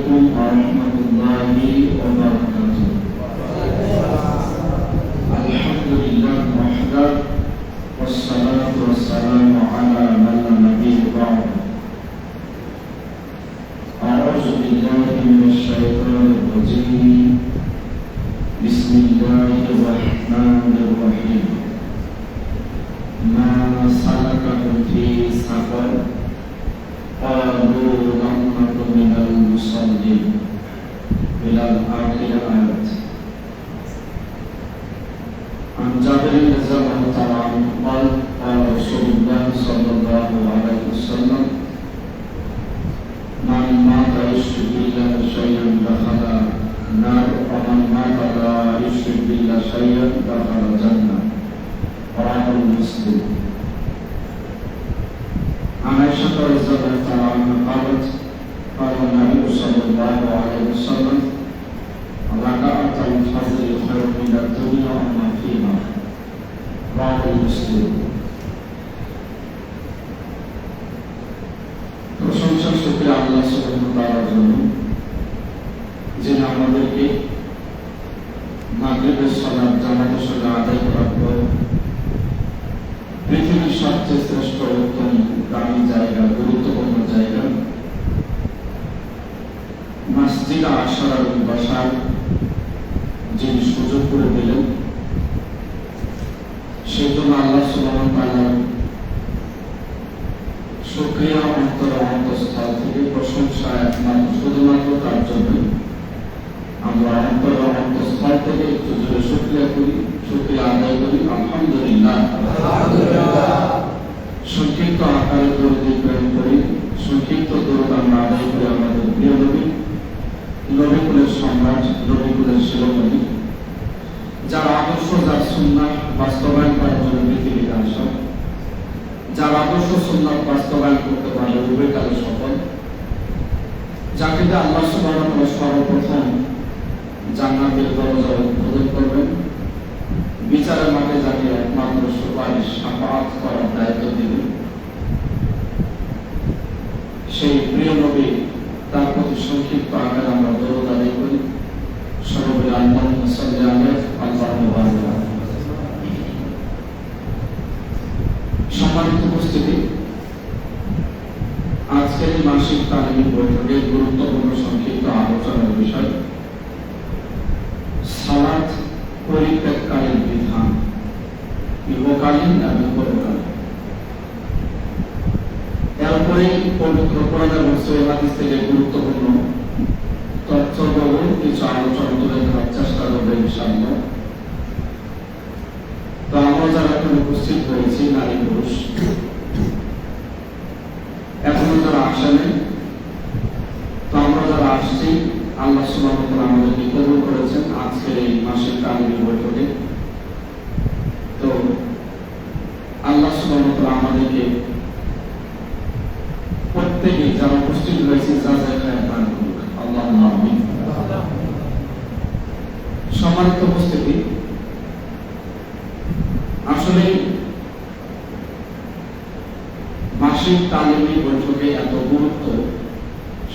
عليكم ورحمة الله وبركاته. الحمد لله وحده والصلاة والسلام على من لا نبي بعده. أعوذ بالله من الشيطان الرجيم. بسم الله الرحمن الرحيم. ما سلككم في سقر قالوا لم نكن من المصلين إلى آخر الآيات. عن جابر رضي الله تعالى عنه قال قال رسول الله صلى الله عليه وسلم من مات يشرك بالله شيئا دخل النار ومن مات لا يشرك بالله شيئا دخل الجنة. رواه مسلم. عن عائشة رضي الله تعالى عنها قالت قال النبي صلى الله عليه وسلم ركعة الفجر خير من الدنيا وما فيها. رواه مسلم. প্রশংসা শুকরিয়া আল্লাহ সুবহানাহু ওয়া তাআলার জন্য যিনি আমাদেরকে মাগরিবের সালাত জামাতের সঙ্গে আদায় করার পর পৃথিবীর সবচেয়ে শ্রেষ্ঠ উত্তম দামি জায়গা, গুরুত্বপূর্ণ জায়গা মসজিদ আসার এবং বসার যিনি সুযোগ করে দিলেন, সেই জন্য আল্লাহ সুবহানাহু ওয়া তাআলার শুকরিয়া অন্তঃস্থল থেকে প্রশংসা একমাত্র শুধুমাত্র তার জন্য। আমরা অন্তঃস্থল থেকে একটু জোরে শুকরিয়া করি, শুকরিয়া আদায় করি। আলহামদুলিল্লাহ। সংক্ষিপ্ত আকারে দরুদ প্রেরণ করি, সংক্ষিপ্ত দরুদ আমরা আদায় করি আমাদের প্রিয় নবী, নবীকুলের সম্রাট, নবীকুলের শিরোমণি, যার আদর্শ, যার সুন্নাহ বাস্তবায়ন করার জন্য পৃথিবীতে আসা, যার আদর্শ সুন্নাহ বাস্তবায়ন করতে পারলে উভয়কালে সফল, যাকে আল্লাহ সুবহানাহু ওয়া তাআলা সর্বপ্রথম জান্নাতের দরজা উদ্বোধন করবেন, বিচারের মাঠে যাকে একমাত্র সুপারিশ শাফাআত করার দায়িত্ব দিবেন, সেই প্রিয় নবী, তার প্রতি সংক্ষিপ্ত আকারে আমরা দরুদ আদায় করি। সর্বোপরি আল্লাহুম্মা সাল্লি আলাইহি আল্লাহুম্মা বারিক আলাইহি। সম্মানিত উপস্থিতি, আজকের এই মাসিক তালিমি বৈঠকের গুরুত্বপূর্ণ সংক্ষিপ্ত আলোচনার বিষয় সালাত পরিত্যাগকারীর বিধান, ইহকালীন এবং পরকালীন। এরপরে পবিত্র কোরআন এবং সহিহ হাদিস থেকে গুরুত্বপূর্ণ তথ্যবহ কিছু আলোচনা তুলে ধরার চেষ্টা করবে ইনশাআল্লাহ। তো আমরা যারা এখন উপস্থিত হয়েছি, নারী পুরুষ, এখনো যারা আসেনি, তো আমরা যারা আসছি, আল্লাহ সুবহানাহু ওয়া তাআলা আমাদেরকে কবুল করেছেন আজকের এই মাসিক তালিমি বৈঠকে। তো আল্লাহ সুবহানাহু ওয়া তাআলা আমাদেরকে প্রত্যেকে যারা উপস্থিত হয়েছে জাযায়ে খায়র দান করুক। আল্লাহুম্মা আমিন। সম্মানিত উপস্থিতি, আসলে মাসিক তালিমি বৈঠকে এত গুরুত্ব,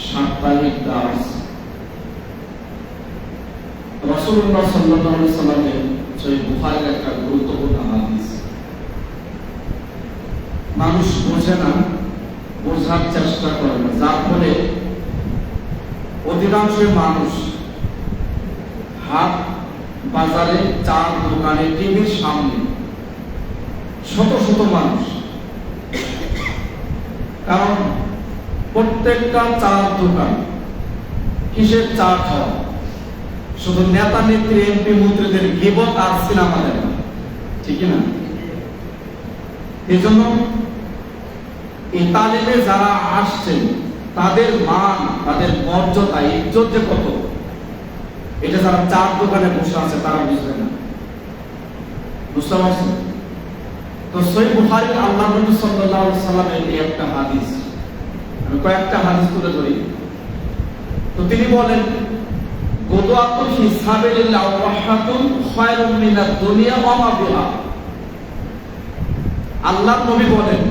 সাপ্তাহিক দাস, রাসূলুল্লাহ সাল্লাল্লাহু আলাইহি ওয়াসাল্লামের সহিহ বুখারীর একটা গুরুত্বপূর্ণ হাদিস। মানুষ বোঝে না, বোঝার চেষ্টা করে না, যার ফলে অধিকাংশ মানুষ হাট বাজারে, চার দোকানে, টিভির সামনে শত শত মানুষ, কারণ প্রত্যেকটা চার দোকান কিসের চা খাওয়া, শুধু নেতা নেত্রী, এমপি মন্ত্রীদের গীবত আর সিনেমা দেখা, ঠিক না? এই জন্য এই তালিমে যারা আসছেন তাদের মান, তাদের মর্যাদা, ইজ্জত যে কত, এটা যারা চার দোকানে বসে আছে তারা বুঝবে না। বুঝতে পারছেন? তো সহিহ বুখারী আল্লাহ নবী সাল্লাল্লাহু আলাইহি ওয়াসাল্লামের এই একটা হাদিস, আমি কয়েকটা হাদিস তুলে ধরি। তো তিনি বলেন, গুদওয়াতু ফি সাবিলিল্লাহ ওয়া রাহাতুন খায়রুম মিনাদ দুনিয়া ওয়া মা ফিহা। আল্লাহ নবী বলেন,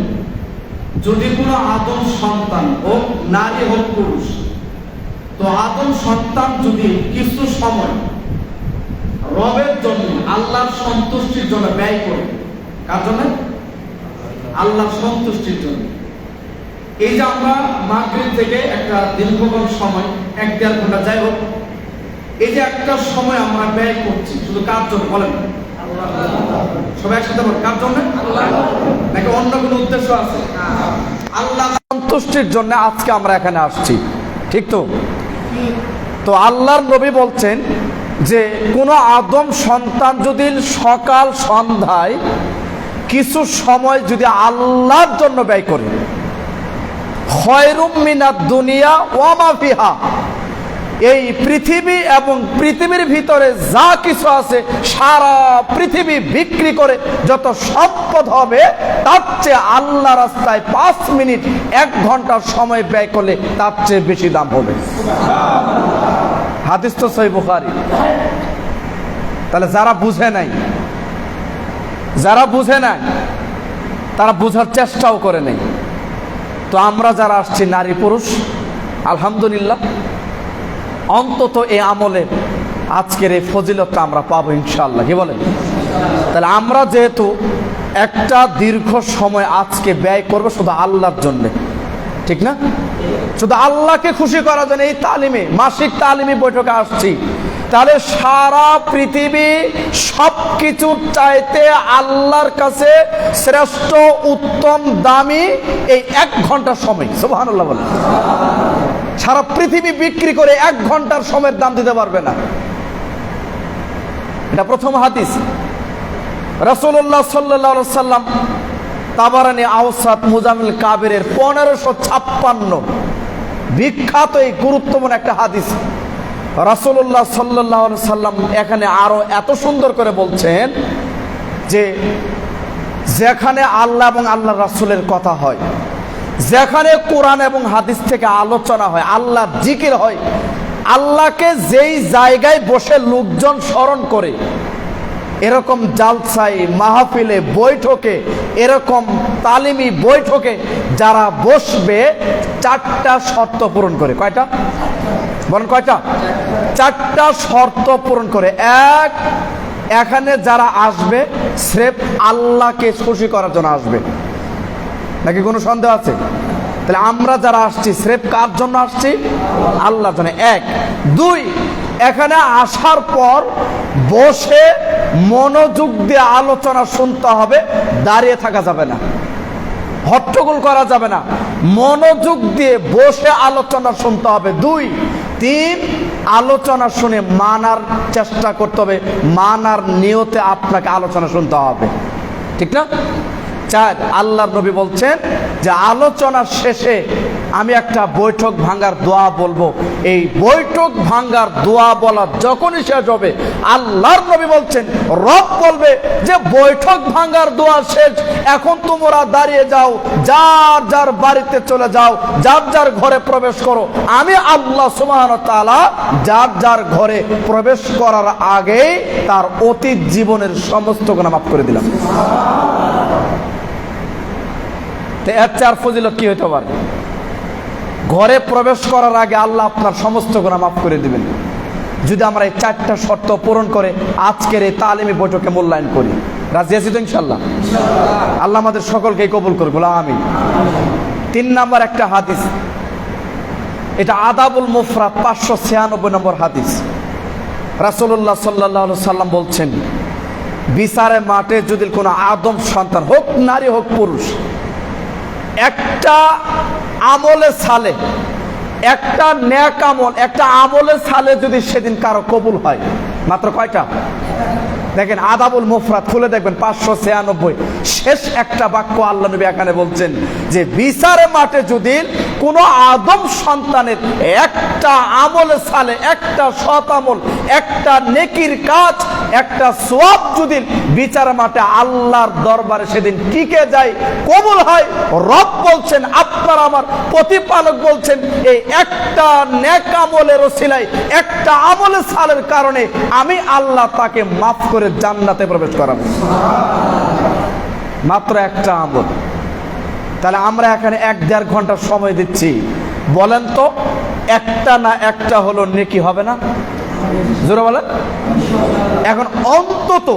যদি কোনো আদম সন্তান হোক, নারী হোক, পুরুষ, তো তো আদম সন্তান যদি কিছু সময় রবের জন্য, আল্লাহর সন্তুষ্টির জন্য ব্যয় করে, কার জন্য? আল্লাহর সন্তুষ্টির জন্য। এই যে আমরা মাগরিব থেকে একটা দীর্ঘক্ষণ সময়, 1-1.5 ঘন্টা যাই হোক, এই যে একটা সময় আমরা ব্যয় করছি, শুধু কার জন্য বলেন? সবাই একসাথে বলেন, কার জন্য? নাকি অন্য কোনো উদ্দেশ্য আছে? আল্লাহ সন্তুষ্টির জন্য আজকে আমরা এখানে আসছি, ঠিক তো? তো আল্লাহর নবী বলছেন যে কোন আদম সন্তান যদি সকাল সন্ধ্যায় কিছু সময় যদি আল্লাহর জন্য ব্যয় করে, খায়রুম মিনাদ দুনিয়া ওয়া মা ফিহা, এই পৃথিবী এবং পৃথিবীর ভিতরে যা কিছু আছে সারা পৃথিবী বিক্রি করে যত সম্পদ হবে, তার চেয়ে আল্লাহ রাস্তায় 5 মিনিট 1 ঘন্টার সময় ব্যয় করলে তার চেয়ে বেশি দাম হবে। হাদিস তো সহিহ বুখারী। তাহলে যারা বুঝে নাই তারা বুঝার চেষ্টাও করে নাই। তো আমরা যারা আসছি নারী পুরুষ, আলহামদুলিল্লাহ, অন্তত এই আমলে আজকের এই ফজিলতটা আমরা পাবো ইনশাআল্লাহ। কি বলেন? তাহলে আমরা যেহেতু একটা দীর্ঘ সময় আজকে ব্যয় করবো শুধু আল্লাহর জন্য, ঠিক না? শুধু আল্লাহকে খুশি করার জন্য এই তালিমে, মাসিক তালিমি বৈঠকে আসছি, তাহলে সারা পৃথিবী সবকিছুর চাইতে আল্লাহর কাছে শ্রেষ্ঠ, উত্তম, দামি এই 1 ঘন্টার সময়। সুবহানাল্লাহ বলেন। সারা পৃথিবী বিক্রি করে 1 ঘন্টার সময়ের দাম দিতে পারবে না। এটা প্রথম হাদিস। রাসূলুল্লাহ সাল্লাল্লাহু আলাইহি সাল্লাম তাবারানী আওসাত মুজামিল কাবিরের 1556 বিখ্যাত এই গুরুত্বপূর্ণ একটা হাদিস। রাসূলুল্লাহ সাল্লাল্লাহু আলাইহি সাল্লাম এখানে আরো এত সুন্দর করে বলছেন যে যেখানে আল্লাহ এবং আল্লাহ রাসূলের কথা হয়, যেখানে কোরআন এবং হাদিস থেকে আলোচনা হয়, আল্লাহ জিকির হয়, আল্লাহকে যেই জায়গায় বসে লোকজন স্মরণ করে, এরকম জালসায়, মাহফিলে, বৈঠকে, এরকম তালিমি বৈঠকে যারা বসবে 4টা শর্ত পূরণ করে। কয়টা বলেন? কয়টা? 4টা শর্ত পূরণ করে। এক, এখানে যারা আসবে স্রেফ আল্লাহকে খুশি করার জন্য আসবে, নাকি কোনো সন্দেহ আছে? তাহলে আমরা যারা আসছি স্রেফ কার জন্য আসছি? আল্লাহর জন্য। 1। 2, এখানে আসার পর বসে মনোযোগ দিয়ে আলোচনা শুনতে হবে, দাঁড়িয়ে থাকা যাবে না, হট্টগোল করা যাবে না, মনোযোগ দিয়ে বসে আলোচনা শুনতে হবে। 2, 3, আলোচনা শুনে মানার চেষ্টা করতে হবে, মানার নিয়তে আপনাকে আলোচনা শুনতে হবে, ঠিক না? 4, আল্লাহর নবী বলছেন যে আলোচনার শেষে আমি একটা বৈঠক ভাঙ্গার দোয়া বলবো, এই বৈঠক ভাঙ্গার দোয়া বলা যখনই শেষ হবে, আল্লাহর নবী বলছেন রব বলবে যে বৈঠক ভাঙ্গার দোয়া শেষ, এখন তোমরা দাঁড়িয়ে যাও, যার যার বাড়িতে চলে যাও, যার যার ঘরে প্রবেশ করো। আমি আল্লাহ সুবহানাহু ওয়া তাআলা যার যার ঘরে প্রবেশ করার আগেই তার অতীত জীবনের সমস্ত গুনাহ মাফ করে দিলাম। তো এর 4 ফজিলত কি হইতে পারে? ঘরে প্রবেশ করার আগে আল্লাহ আপনার সমস্ত গুনাহ মাফ করে দিবেন, যদি আমরা এই 4টা শর্ত পূরণ করে আজকের এই তালিমি বৈঠকে মূল্যায়ন করি। রাজি আছি তো ইনশাআল্লাহ? আল্লাহ আমাদের সকলকে কবুল করুক, আমিন। 3 নম্বর একটা হাদিস, এটা আদাবুল মুফরাদ 596 নম্বর হাদিস। রাসূলুল্লাহ সাল্লাল্লাহু আলাইহি সাল্লাম বলছেন, বিচারের মাঠে যদি কোনো আদম সন্তান হোক, নারী হোক পুরুষ, একটা আমলে সালে, একটা নেক আমল, একটা আমলে সালে যদি সেদিন কারো কবুল হয়, মাত্র কয়টা? দেখেন আদাবুল মুফরাদ খুলে দেখবেন 596, শেষ একটা বাক্য আল্লাহ নবী এখানে বলছেন যে বিচারের মাঠে যদি কোনো আদম সন্তানের একটা আমলে সালে, একটা সৎ আমল, একটা নেকির কাজ, একটা সওয়াব যদি বিচারের মাঠে আল্লাহর দরবারে সেদিন টিকে যায়, কবুল হয়, রব বলছেন, আপনার আমার প্রতিপালক বলছেন, এই একটা নেক আমলের ওসিলায়, একটা আমলে সালের কারণে আমি আল্লাহ তাকে মাফ করে জান্নাতে প্রবেশ করাবো। মাত্র একটা আমল। তাহলে আমরা এখানে 1-1.5 ঘন্টা সময় দিচ্ছি, বলেন তো, একটা না একটা হলো নেকি হবে না? জোরে বলেন। এখন অন্তত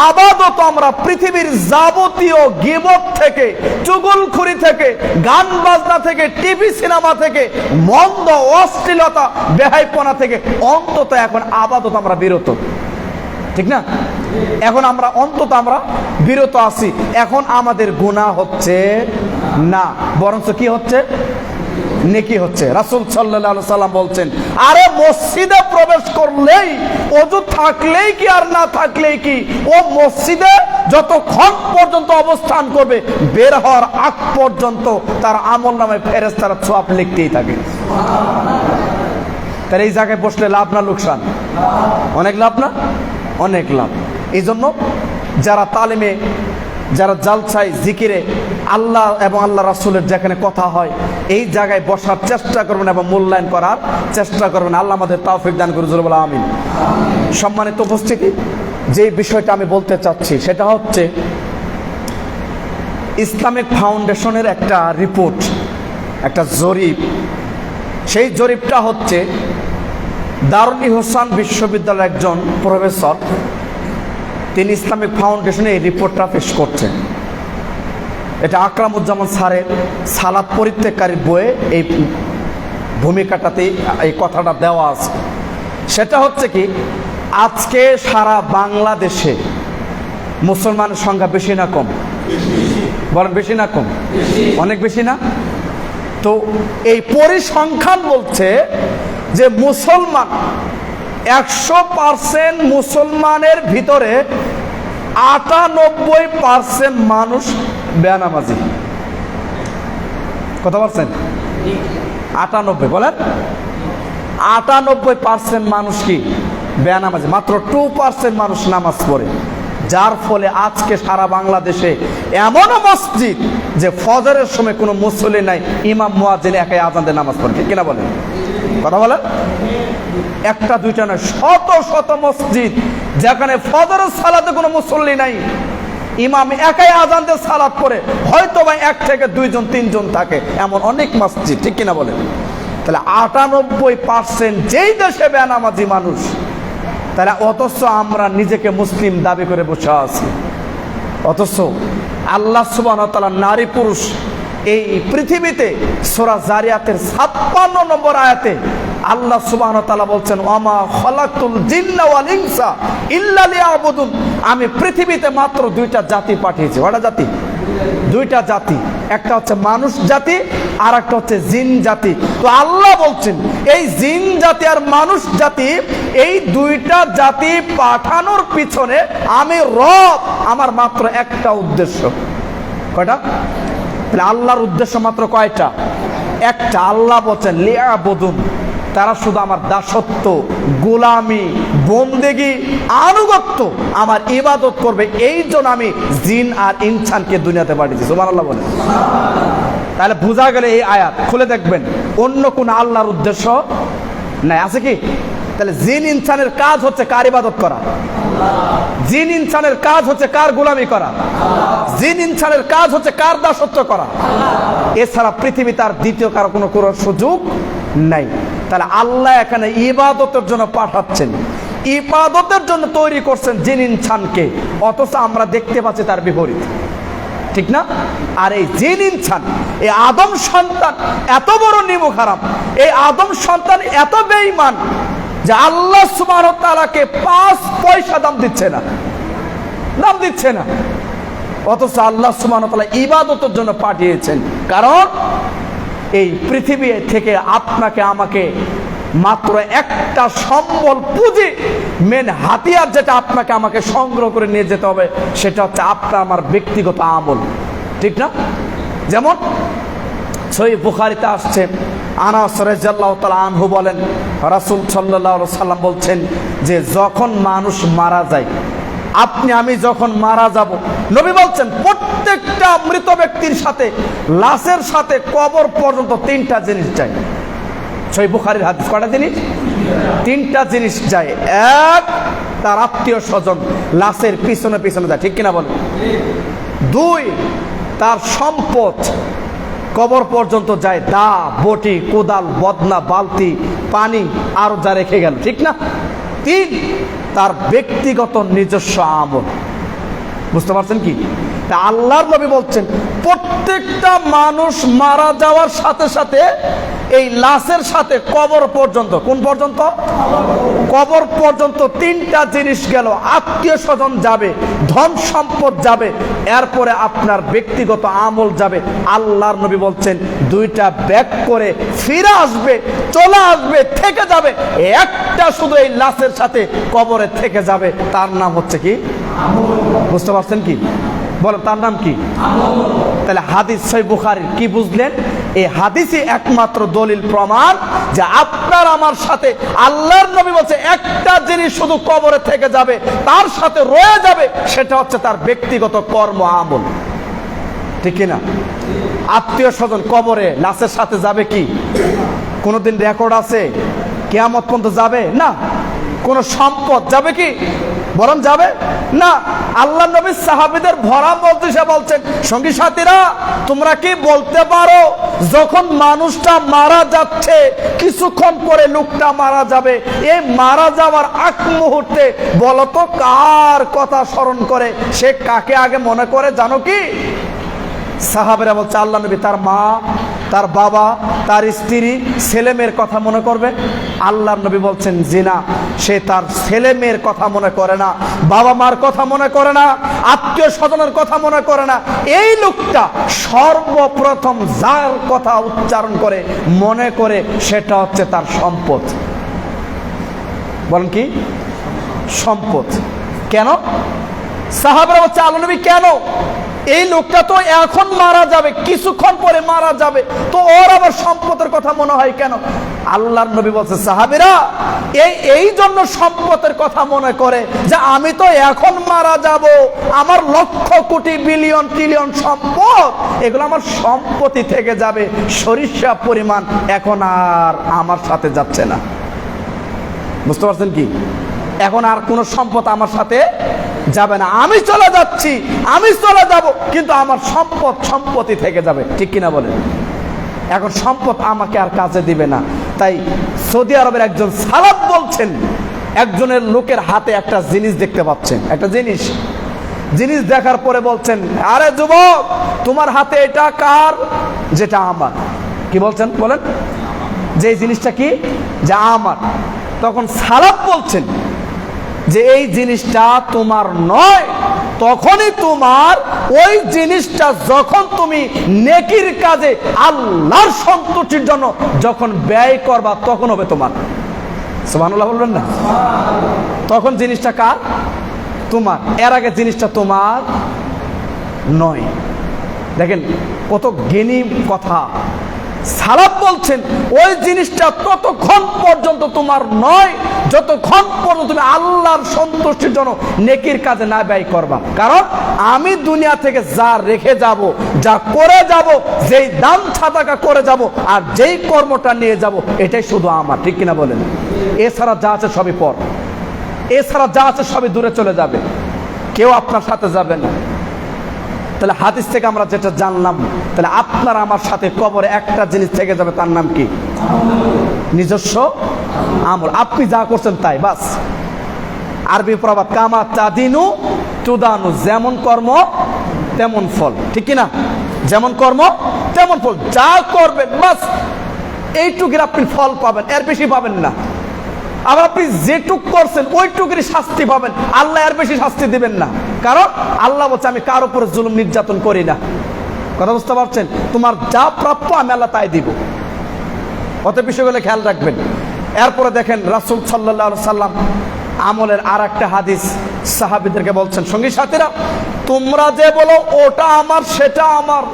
আপাতত আমরা পৃথিবীর যাবতীয় গীবত থেকে, চুগলখড়ি থেকে, গান বাজনা থেকে, টিভি সিনেমা থেকে, মন্দ অশ্লীলতা বেহাইপনা থেকে অন্তত এখন আপাতত আমরা বিরত, ঠিক না? এখন আমরা অন্তত আমরা বিরত আছি। এখন আমাদের গুনাহ হচ্ছে না, বরঞ্চ কি হচ্ছে? নেকি হচ্ছে। রাসূল সাল্লাল্লাহু আলাইহি সাল্লাম বলছেন, আরে মসজিদে প্রবেশ করলেই, ওযু থাকলেই কি আর না থাকলেই কি, ও মসজিদে যতক্ষণ পর্যন্ত অবস্থান করবে বের হওয়ার আগ পর্যন্ত তার আমলনামায় ফেরেশতারা সওয়াব লিখতেই থাকে। তাহলে এই জায়গায় বসলে লাভ না লোকসান? অনেক লাভ না? অনেক লাভ। এই জন্য যারা তালিমে, যারা জালসায়, জিকিরে আল্লাহ এবং আল্লাহ রাসূলের যেখানে কথা হয় এই জায়গায় বসার চেষ্টা করবেন এবং মূল্যায়ন করার চেষ্টা করবেন। আল্লাহ আমাদের তৌফিক দান করুন, জোরে বলো আমিন। সম্মানিত উপস্থিতি, যে বিষয়টা আমি বলতে চাচ্ছি সেটা হচ্ছে ইসলামিক ফাউন্ডেশনের একটা রিপোর্ট, একটা জরিপ। সেই জরিপটা হচ্ছে দারুল ইহসান বিশ্ববিদ্যালয়ের একজন প্রফেসর, তিনি ইসলামিক ফাউন্ডেশনে এই রিপোর্টটা পেশ করছেন। এটা আকরামুজ্জামান স্যারের সালাত পরিত্যাগকারীর বইয়ে এই ভূমিকাটাতে এই কথাটা দেওয়া আছে। সেটা হচ্ছে কি, আজকে সারা বাংলাদেশে মুসলমানের সংখ্যা বেশি না কম? বলেন বেশি না কম? অনেক বেশি না? তো এই পরিসংখ্যান বলছে যে মুসলমান 100% মুসলমানের ভিতরে 98% মানুষ বেনামাজি। কথা বলছেন? 98 বলেন, 98% মানুষ কি বেনামাজি, মাত্র 2% মানুষ নামাজ পড়ে। যার ফলে আজকে সারা বাংলাদেশে এমনও মসজিদ যে ফজরের সময় কোনো মুসল্লি নাই, ইমাম মুয়াজ্জিন একাই আযান দিয়ে নামাজ পড়ে, ঠিক কিনা বলেন? কথা বলেন। একটা দুইটা নয়, শত শত মসজিদ যেখানে ফজরের সালাতে কোনো মুসল্লি নাই, ইমাম একাই আযান দিয়ে সালাত পড়ে, হয়তো বা 1 থেকে 2 জন 3 জন থাকে, এমন অনেক মসজিদ, ঠিক কিনা বলেন? তাহলে 98% যেই দেশে বেনামাজি মানুষ, তাহলে অথচ আমরা নিজেকে মুসলিম দাবি করে বসে আছি। অথচ আল্লাহ সুবহানাহু ওয়া তাআলা নারী পুরুষ এই পৃথিবীতে সূরা জারিয়াতের 56 নম্বর আয়াতে আল্লাহ সুবহানাহু ওয়া তাআলা বলছেন, ওয়ামা খালাকতুল জিন্না ওয়াল ইনসা ইল্লা লিয়াবুদুন, আমি পৃথিবীতে মাত্র 2টা জাতি পাঠিয়েছি। কয়টা জাতি? 2টা জাতি। একটা হচ্ছে মানুষ জাতি আর একটা হচ্ছে জিন জাতি। তো আল্লাহ বলছেন এই জিন জাতি আর মানুষ জাতি, এই 2টা জাতি পাঠানোর পিছনে আমি রব, আমার মাত্র একটা উদ্দেশ্য। কয়টা? তাহলে আল্লাহর উদ্দেশ্য মাত্র কয়টা? একটা। আল্লাহ বলছেন লিয়াবুদুন, তারা শুধু আমার দাসত্ব, গোলামি, বন্দেগি, আনুগত্য, আমার ইবাদত করবে। এই জন্য আমি জিন আর ইনসানকে দুনিয়াতে পাঠিয়েছি। সুবহানাল্লাহ বলেন। তাহলে বোঝা গেল এই আয়াত খুলে দেখবেন অন্য কোন আল্লাহর উদ্দেশ্য নাই, আছে কি? তাহলে জিন ইনসানের কাজ হচ্ছে কার ইবাদত করা? জিন ইনসানের কাজ হচ্ছে কার গোলামি করা? জিন ইনসানের কাজ হচ্ছে কার দাসত্ব করা? এছাড়া পৃথিবী তার দ্বিতীয় কারো কোনো সুযোগ নাই। তাহলে আল্লাহ এখানে ইবাদতের জন্য পাঠাচ্ছেন, ইবাদতের জন্য তৈরি করছেন জিন ইনসানকে, অথচ আমরা দেখতে পাচ্ছি তার বিপরীত, ঠিক না? আর এই জিন ইনসান, এই আদম সন্তান এত বড় নিমুখ হারাম, এই আদম সন্তান এত বেঈমান যে আল্লাহ সুবহানাহু ওয়া তাআলাকে 5 পয়সা দাম দিচ্ছে না, দাম দিচ্ছে না। অথচ আল্লাহ সুবহানাহু ওয়া তাআলা ইবাদতের জন্য পাঠিয়েছেন। কারণ এই পৃথিবী থেকে আপনাকে আমাকে মাত্র একটা সম্বল, পুঁজি, মেন হাতিয়ার যেটা আপনাকে আমাকে সংগ্রহ করে নিয়ে যেতে হবে, সেটা হচ্ছে আপনার আমার ব্যক্তিগত আমল, ঠিক না? যেমন সহিহ বুখারীতে আসছে, আনাস রাদিয়াল্লাহু তাআলা আনহু বলেন, রাসূল সাল্লাল্লাহু আলাইহি সাল্লাম বলছেন যে যখন মানুষ মারা যায়, আপনি আমি যখন মারা যাব, নবী বলছেন প্রত্যেকটা মৃত ব্যক্তির সাথে, লাশের সাথে কবর পর্যন্ত 3টা জিনিস যায়। সহিহ বুখারীর হাদিস। কয়টা জিনিস? 3টা জিনিস যায়। এক, তার আত্মীয় স্বজন লাশের পিছনে পিছনে যায়, ঠিক কিনা বলেন? 2, তার সম্পদ, কবর পর্যন্ত যায় দা, বটি, কোদাল, বদনা, বালতি, পানি আরো যা রেখে গেল, ঠিক না? 3, তার ব্যক্তিগত নিজস্ব আমল। বুঝতে পারছেন কি? তা আল্লাহর নবী বলছেন প্রত্যেকটা মানুষ মারা যাওয়ার সাথে সাথে এই লাশের সাথে কবর পর্যন্ত, কোন পর্যন্ত? কবর পর্যন্ত 3টা জিনিস গেল। আত্মীয় স্বজন যাবে, ধন সম্পদ যাবে, এরপরে আপনার ব্যক্তিগত আমল যাবে। আল্লাহর নবী বলছেন 2টা ব্যাক করে ফিরে আসবে, চলে আসবে, থেকে যাবে। একটা শুধু এই লাশের সাথে কবরে থেকে যাবে, তার নাম হচ্ছে কি? বুঝতে পারছেন কি? বলেন, তার নাম কি? তাহলে হাদিস সহিহ বুখারীর কি বুঝলেন? এই হাদিসই একমাত্র দলিল প্রমাণ যে আপনার আমার সাথে আল্লাহর নবী বলছে একটা জিনিস শুধু কবরে থেকে যাবে, তার সাথে রয়ে যাবে, সেটা হচ্ছে তার ব্যক্তিগত কর্ম আমল, ঠিক কিনা? আত্মীয় স্বজন কবরে লাশের সাথে যাবে কি? কোনোদিন রেকর্ড আছে কিয়ামত পর্যন্ত যাবে না? কোন সম্পদ যাবে কি? বরং যাবে না। আল্লাহ নবী সাহাবীদের ভরা মজলিসে বলছেন, সঙ্গী সাথীরা তোমরা কি বলতে পারো যখন মানুষটা মারা যাচ্ছে কিছুক্ষণ পরে লোকটা মারা যাবে, এই মারা যাওয়ার আগ মুহূর্তে বলো তো কার কথা স্মরণ করে, সে কাকে আগে মনে করে জানো কি? সাহাবেরা বলছে আল্লাহ নবী তার মা, তার বাবা, তার স্ত্রী, ছেলে মেয়ের কথা মনে করবে। আল্লাহর নবী বলছেন জি না, সে তার ছেলে মেয়ের কথা মনে করে না, বাবা মার কথা মনে করে না, আত্মীয় স্বজনের কথা মনে করে না। এই লোকটা সর্বপ্রথম যার কথা উচ্চারণ করে মনে করে সেটা হচ্ছে তার সম্পদ। বলেন কি? সম্পদ। কেন? সাহাবারা বলছে আল্লাহ নবী কেন? এই লোকটা তো এখন মারা যাবে, কিছুক্ষণ পরে মারা যাবে, তো ওর আবার সম্পদের কথা মনে হয় কেন? আল্লাহর নবী বলছে সাহাবীরা এই জন্য সম্পদের কথা মনে করে যে আমি তো এখন মারা যাব, আমার লক্ষ কোটি বিলিয়ন ট্রিলিয়ন সম্পদ, এগুলো আমার সম্পত্তি থেকে যাবে, সরিষা পরিমাণ এখন আর আমার সাথে যাচ্ছে না। বুঝতে পারছেন কি? এখন আর কোনো সম্পদ আমার সাথে যাবে না, আমি চলে যাচ্ছি, আমি চলে যাব, কিন্তু আমার সম্পত্তি থেকে যাবে, ঠিক কিনা বলেন? এখন সম্পদ আমাকে আর কাজে দিবে না। তাই সৌদি আরবের একজন সালাফ বলছেন, একজনের লোকের হাতে একটা জিনিস দেখতে পাচ্ছেন, একটা জিনিস দেখার পরে বলছেন, আরে যুবক তোমার হাতে এটা কার? যেটা আমার। কি বলছেন? বলেন যে এই জিনিসটা কি? যে আমার। তখন সালাফ বলছেন যে এই জিনিসটা তোমার নয়, তখনই তোমার ওই জিনিসটা যখন তুমি নেকির কাজে আল্লাহর সন্তুষ্টির জন্য যখন ব্যয় করবা তখন হবে তোমার। সুবহানাল্লাহ বলবেন না? তখন জিনিসটা কার? তোমার। এর আগে জিনিসটা তোমার নয়। দেখেন কত জ্ঞানী কথা। সালাফ বলছেন ওই জিনিসটা ততক্ষণ পর্যন্ত তোমার নয় যতক্ষণ পর্যন্ত তুমি আল্লাহর সন্তুষ্টির জন্য নেকির কাজে না ব্যয় করবা। কারণ আমি দুনিয়া থেকে যা রেখে যাব, যা করে যাব, যেই দান সাদাকা করে যাব, আর যেই কর্মটা নিয়ে যাব, এটাই শুধু আমার, ঠিক কিনা বলেন? এছাড়া যা আছে সবই পর, এছাড়া যা আছে সবই দূরে চলে যাবে, কেউ আপনার সাথে যাবে না। তাহলে হাদিস থেকে আমরা যেটা জানলাম, তাহলে আপনার আমার সাথে কবরে একটা জিনিস থেকে যাবে, তার নাম কি? নিজস্ব আমল। আপনি যা করছেন তাই, বাস। আরবি প্রবাদ কামা তাদিনু তুদানু, যেমন কর্ম তেমন ফল, ঠিক কিনা? যেমন কর্ম তেমন ফল, যা করবেন বাস এইটুকুর আপনি ফল পাবেন, এর বেশি পাবেন না। আবার আপনি যেটুক করছেন ওইটুকুরই শাস্তি পাবেন, আল্লাহ এর বেশি শাস্তি দিবেন না। কারণ আল্লাহ বলছে আমি কার উপরে জুলুম নির্যাতন করি না। কথা বুঝতে পারছেন? তোমার যা প্রাপ্য আমি আল্লাহ তাই দিব। অত বিষয়গুলো খেয়াল রাখবেন। এরপরে দেখেন রাসূল সাল্লাল্লাহু আলাইহি সাল্লাম আমলের আর একটা হাদিস সাহাবীদেরকে বলছেন, সঙ্গী সাথীরা তোমরা যে বলো ওটা আমার, সেটা আমার,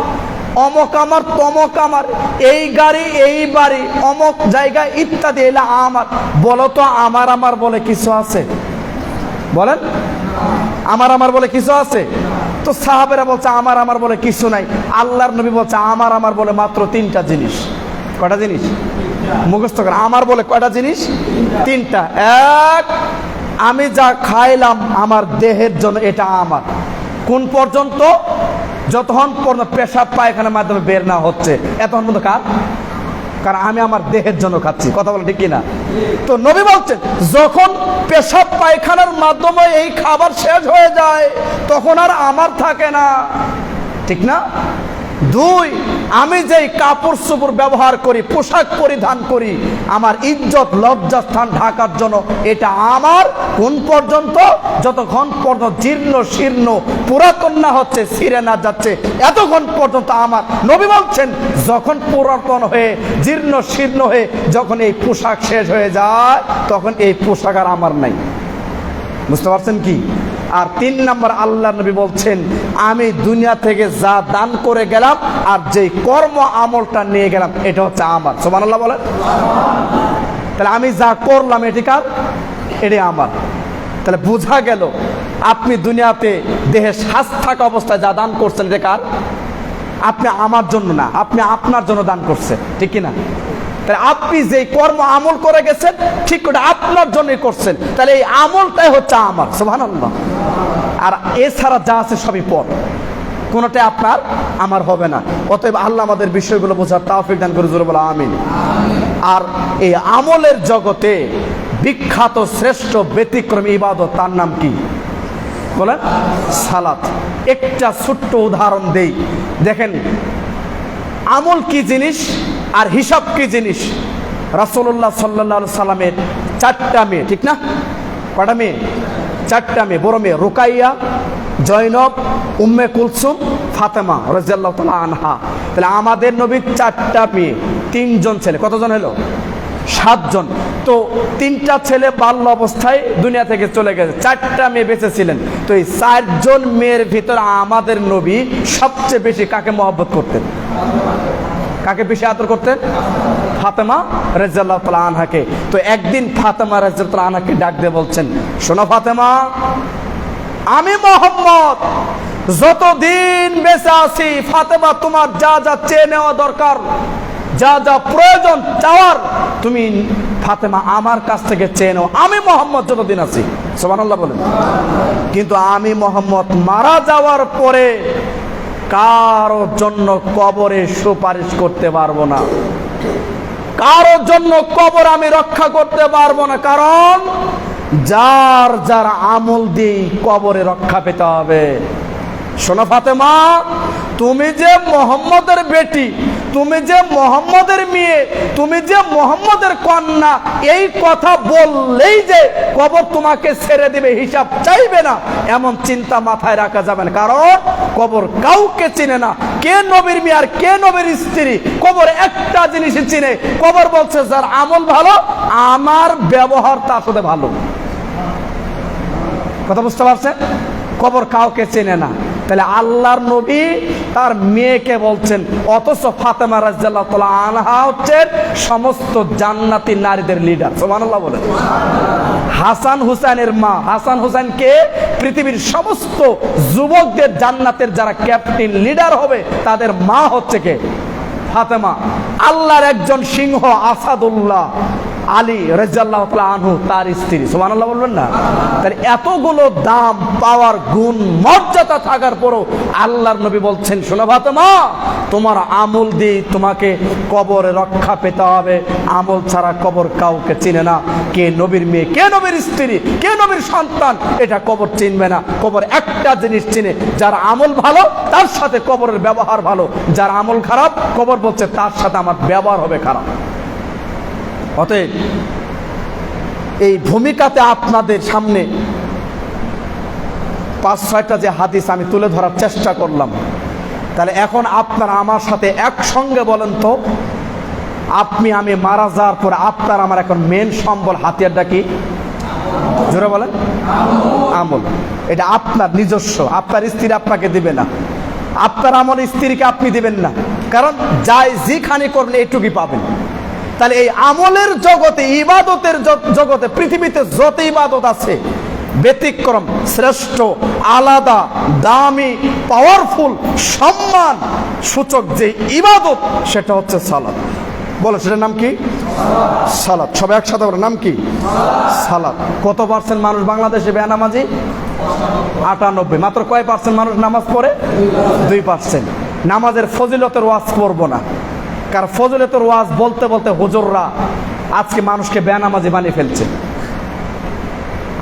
অমক আমার, তমক আমার, এই গাড়ি এই বাড়ি অমক জায়গায় ইত্যাদি এলা আমার, বলো তো আমার আমার বলে কিছু আছে? বলেন আমার আমার বলে কিছু আছে? তো সাহাবেরা বলছে আমার আমার বলে কিছু নাই। আল্লাহর নবী বলছে আমার আমার বলে মাত্র 3টা জিনিস। কয়টা জিনিস? মুখস্থ করে। আমার বলে কয়টা জিনিস? 3টা। এক, আমি যা খাইলাম আমার দেহের জন্য এটা আমার। কোন পর্যন্ত? যতক্ষণ পর্যন্ত পেশাব পায়খানার মাধ্যমে বের না হচ্ছে, এতক্ষণ পর্যন্ত কার? কারণ আমি আমার দেহের জন্য খাচ্ছি। কথা বলে ঠিক কিনা? তো নবী বলছেন যখন পেশাব পায়খানার মাধ্যমে এই খাবার শেষ হয়ে যায় তখন আর আমার থাকে না, ঠিক না? দুই, আমি যেই কাপড় চোপড় ব্যবহার করি, পোশাক পরিধান করি, আমার ইজ্জত লজ্জাস্থান ঢাকার জন্য, এটা আমার কোন পর্যন্ত? যতক্ষণ পর্যন্ত জীর্ণ শীর্ণ পুরাতন না হচ্ছে, ছিঁড়ে না যাচ্ছে, এতক্ষণ পর্যন্ত আমার। নবী বলছেন যখন পুরাতন হয়ে জীর্ণ শীর্ণ হয়ে যখন এই পোশাক শেষ হয়ে যায় তখন এই পোশাক আর আমার নাই। বুঝতে পারছেন কি? আর 3 নম্বর আল্লাহ নবী বলছেন আমি দুনিয়া থেকে যা দান করে গেলাম আর যেই কর্ম আমলটা নিয়ে গেলাম এটা হচ্ছে আমার। সুবহানাল্লাহ বলেন। তাহলে আমি যা করলাম এটি কার? এটি আমার। তাহলে বোঝা গেল আপনি দুনিয়াতে দেহে শ্বাস থাকা অবস্থায় যা দান করছেন এটা কার? আপনি আমার জন্য না, আপনি আপনার জন্য দান করছেন, ঠিক কিনা? তাহলে আপনি যে কর্ম আমল করে গেছেন ঠিক ওটা আপনার জন্যই করছেন, তাহলে এই আমলটাই হচ্ছে আমার। সুবহানাল্লাহ। আর এছাড়া যা আছে সবই পর, কোনোটাই আপনার আমার হবে না। অতএব আল্লাহ আমাদের বিষয়গুলো বোঝার তৌফিক দান করে, জোরে বলো আমিন। আর এই আমলের জগতে বিখ্যাত শ্রেষ্ঠ ব্যতিক্রমী ইবাদত, তার নাম কি বলেন? সালাত। একটা ছোট্ট উদাহরণ দেই, দেখেন আমল কি জিনিস আর হিসাব কি জিনিস। রাসূলুল্লাহ সাল্লাল্লাহু আলাইহি সাল্লামের 4টা মেয়ে, ঠিক না? কটা মেয়ে? 4টা মেয়ে। বড় মেয়ে রুকাইয়া, জয়নব, উম্মে কুলসুম, ফাতেমা রাদিয়াল্লাহু তাআলা আনহা। তাহলে আমাদের নবীর 4টা মেয়ে, 3 জন ছেলে, কতজন হলো? 7 জন। তো 3টা ছেলে বাল্য অবস্থায় দুনিয়া থেকে চলে গেছে, 4টা মেয়ে বেঁচে ছিলেন। তো এই 4 জন মেয়ের ভিতর আমাদের নবী সবচেয়ে বেশি কাকে মহব্বত করতেন? কাকে বেশি আদর করতেন? ফাতেমা রাদিয়াল্লাহু তাআলা আনহাকে। তো একদিন ফাতেমা রাদিয়াল্লাহু তাআলা আনহাকে ডাক দিয়ে বলছেন, শোনো ফাতেমা, আমি মুহাম্মদ যতদিন বেঁচে আছি, ফাতেমা তোমার যা যা চেয়ে নেওয়া দরকার, যা যা প্রয়োজন চাওয়ার, তুমি ফাতেমা আমার কাছ থেকে চেয়ে নাও, আমি মুহাম্মদ যতদিন আছি। সুবহানাল্লাহ বলেন। কিন্তু আমি মুহাম্মদ মারা যাওয়ার পরে কারোর জন্য কবরে সুপারিশ করতে পারবো না, কারোর জন্য কবর আমি রক্ষা করতে পারবো না। কারণ যার যার আমল দিয়ে কবরে রক্ষা পেতে হবে। শোনো ফাতেমা, তুমি যে মুহাম্মদের বেটি, তুমি যে মুহাম্মদের মেয়ে, তুমি যে মুহাম্মদের কন্যা, এই কথা বললেই যে কবর তোমাকে ছেড়ে দিবে, হিসাব চাইবে না, এমন চিন্তা মাথায় রাখা যাবে না। কারণ কবর কাউকে চিনে না, কে নবীর মেয়ে আর কে নবীর স্ত্রী। কবর একটা জিনিসই চিনে, কবর বলছে যার আমল ভালো, আমার ব্যবহার তার সাথে ভালো। কথা বুঝতে পারছেন? কবর কাউকে চেনে না। তাহলে আল্লাহর নবী তার মেয়েকে বলছেন, অথচ ফাতেমা রাদিয়াল্লাহু তাআলা আনহা হচ্ছেন সমস্ত জান্নাতি নারীদের লিডার। সুবহানাল্লাহ বলেন। হাসান হুসাইনের মা, হাসান হুসাইনকে পৃথিবীর সমস্ত যুবকদের জান্নাতের যারা ক্যাপ্টেন লিডার হবে তাদের মা হচ্ছে কে? ফাতেমা। আল্লাহর একজন সিংহ আসাদুল্লাহ আলী রাদিয়াল্লাহু তাআলা আনহু তার স্ত্রী। সুবহানাল্লাহ বলবেন না? তার এতগুলো দাম, পাওয়ার, গুণ, মর্যাদা থাকার পরও আল্লাহর নবী বলছেন, শোনো ফাতেমা, তোমার আমল দিয়ে তোমাকে কবরে রক্ষা পেতে হবে, আমল ছাড়া কবর কাউকে চিনে না। কে নবীর মেয়ে, কে নবীর স্ত্রী, কে নবীর সন্তান, এটা কবর চিনবে না। কবর একটা জিনিস চিনে, যার আমল ভালো তার সাথে কবরের ব্যবহার ভালো, যার আমল খারাপ কবর বলছে তার সাথে আমার ব্যবহার হবে খারাপ। অতএব এই ভূমিকাতে আপনাদের সামনে 5-6টা যে হাদিস আমি তুলে ধরার চেষ্টা করলাম, তাহলে এখন আপনারা আমার সাথে একসঙ্গে বলেন তো, আপনি আমি মারা যাওয়ার পর আপনার আমার এখন মেন সম্বল হাতিয়ারটা কি? জোরে বলেন। আমল। এটা আপনার নিজস্ব, আপনার স্ত্রী আপনাকে দিবে না, আপনার আমল স্ত্রীকে আপনি দিবেন না, কারণ যাই যেখানে করলে এইটুকুই পাবেন। তাহলে এই আমলের জগতে, ইবাদতের জগতে পৃথিবীতে যত ইবাদত আছে, ব্যতিক্রম, শ্রেষ্ঠ, আলাদা, দামি, পাওয়ারফুল, সম্মান সূচক যে ইবাদত, সেটা হচ্ছে সালাত। বলো সেটার নাম কি? সালাত। সবাই একসাথে বলো, নাম কি? সালাত। কত পার্সেন্ট মানুষ বাংলাদেশে বেনামাজি? 98। মাত্র কয় পার্সেন্ট মানুষ নামাজ পড়ে? 2%। নামাজের ফজিলতের ওয়াজ করবো না, কারণ ফজিলতের ওয়াজ বলতে বলতে হুজুররা আজকে মানুষকে বেনামাজি বানিয়ে ফেলছে।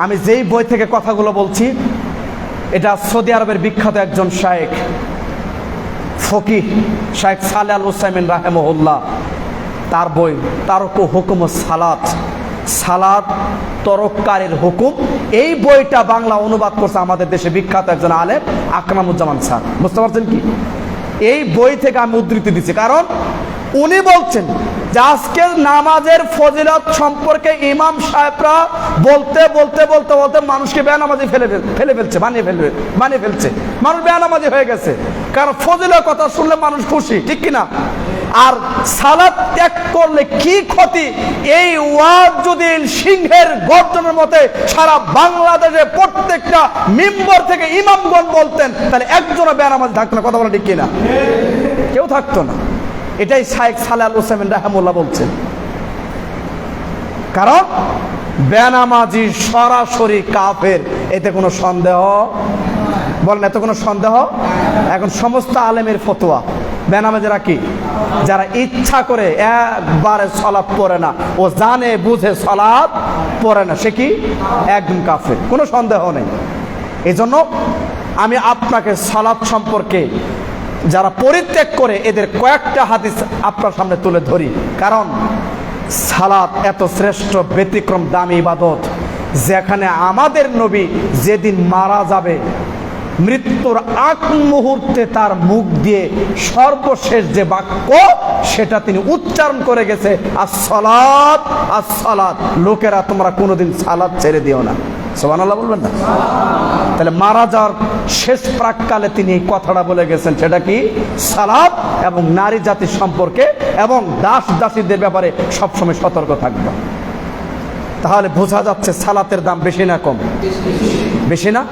আমি যেই বই থেকে কথাগুলো বলছি, এটা সৌদি আরবের বিখ্যাত একজন শায়েখ, ফকিহ শায়েখ সালেহ আল উসাইমিন রাহেমাহুল্লাহ, তার বই তারক হুকুম সালাত, সালাত তরককারীর হুকুম। এই বইটা বাংলা অনুবাদ করছে আমাদের দেশে বিখ্যাত একজন আলেম আকরামুজ্জামান স্যার। বুঝতে পারছেন কি? এই বই থেকে আমি উদ্ধৃতি দিচ্ছি, কারণ উনি বলছেন যে আজকে নামাজের ফজিলত সম্পর্কে ইমাম সাহেবরা বলতে বলতে বলতে বলতে মানুষকে বেনামাজি বানিয়ে ফেলছে। মানুষ বেনামাজি হয়ে গেছে, কারণ ফজিলের কথা শুনলে মানুষ খুশি, ঠিক কিনা? আর সালাত ত্যাগ করলে কি ক্ষতি, এই ওয়াজ যদি সিংহের গর্জনের মতে সারা বাংলাদেশে প্রত্যেকটা মিম্বর থেকে ইমামগণ বলতেন, তাহলে একজনও বেনামাজি থাকতো না। কথা বলা ঠিক কিনা? কেউ থাকতো না। এটাই শায়েখ সালেহ আল উসাইমিন রাহিমাহুল্লাহ বলছেন। কারণ বেনামাজি সরাসরি কাফের, এতে কোনো সন্দেহ, বলেন এতে কোনো সন্দেহ? এখন সমস্ত আলেমের ফতোয়া, বেনামাজিরা কি? যারা ইচ্ছা করে একবারে সালাত পড়ে না, ও জানে বুঝে সালাত পড়ে না, সে কি? একদম কাফের, কোনো সন্দেহ নেই। এই জন্য আমি আপনাকে সালাত সম্পর্কে যারা পরিত্যাগ করে এদের কয়েকটা হাদিস আপনার সামনে তুলে ধরি। কারণ সালাত এত শ্রেষ্ঠ ব্যতিক্রম দামি ইবাদত, যেখানে আমাদের নবী যেদিন মারা যাবে, মৃত্যুর আগ মুহূর্তে তার মুখ দিয়ে সর্বশেষ যে বাক্য সেটা তিনি উচ্চারণ করে গেছে, আসসালাত আসসালাত। লোকেরা তোমরা কোনোদিন সালাত ছেড়ে দিও না। সুবহানাল্লাহ বলবেন না? তাহলে মারা যাওয়ার শেষ প্রাককালে তিনি এই কথাটা বলে গেছেন, সেটা কি? সালাত, এবং নারী জাতির সম্পর্কে এবং দাস দাসীদের ব্যাপারে সবসময় সতর্ক থাকবে। তাহলে বোঝা যাচ্ছে সালাতের দাম বেশি না কম? বেশি না?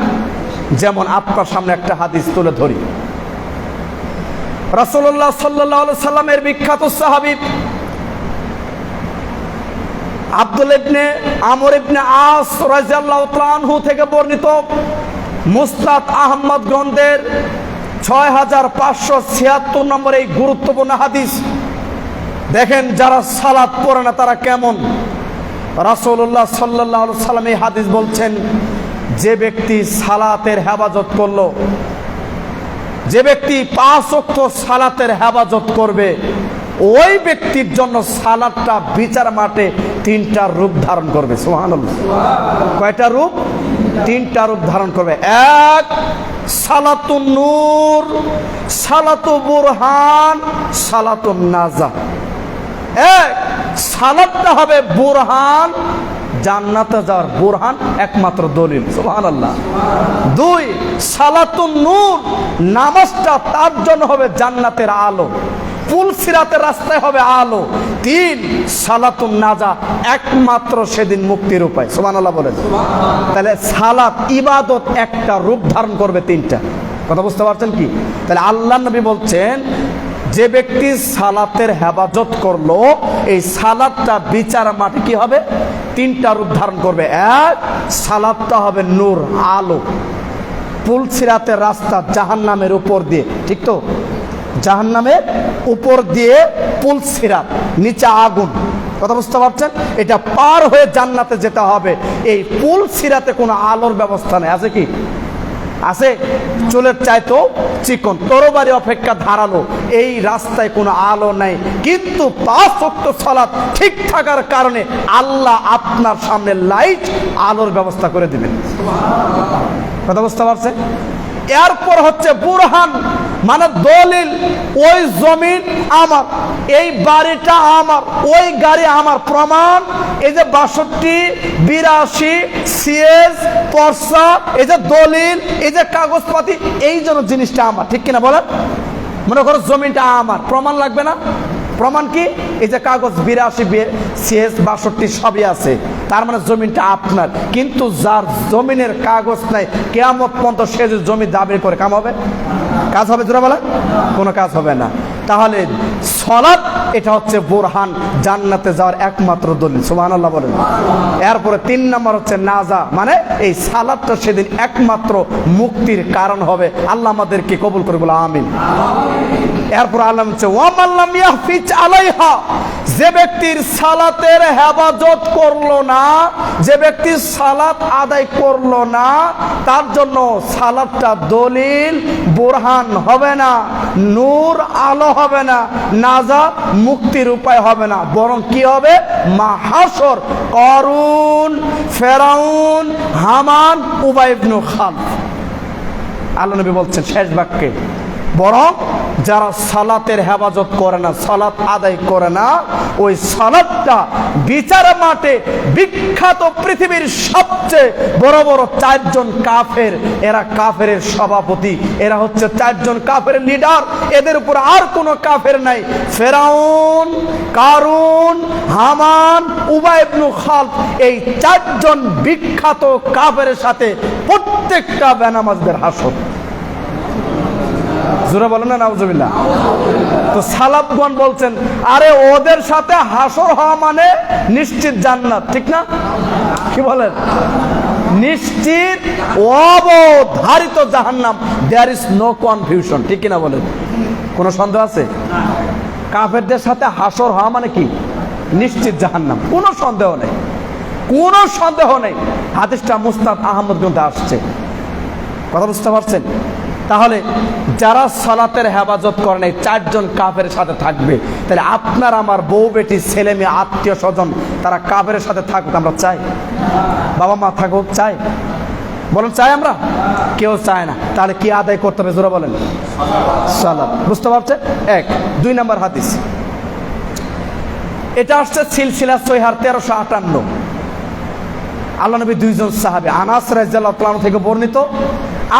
যেমন আপনার সামনে একটা হাদিস তুলে ধরি। রাসূলুল্লাহ সাল্লাল্লাহু আলাইহি সাল্লামের বিখ্যাত সাহাবী আব্দুল্লাহ ইবনে আমর ইবনে আস রাদিয়াল্লাহু তাআলা আনহু থেকে বর্ণিত মুসনাদ আহমদ গ্রন্থের 6576 নম্বর এই গুরুত্বপূর্ণ হাদিস। দেখেন যারা সালাত পড়ে না তারা কেমন। রাসূলুল্লাহ সাল্লাল্লাহু আলাইহি সাল্লাম এই হাদিস বলছেন, যে ব্যক্তি সালাতের হেফাজত করলো, যে ব্যক্তি 5 ওয়াক্ত সালাতের হেফাজত করবে, ওই ব্যক্তির জন্য সালাতটা বিচার মাঠে 3টা রূপ ধারণ করবে। সুবহানাল্লাহ। কয়টা রূপ? 3টা রূপ ধারণ করবে। এক, সালাতুন নূর, সালাতু বুরহান, সালাতুন নাজা। এক, সালাতটা হবে বুরহান, জান্নাতে যাওয়ার বুরহান, একমাত্র দলিল। সুবহানাল্লাহ। 2, সালাতুন নূর, নামাজটা তার জন্য হবে জান্নাতের আলো, পুল সিরাতের রাস্তায় হবে আলো। 3, সালাতুন নাজা, একমাত্র সেদিন মুক্তির উপায়। সুবহানাল্লাহ বলেন। তাহলে সালাত ইবাদত একটা রূপ ধারণ করবে 3টা। কথা বুঝতে পারছেন কি? তাহলে আল্লাহ নবী বলছেন, যে ব্যক্তি সালাতের হেফাজত করলো, এই সালাতটা বিচার মাঠে কি হবে? 3টা রূপ ধারণ করবে। এক, সালাতটা হবে নূর, আলো, পুল সিরাতের রাস্তা জাহান্নামের উপর দিয়ে, ঠিক তো? জাহান্নামের উপর দিয়ে পুল সিরাত, নিচে আগুন। কথা বুঝতে পারছেন? এটা পার হয়ে জান্নাতে যেতে হবে। এই পুল সিরাতে কোনো আলোর ব্যবস্থা নেই। আছে কি? আছে? চুলের চাইতো চিকন, তরবারি অপেক্ষা ধারালো, এই রাস্তায় কোনো আলো নাই। কিন্তু 5 ওয়াক্ত সালাত ঠিক থাকার কারণে আল্লাহ আপনার সামনে লাইট, আলোর ব্যবস্থা করে দিবেন। কথা বুঝতে পারছেন? এরপর হচ্ছে বুরহান, মানে দলিল। ওই জমিন আমার, এই বাড়িটা আমার, ওই গাড়ি আমার, প্রমাণ। এই যে 62, 82 সিএস পর্সা, এই যে দলিল, এই যে কাগজপাতি, এই জন্য জিনিসটা আমার, ঠিক কিনা বলেন? মনে করো জমিনটা আমার, প্রমাণ লাগবে না? প্রমাণ কি? এই যে কাগজ 82 সিএস 62 সবই আছে, তার মানে জমিনটা আপনার। কিন্তু যার জমিনের কাগজ নাই, কিয়ামত পর্যন্ত সে যে জমি দাবি করে কাম হবে? কাজ হবে? জোরা বলেন? কোনো কাজ হবে না। তাহলে সালাত এটা হচ্ছে বুরহান, জান্নাতে যাওয়ার একমাত্র দলিল। সুবহানাল্লাহ বলেন। এরপরে 3 নম্বর হচ্ছে নাজা, মানে এই সালাতটা সেদিন একমাত্র মুক্তির কারণ হবে। আল্লাহ আমাদেরকে কবুল করে বলে আমিন। এরপর আল্লাহ হচ্ছে ওয়ামাল্লাম ইয়াহফিজ আলাইহা, যে ব্যক্তির সালাতের হেফাজত করলো না, যে ব্যক্তি সালাত আদায় করলো না, তার জন্য সালাতটা দলিল বুরহান হবে না, নূর আলো হবে না, নাজাত মুক্তির উপায় হবে না, বরং কি হবে? মাহাশর, করুন, ফেরাউন, হামান, উবাই ইবনে খালফ। আল্লাহ নবী বলছেন শেষ বাক্যে, বরং যারা সালাতের হেফাজত করে না, সালাত আদায় করে না, ওই সালাতটা বিচার মাঠে বিখ্যাত পৃথিবীর সবচেয়ে বড় বড় 4 জন কাফের, এরা কাফেরের সভাপতি, এরা হচ্ছে 4 জন কাফের লিডার, এদের উপর আর কোনো কাফের নাই। ফেরাউন, কারুন, হামান, উবাই ইবনে খালফ, এই 4 জন বিখ্যাত কাফের সাথে প্রত্যেকটা বেনামাজদের হাসর। জোরে বলেন না নাউজুবিল্লাহ। তো সালাফগণ বলছেন, আরে ওদের সাথে হাসর হওয়া মানে নিশ্চিত জান্নাত, ঠিক না? কি বলেন? নিশ্চিত অবধারিত জাহান্নাম, দেয়ার ইজ নো কনফিউশন, ঠিক কিনা বলেন? কোনো সন্দেহ আছে? কাফেরদের সাথে হাসর হওয়া মানে কি? নিশ্চিত জাহান্নাম, কোনো সন্দেহ নেই, কোনো সন্দেহ নেই। হাদিসটা মুস্তাদ আহমদ গ্রন্থে আসছে। কথা বুঝতে পারছেন? তাহলে যারা সালাতের হেফাজত করেন এই 4 জন কাফের সাথে থাকবে, তাহলে আপনার আমার বউ বেটি ছেলে মেয়ে আত্মীয় স্বজন তারা কাফের সাথে থাকুক আমরা চাই? বাবা মা থাকুক চাই? বলেন চাই আমরা? কেউ চায় না। তাহলে কি আদায় করতে হবে জোরে বলেন? সালাত। বুঝতে পারছেন? 1। 2 নম্বর হাদিস, এটা আসছে সিলসিলা সহিহার 1358। আল্লাহ নবী 2 জন সাহাবী, আনাস রাদিয়াল্লাহু তাআলা থেকে বর্ণিত,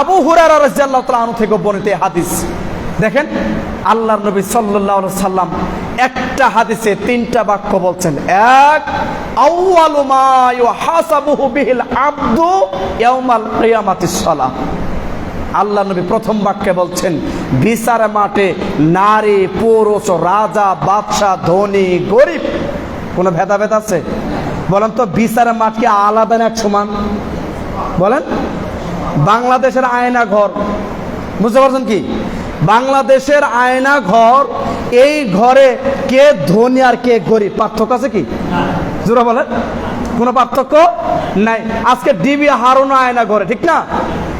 আবু হুরায়রা রাদিয়াল্লাহু তাআলা থেকে বর্ণিত হাদিস। দেখেন আল্লাহর নবী সাল্লাল্লাহু আলাইহি সাল্লাম একটা হাদিসে 3টা বাক্য বলছেন। 1, আউয়ালু মা ইউহাসাবুহু বিহিল আবদু ইয়াউমাল কিয়ামাতিস সালাহ। আল্লাহ নবী প্রথম বাক্যে বলছেন, বিচার মাঠে নারী পুরুষ, রাজা বাদশা, ধনী গরিব, কোনো ভেদাভেদ আছে? বলেন তো, বিচারের মাঠ কি আলাদা না এক সমান? বলেন। বাংলাদেশের আয়না ঘর, বুঝতে পারছেন কি? বাংলাদেশের আয়না ঘর, এই ঘরে কে ধনী আর কে গরিব পার্থক্য আছে কি? জোরে বলেন। কোনো পার্থক্য নাই। আজকে ডিবি হারানো আয়না ঘরে, ঠিক না?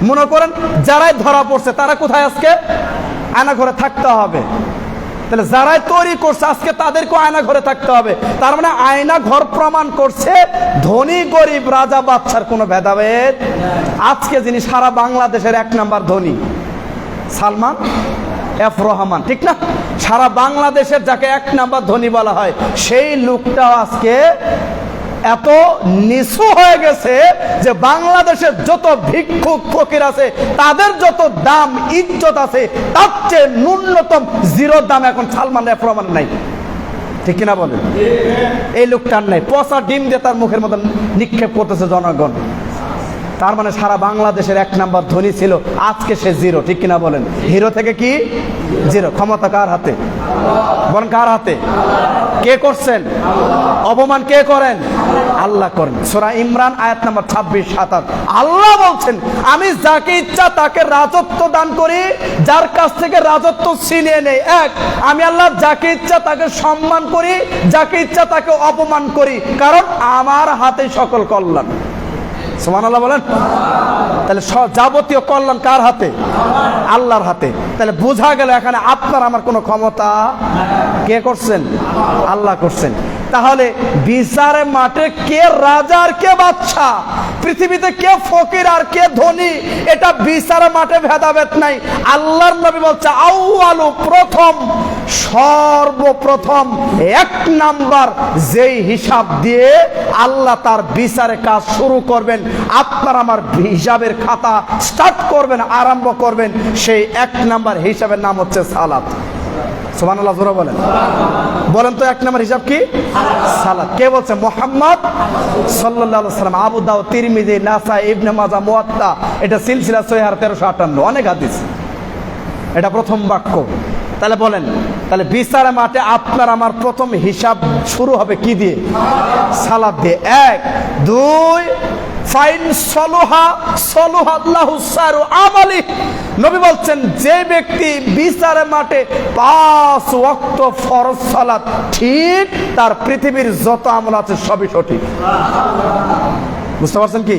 মনে করেন যারাই ধরা পড়ছে তারা কোথায়? আজকে আয়না ঘরে থাকতে হবে। তাহলে যারাই তৈরি করছে আজকে তাদেরকে আয়না ঘরে থাকতে হবে। তার মানে আয়না ঘর প্রমাণ করছে ধনী গরিব, রাজা বাদশার কোনো ভেদাভেদ। আজকে যিনি সারা বাংলাদেশের 1 নাম্বার ধনী, সালমান এফ রহমান, ঠিক না? সারা বাংলাদেশের যাকে 1 নাম্বার ধনী বলা হয়, সেই লোকটাও আজকে এত নিচু হয়ে গেছে যে বাংলাদেশের যত ভিক্ষুক ফকির আছে তাদের যত দাম ইজ্জত আছে তার চেয়ে ন্যূনতম 0 দাম এখন সালমান এফ রহমান নাই, ঠিক কিনা বলেন? এই লোকটার নাই। পচা ডিম দিয়ে তার মুখের মতন নিক্ষেপ করতেছে জনগণ। তার মানে সারা বাংলাদেশের 1 নাম্বার ধনী ছিল, আজকে সে 0, ঠিক কিনা বলেন? হিরো থেকে কি 0? ক্ষমতা কার হাতে? বলেন কার হাতে? কে করছেন? অপমান কে করেন? আল্লাহ করেন। সূরা ইমরান আয়াত নাম্বার 26-27 আল্লাহ বলছেন, আমি যাকে ইচ্ছা তাকে রাজত্ব দান করি, যার কাছ থেকে রাজত্ব ছিনিয়ে নেই। 1, আমি আল্লাহ যাকে ইচ্ছা তাকে সম্মান করি, যাকে ইচ্ছা তাকে অপমান করি, কারণ আমার হাতে সকল কল্যাণ। সুবহানাল্লাহ বলেন। তাহলে যাবতীয় কল্যাণ কার হাতে? আল্লাহর হাতে। তাহলে বোঝা গেল এখানে আপনার আমার কোনো ক্ষমতা কে করছেন? আল্লাহ করছেন। তাহলে বিচারের মাঠে কে রাজা আর কে বাদশা, পৃথিবীতে কে ফকির আর কে ধনী, এটা বিচারের মাঠে ভেদাভেদ নাই। আল্লাহর নবী বলছে, আউয়ালু, প্রথম, সর্বপ্রথম 1 নাম্বার যেই হিসাব দিয়ে আল্লাহ তার বিচারে কাজ শুরু করবেন, আপনার আমার হিসাবের খাতা স্টার্ট করবেন, আরম্ভ করবেন, সেই 1 নাম্বার হিসাবের নাম হচ্ছে সালাত। সুবহানাল্লাহ জোরে বলেন। বলেন তো 1 নাম্বার হিসাব কি? সালাত। কে বলছে? মুহাম্মদ সাল্লাল্লাহু আলাইহি ওয়াসাল্লাম। আবু দাউদ, তিরমিজি, নাসাই, ইবনে মাজাহ, মুয়াত্তা, এটা সিলসিলা সহিহ 1358, অনেক হাদিস। এটা প্রথম বাক্য। তাহলে বলেন, তাহলে বিচার মাঠে আপনার আমার প্রথম হিসাব শুরু হবে কি দিয়ে? সালাত দিয়ে। 1 2 ফাইন সলুহা সলুহাল্লাহু সাইরু আমালি। নবী বলছেন যে ব্যক্তি বিচারের মাঠে 5 ওয়াক্ত ফরজ সালাত ঠিক, তার পৃথিবীর যত আমল আছে সবই সঠিক। বুঝতে পারছেন কি?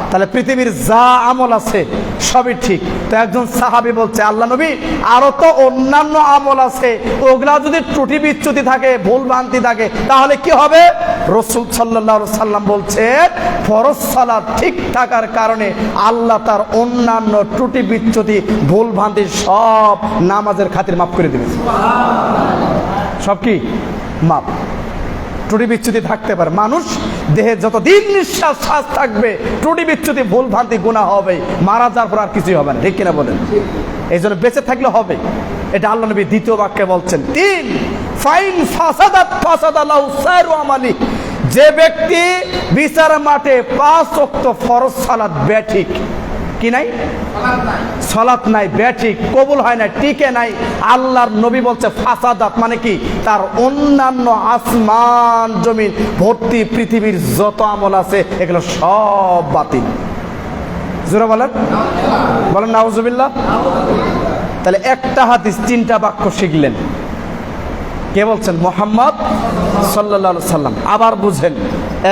তাহলে পৃথিবীর যা আমল আছে সবই ঠিক। তো একজন সাহাবী বলছে, আল্লাহ নবী আরো তো অন্যান্য আমল আছে, ওগুলা যদি ত্রুটি বিচ্যুতি থাকে, ভুল ভ্রান্তি থাকে, তাহলে কি হবে? রাসূল সাল্লাল্লাহু আলাইহি সাল্লাম বলছে, ফরজ সালাত ঠিক থাকার কারণে আল্লাহ তার অন্যান্য ত্রুটি বিচ্যুতি ভুল ভ্রান্তি সব নামাজের খাতির মাফ করে দিবেন। সব কি মাফ। ত্রুটি বিচ্যুতি থাকতে পারে, মানুষ দেহে যতদিন নিঃশ্বাস শ্বাস থাকবে ত্রুটি বিচ্যুতি ভুল ভ্রান্তি গুনাহ হবে, মারা যাওয়ার পর আর কিছুই হবে না, ঠিক কিনা বলেন? এই জন্য বেঁচে থাকলে হবে। এটা আল্লাহ নবী দ্বিতীয় বাক্যে বলছেন। 3 ফাইন ফাসাদাত ফাসাদাল্লাহু সাইরু আমালি। যে ব্যক্তি বিচার মাঠে 5 ওয়াক্ত ফরজ সালাত বেঠিক, কি নাই? সালাত নাই, বেঠিক, কবুল হয় না, টিকে নাই, আল্লাহর নবী বলছে ফাসাদাত মানে কি? তার অন্যান্য আসমান জমিন ভর্তি পৃথিবীর যত আমল আছে এগুলো সব বাতিল। জোরে বলেন, বলেন নাউজুবিল্লাহ। তাহলে একটা হাদিস 3টা বাক্য শিখলেন। কে বলছেন? মুহাম্মদ সাল্লাল্লাহু আলাইহি সাল্লাম। আবার বুঝেন,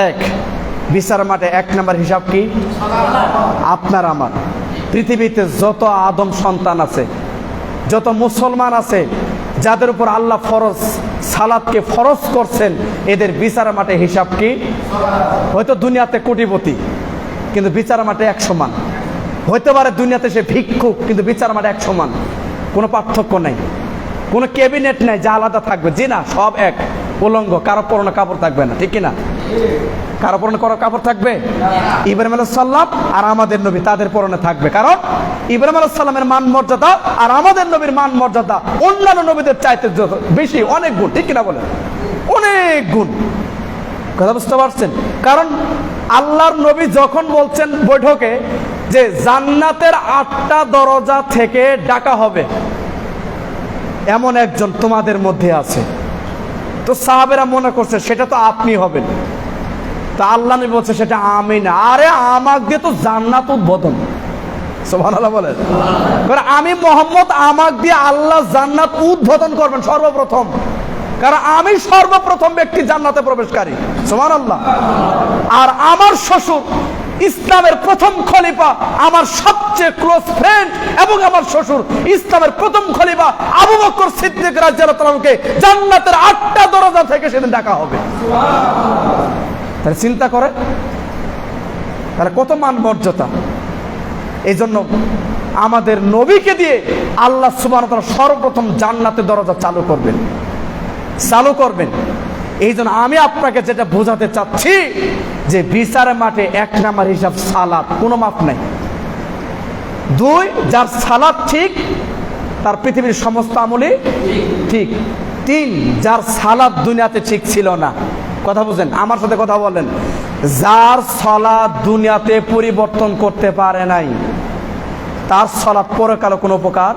1 বিচার মাঠে 1 নম্বর হিসাব কি? আপনার আমার পৃথিবীতে যত আদম সন্তান আছে, যত মুসলমান আছে, যাদের উপর আল্লাহ ফরজ সালাতকে ফরজ করছেন, এদের বিচার মাঠে হিসাব কি? হয়তো দুনিয়াতে কোটিপতি, কিন্তু বিচার মাঠে 1 সমান। হইতে পারে দুনিয়াতে সে ভিক্ষুক, কিন্তু বিচার মাঠে 1 সমান, কোনো পার্থক্য নাই, কোনো ক্যাবিনেট নাই যা আলাদা থাকবে। জি না, সব এক, উলঙ্গ, কারো পরনে কাপড় থাকবে না, ঠিক কিনা? কারো পরনে কাপড় থাকবে? ইব্রাহিম আলাইহিস সালাম আর আমাদের নবী তাদের পরনে থাকবে, কারণ ইব্রাহিম আলাইহিস সালামের মান মর্যাদা আর আমাদের নবীর মান মর্যাদা অন্যান্য নবীদের চাইতে বেশি, অনেক গুণ, ঠিক কিনা বলেন? অনেক গুণ। কথা বুঝতে পারছেন? কারণ আল্লাহর নবী যখন বলছেন বৈঠকে যে জান্নাতের 8টা দরজা থেকে ডাকা হবে, এমন একজন তোমাদের মধ্যে আছে। তো সাহাবেরা মনে করছে সেটা তো আপনি হবেন। তা আল্লাহ নবী বলছে সেটা আমি না। আরে আমাকে দিয়ে তো জান্নাত উদ্বোধন। সুবহানাল্লাহ বলেন। কারণ আমি মুহাম্মদ, আমাকে দিয়ে আল্লাহ জান্নাত উদ্বোধন করবেন সর্বপ্রথম, কারণ আমি সর্বপ্রথম ব্যক্তি জান্নাতে প্রবেশকারী। সুবহানাল্লাহ। আর আমার শ্বশুর ইসলামের প্রথম খলিফা, আমার সবচেয়ে ক্লোজ ফ্রেন্ড এবং আমার শ্বশুর ইসলামের প্রথম খলিফা আবু বকর সিদ্দিক রাদিয়াল্লাহু তাআলাকে জান্নাতের 8টা দরজা থেকে সেদিন ডাকা হবে। তাহলে চিন্তা করে, তাহলে কত মান মর্যাদা। এই জন্য আমাদের নবীকে দিয়ে আল্লাহ সুবহানাহু ওয়া তাআলা সর্বপ্রথম জান্নাতের দরজা চালু করবেন। এই জন্য আমি আপনাকে যেটা বোঝাতে চাচ্ছি যে বিচারের মাঠে 1 নাম্বার হিসাব সালাত, কোনো মাপ নাই। 2 যার সালাত ঠিক, তার পৃথিবীর সমস্ত আমলই ঠিক। 3 যার সালাত দুনিয়াতে ঠিক ছিল না। কথা বুঝেন, আমার সাথে কথা বলেন। যার সালাত দুনিয়াতে পরিবর্তন করতে পারে নাই, তার সালাত পরকালে কোনো উপকার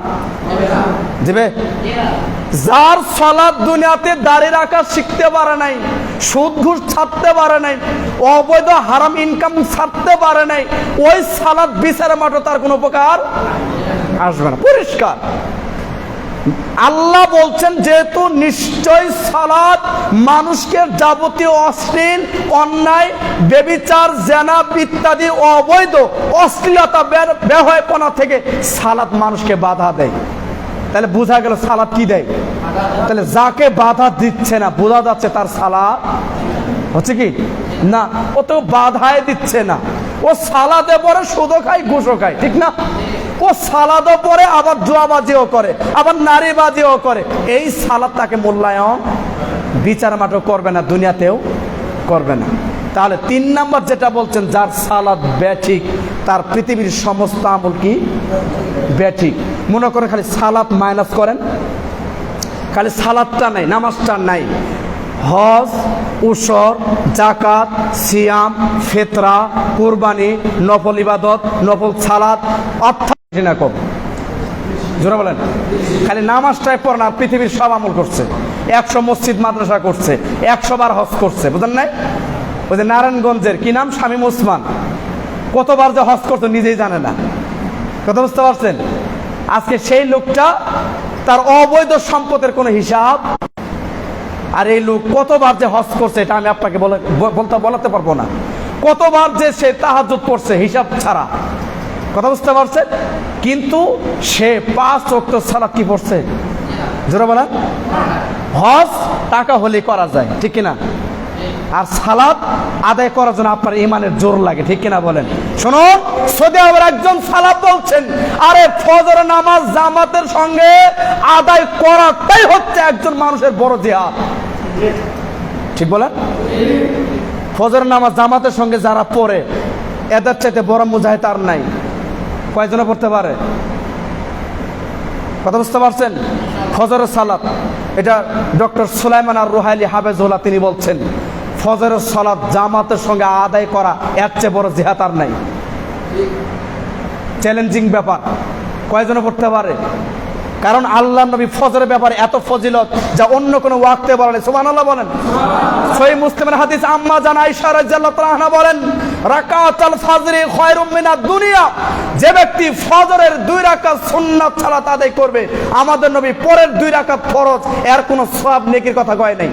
দেবে? যার সালাত দুনিয়াতে দাড়ি রাখা শিখতে পারে নাই, সুদ ঘুষ ছাড়তে পারে নাই, অবৈধ হারাম ইনকাম ছাড়তে পারে নাই, ওই সালাত বিচারের মাঠে তার কোনো উপকার আসবে না। পরিষ্কার আল্লাহ বলছেন, যেহেতু নিশ্চয় সালাত মানুষকে যাবতীয় অশ্লীল, অন্যায়, ব্যভিচার, জেনা ইত্যাদি অবৈধ অশ্লীলতা, বেহায়াপনা থেকে সালাত মানুষকে বাধা দেয়। তাহলে বোঝা গেল সালাত কি দেয়। তাহলে যাকে বাধা দিচ্ছে না, বোঝা যাচ্ছে তার সালাত হচ্ছে কি না, ও তো বাধাই দিচ্ছে না। ও সালাতে পরে সুদও খায়, ঘুষও খায়, ঠিক না? ও সালাদও পরে, আবার জুয়াবাজিও করে, আবার নারীবাজিও করে। এই সালাত তাকে মূল্যায়ন বিচার মাঠেও করবে না, দুনিয়াতেও করবে না। তাহলে 3 নাম্বার যেটা বলছেন, যার সালাত বেঠিক, তার পৃথিবীর সমস্ত আমল কি বেঠিক। মনে করেন খালি সালাত মাইনাস করেন, খালি সালাতটা নাই, নামাজটা নাই, হজ, উসর, জাকাত, সিয়াম, ফিতরা, কুরবানি, নফল ইবাদত, নফল সালাত, অর্থাৎ না কম জোরে বলেন। খালি নামাজটাই পড়ে না, পৃথিবীর সব আমল করছে। 100 মসজিদ মাদ্রাসা করছে, 100 বার হজ করছে, বুঝলেন নাই? ওই যে নারায়ণগঞ্জের কি নাম, শামীম ওসমান, কতবার যে হজ করতো নিজেই জানে না। কথা বুঝতে পারছেন? আজকে সেই লোকটা, তার অবৈধ সম্পদের কোনো হিসাব, আর এই লোক কতবার যে হজ করছে এটা আমি আপনাকে বলাতে পারবো না। কতবার যে সে তাহাজ্জুদ পড়ছে হিসাব ছাড়া। কথা বুঝতে পারছেন? কিন্তু সে 5 ওয়াক্ত সালাত কি পড়ছে? জোরে বলেন। হজ টাকা হলে করা যায়, ঠিক কিনা? আর সালাত আদায় করার জন্য আপনার ইমানের জোর লাগে, ঠিক কিনা বলেন? শুনুন, সৌদি আরবের একজন সালাত বলছেন, আরে ফজর নামাজ জামাতের সঙ্গে আদায় করাটাই হচ্ছে একজন মানুষের বড় জিহাদ। ঠিক বলেন? ফজর নামাজ জামাতের সঙ্গে যারা পড়ে এদের চাইতে বড় মুজাহিদ আর নাই। কয়জনে পড়তে পারে? কথা বুঝতে পারছেন? ফজরের সালাত, এটা ডক্টর সুলাইমান আর রুহাইলি হাফেজুল্লাহ তিনি বলছেন, ফজরের সালাত জামাতের সঙ্গে আদায় করা এর চেয়ে বড় জিহাদ আর নাই। চ্যালেঞ্জিং ব্যাপার। কয়জনে পড়তে পারে? কারণ আল্লাহ নবী ফজরের ব্যাপারে এত ফজিলত যা অন্য কোনো ওয়াক্তে বলেন। সুবহানাল্লাহ বলেন। সহিহ মুসলিমের হাদিস, আম্মা জান আয়েশা রাদিয়াল্লাহু তাআলা আনহা বলেন, রাকাতুল ফজরি খায়রুম মিনাদ দুনিয়া। যে ব্যক্তি ফজরের 2 রাকাত সুন্নাত সালাত আদায় করবে, আমাদের নবী পরের 2 রাকাত ফরজ, এর কোনো সওয়াব নেকির কথা কয় নাই,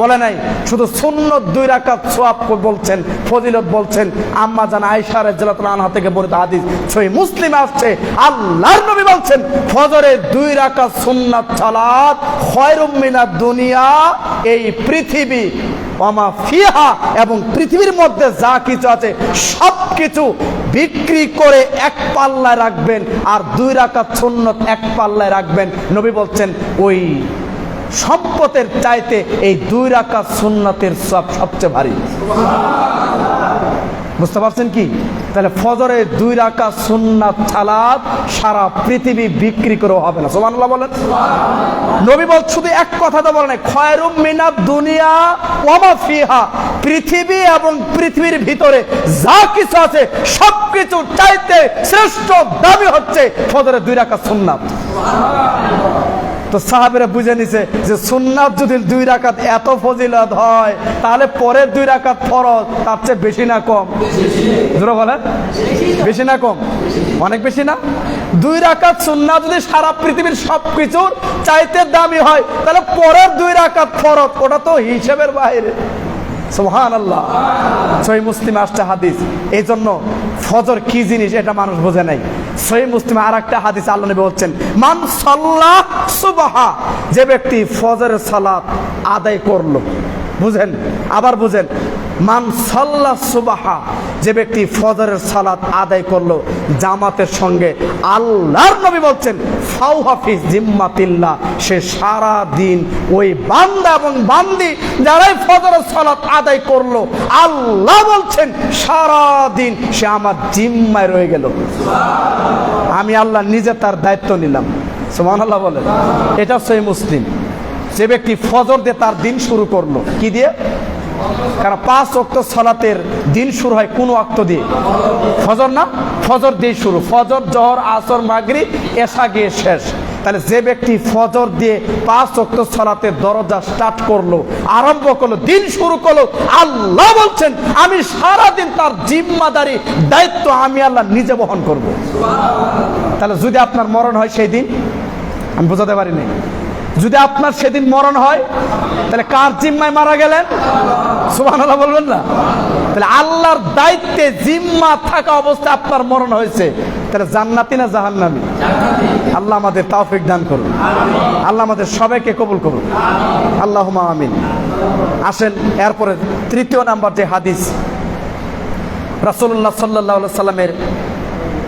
বলে নাই, শুধু সুন্নত 2 রাকাত সওয়াব বলছেন, ফজিলত বলছেন। আম্মা জান আয়েশা রাদিয়াল্লাহু তাআলা আনহা থেকে বর্ণিত হাদিস সহিহ মুসলিমে আসছে, আল্লাহর নবী বলছেন, ফজরের 2 রাকাত সুন্নাত সালাত খায়রুম মিনাদ দুনিয়া, এই পৃথিবী ওয়ামা ফিহা, এবং পৃথিবীর মধ্যে যা কিছু আছে সব কিছু বিক্রি করে এক পাল্লায় রাখবেন, আর 2 রাকাত সুন্নাত এক পাল্লায় রাখবেন। নবী বলছেন ওই সম্পদের চাইতে এই 2 রাকাত সুন্নাতের সওয়াব সবচেয়ে ভারী। বুঝতে পারছেন কি? তাহলে ফজরে 2 রাকাত সুন্নাত সালাত সারা পৃথিবী বিক্রি করেও হবে না। সুবহানাল্লাহ বলেন। নবী বল শুধু এক কথা তো বলেন, খায়রুম মিনাদ দুনিয়া ওয়া মা ফিহা, পৃথিবী এবং পৃথিবীর ভিতরে যা কিছু আছে সবকিছু চাইতে শ্রেষ্ঠ দামি হচ্ছে ফজরে 2 রাকাত সুন্নাত। তো সাহাবেরা বুঝে নিছে যে সুন্নাত যদি 2 রাকাত এত ফজিলত হয়, তাহলে পরের 2 রাকাত ফরজ তার চেয়ে বেশি না কম? জোরে বলেন, বেশি না কম? অনেক বেশি না? 2 রাকাত সুন্নাত যদি সারা পৃথিবীর সবকিছুর চাইতে দামি হয়, তাহলে পরের 2 রাকাত ফরজ ওটা তো হিসাবের বাইরে। সুবহানাল্লাহ। সহিহ মুসলিমে আসছে হাদিস। এই জন্য ফজর কি জিনিস এটা মানুষ বোঝে নাই। সহিহ মুসলিমে আরেকটা হাদিস আল্লাহ নবী বলছেন, মান সাল্লাহ সুবহা, যে ব্যক্তি ফজরের সালাত আদায় করলো, বুঝেন, আবার বুঝেন, মান সাল্লাহ সুবহা, যে ব্যক্তি ফজরের সালাত আদায় করলো জামাতের সঙ্গে, আল্লাহর নবী বলছেন ফাওহা ফি জিম্মাতিল্লাহ, সে সারা দিন ওই বান্দা এবং বান্দি যারাই ফজরের সালাত আদায় করলো, আল্লাহ বলছেন সারা দিন সে আমার জিম্মায় রয়ে গেল। আমি আল্লাহ নিজে তার দায়িত্ব নিলাম। সুবহানাল্লাহ বলেন। এটা সহিহ মুসলিম। যে ব্যক্তি ফজর দিয়ে তার দিন শুরু করলো, কি দিয়ে? কারণ 5 ওয়াক্ত সালাতের দিন শুরু হয় কোন ওয়াক্ত দিয়ে? ফজর না? ফজর দিয়ে শুরু। ফজর, জোহর, আসর, মাগরিব, এশা গিয়ে শেষ। তাহলে যে ব্যক্তি ফজর দিয়ে 5 ওয়াক্ত সালাতের দরজা স্টার্ট করলো, আরম্ভ করলো, দিন শুরু করলো, আল্লাহ বলছেন আমি সারা দিন তার জিম্মাদারি দায়িত্ব আমি আল্লাহ নিজে বহন করব। তাহলে যদি আপনার মরণ হয় সেই দিন, আমি বোঝাতে পারিনি, যদি আপনার সেদিন মরণ হয় তাহলে কার জিম্মায় মারা গেলেন? সুবহানাল্লাহ বলবেন না? তাহলে আল্লাহর দায়িত্বে জিম্মা থাকা অবস্থায় আপনার মরণ হয়েছে, তাহলে জান্নাতি না জাহান্নামী? আল্লাহ আমাদের তৌফিক দান করুন, আল্লাহ আমাদের সবাইকে কবুল করুন, আল্লাহুম্মা আমিন। আসেন এরপরে 3য় নাম্বার যে হাদিস, রাসূলুল্লাহ সাল্লাল্লাহু আলাইহি সাল্লামের,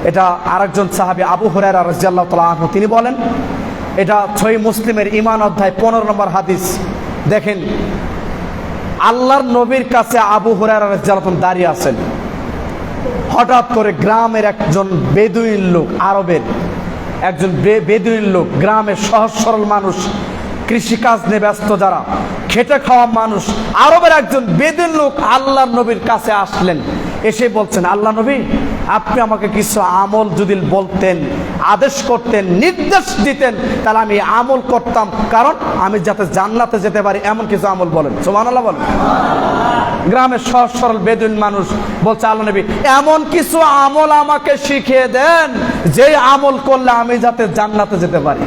এটা আরেকজন সাহাবী আবু হুরায়রা রাদিয়াল্লাহু তাআলা আনহু তিনি বলেন, এটা সহিহ মুসলিমের ঈমান অধ্যায় 15 নম্বর হাদিস। দেখেন, আল্লাহর নবীর কাছে আবু হুরায়রা রাদিয়াল্লাহু আনহু দাঁড়িয়ে আছেন। হঠাৎ করে গ্রামের একজন বেদুইন লোক, আরবের একজন বেদুইন লোক, গ্রামের সহজ সরল মানুষ, কৃষিকাজ নিয়ে ব্যস্ত যারা, খেটে খাওয়া মানুষ, আরবের একজন বেদুইন লোক আল্লাহর নবীর কাছে আসলেন। এসে বলছেন, আল্লাহ নবী আপনি আমাকে কিছু আমল যদি বলতেন, আদেশ করতেন, নির্দেশ দিতেন, তাহলে আমি আমল করতাম, কারণ আমি যাতে জান্নাতে যেতে পারি এমন কিছু আমল বলেন। সুবহানাল্লাহ বলেন। গ্রামের সহজ সরল বেদুইন মানুষ বলছে, আল্লাহ নবী এমন কিছু আমল আমাকে শিখিয়ে দেন যে আমল করলে আমি যাতে জান্নাতে যেতে পারি।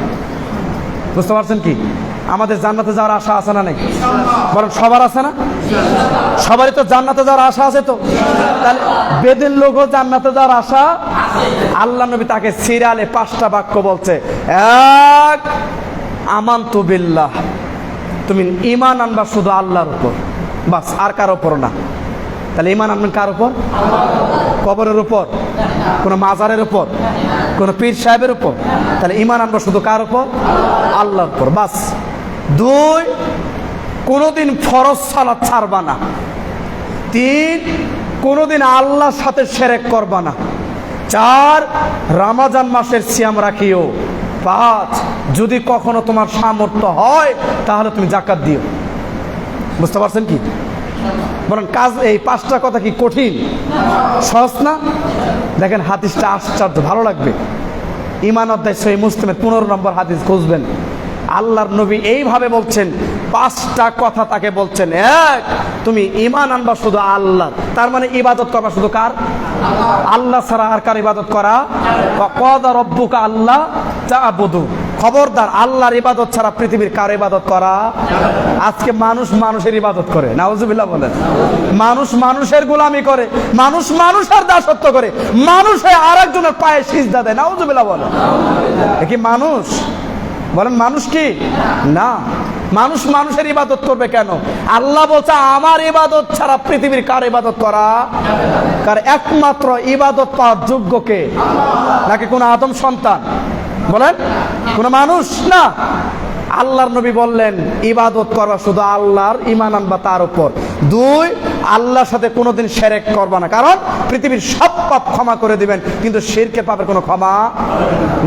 বুঝতে পারছেন কি? আমাদের জান্নাতে যাওয়ার আশা আছে না? নাকি বরং সবার আছে না? সবারই তো জান্নাতে যাওয়ার আশা আছে। তো তাহলে বেদিন লোকও জান্নাতে যাওয়ার আশা। আল্লাহ নবী তাকে সিরিয়ালে 5টা বাক্য বলছে। এক, আমানতু বিল্লাহ, তুমি ঈমান আনবা শুধু আল্লাহর উপর, বাস, আর কার উপর না। তাহলে ঈমান আনবেন কার উপর? কবরের উপর, কোন মাজারের উপর, কোন পীর সাহেবের উপর? তাহলে ঈমান আনবা শুধু কার উপর? আল্লাহর উপর, বাস। 2, কোনদিন ফরজ সালাত ছাড়বা না। 3, কোনদিন আল্লাহর সাথে শিরক করবা না। 4, রমজান মাসের সিয়াম রাখিও। 5, যদি কখনো তোমার সামর্থ্য হয় তাহলে তুমি যাকাত দিও। বুঝতে পারছেন কি? বলেন কাজ, এই 5টা কথা কি কঠিন? সহজ না? দেখেন হাদিসটা আশ্চর্য, ভালো লাগবে। ঈমান অধ্যায় সহিহ মুসলিমের 15 নম্বর হাদিস খুঁজবেন। আল্লাহর নবী এইভাবে বলছেন, 5টা কথা তাকে বলছেন। 1, তুমি ঈমান আনবা শুধু আল্লাহ, তার মানে ইবাদত করবা শুধু কার? আল্লাহ ছাড়া আর কার ইবাদত করা? ওয়াকাদা রব্বুকা আল্লা তা'বুদু, খবরদার আল্লাহর ইবাদত ছাড়া পৃথিবীর কার ইবাদত করা? আজকে মানুষ মানুষের ইবাদত করে, নাউজুবিল্লাহ বলেন। মানুষ মানুষের গোলামি করে, মানুষ মানুষের দাসত্ব করে, মানুষে আরেকজনের পায়ে সিজদা দেয়, নাউজুবিল্লাহ বলেন। এ কি মানুষ? বলেন মানুষ কি? না। মানুষ মানুষের ইবাদত করবে কেন? আল্লাহ বলছে আমার ইবাদত ছাড়া পৃথিবীর কার ইবাদত করা? কার একমাত্র ইবাদত পাওয়ার যোগ্য কে? নাকি কোন আদম সন্তান? বলেন কোন মানুষ না। আল্লাহর নবী বললেন ইবাদত করবা শুধু আল্লাহর, ঈমান আনবা তার উপর। 2, আল্লাহর সাথে কোনোদিন শিরক করবা না, কারণ পৃথিবীর সব পাপ ক্ষমা করে দিবেন, কিন্তু শিরকের পাপের কোনো ক্ষমা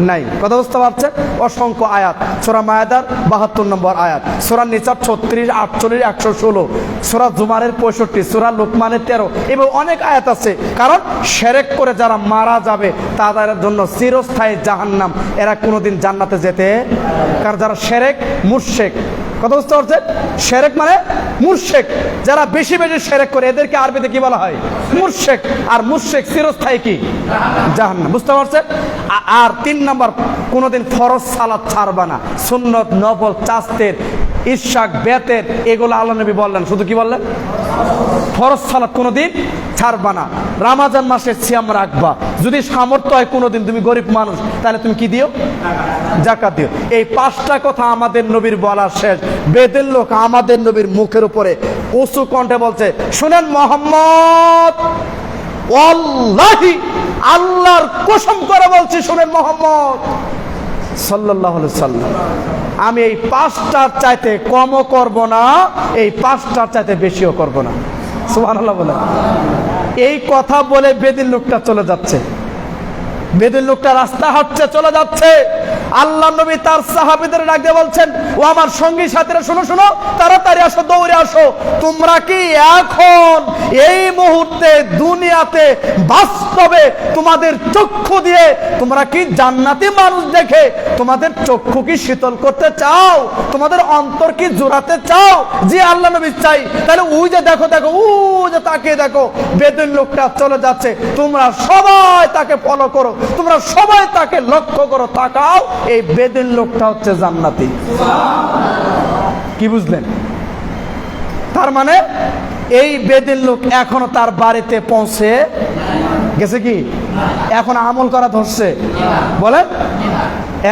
নাই। কথা বুঝতে পারছেন? অসংখ্য আয়াত, সূরা মায়েদার 72 নম্বর আয়াত, সূরা নিসা 36, 48, 116, সূরা জুমারের 65, সূরা লোকমানের 13, এবং অনেক আয়াত আছে। কারণ শিরক করে যারা মারা যাবে তাদের জন্য চিরস্থায়ী জাহান্নাম, এরা কোনোদিন জান্নাতে যেতে। কারণ যারা শিরক মুশরিক, কথা বুঝতে পারছেন? শিরক মানে মুশরিক, যারা বেশি বেশি শিরক করে এদেরকে আরবিতে কি বলা হয়? মুশরিক। আর মুশরিক চিরস্থায়ী কি? জাহান্নাম। বুঝতে পারছেন? আর 3 নম্বর, কোনোদিন ফরজ সালাত ছাড়বা না। সুন্নত, নফল, চাস্তের, ইশাক, বেতের, এগুলো আল্লাহ নবী বললেন। শুধু কি বললেন? ফরজ সালাত কোনোদিন ছাড়বা না। রমজান মাসের সিয়াম রাখবা। যদি সামর্থ্য হয় কোনোদিন, তুমি গরিব মানুষ, তাহলে তুমি কি দিও? যাকাত দিও। এই 5টা কথা আমাদের নবীর বলা শেষ। বেদের লোক আমাদের নবীর মুখের উপরে উঁচু কণ্ঠে বলছে, শুনেন মুহাম্মদ, ওয়াল্লাহি, আল্লাহর কসম করে বলছি, শুনেন মুহাম্মদ সাল্লাল্লাহু আলাইহি সাল্লাম, আমি এই 5টার চাইতে কমও করব না, এই 5টার চাইতে বেশিও করব না। সুবহানাল্লাহ বলে এই কথা বলে বেদিন লোকটা চলে যাচ্ছে। বেদিন লোকটা রাস্তা হাঁটছে, চলে যাচ্ছে। আল্লাহ নবী তার সাহাবীদের ডাক দিয়ে বলছেন, ও আমার সঙ্গী সাথীরা, শোনো শোনো, তাড়াতাড়ি আসো, দৌড়ে আসো। তোমরা কি এখন এই মুহূর্তে দুনিয়াতে বাস্তবে তোমাদের চক্ষু দিয়ে তোমরা কি জান্নাতি মানুষ দেখে তোমাদের চক্ষু কি শীতল করতে চাও? তোমাদের অন্তর কি জোড়াতে চাও? জি আল্লাহ নবী চাই। তাহলে ওই যে দেখো, দেখো, ওই যে তাকিয়ে দেখো, বেদিন লোকটা চলে যাচ্ছে। তোমরা সবাই তাকে ফলো করো, তোমরা সবাই তাকে লক্ষ্য করো, তাকাও। এই বেদিন লোকটা হচ্ছে জান্নাতি। কি বুঝলেন? তার মানে এই বেদিন লোক এখনো তার বাড়িতে পৌঁছে গেছে কি? এখন আমল করা ধরছে, বলেন।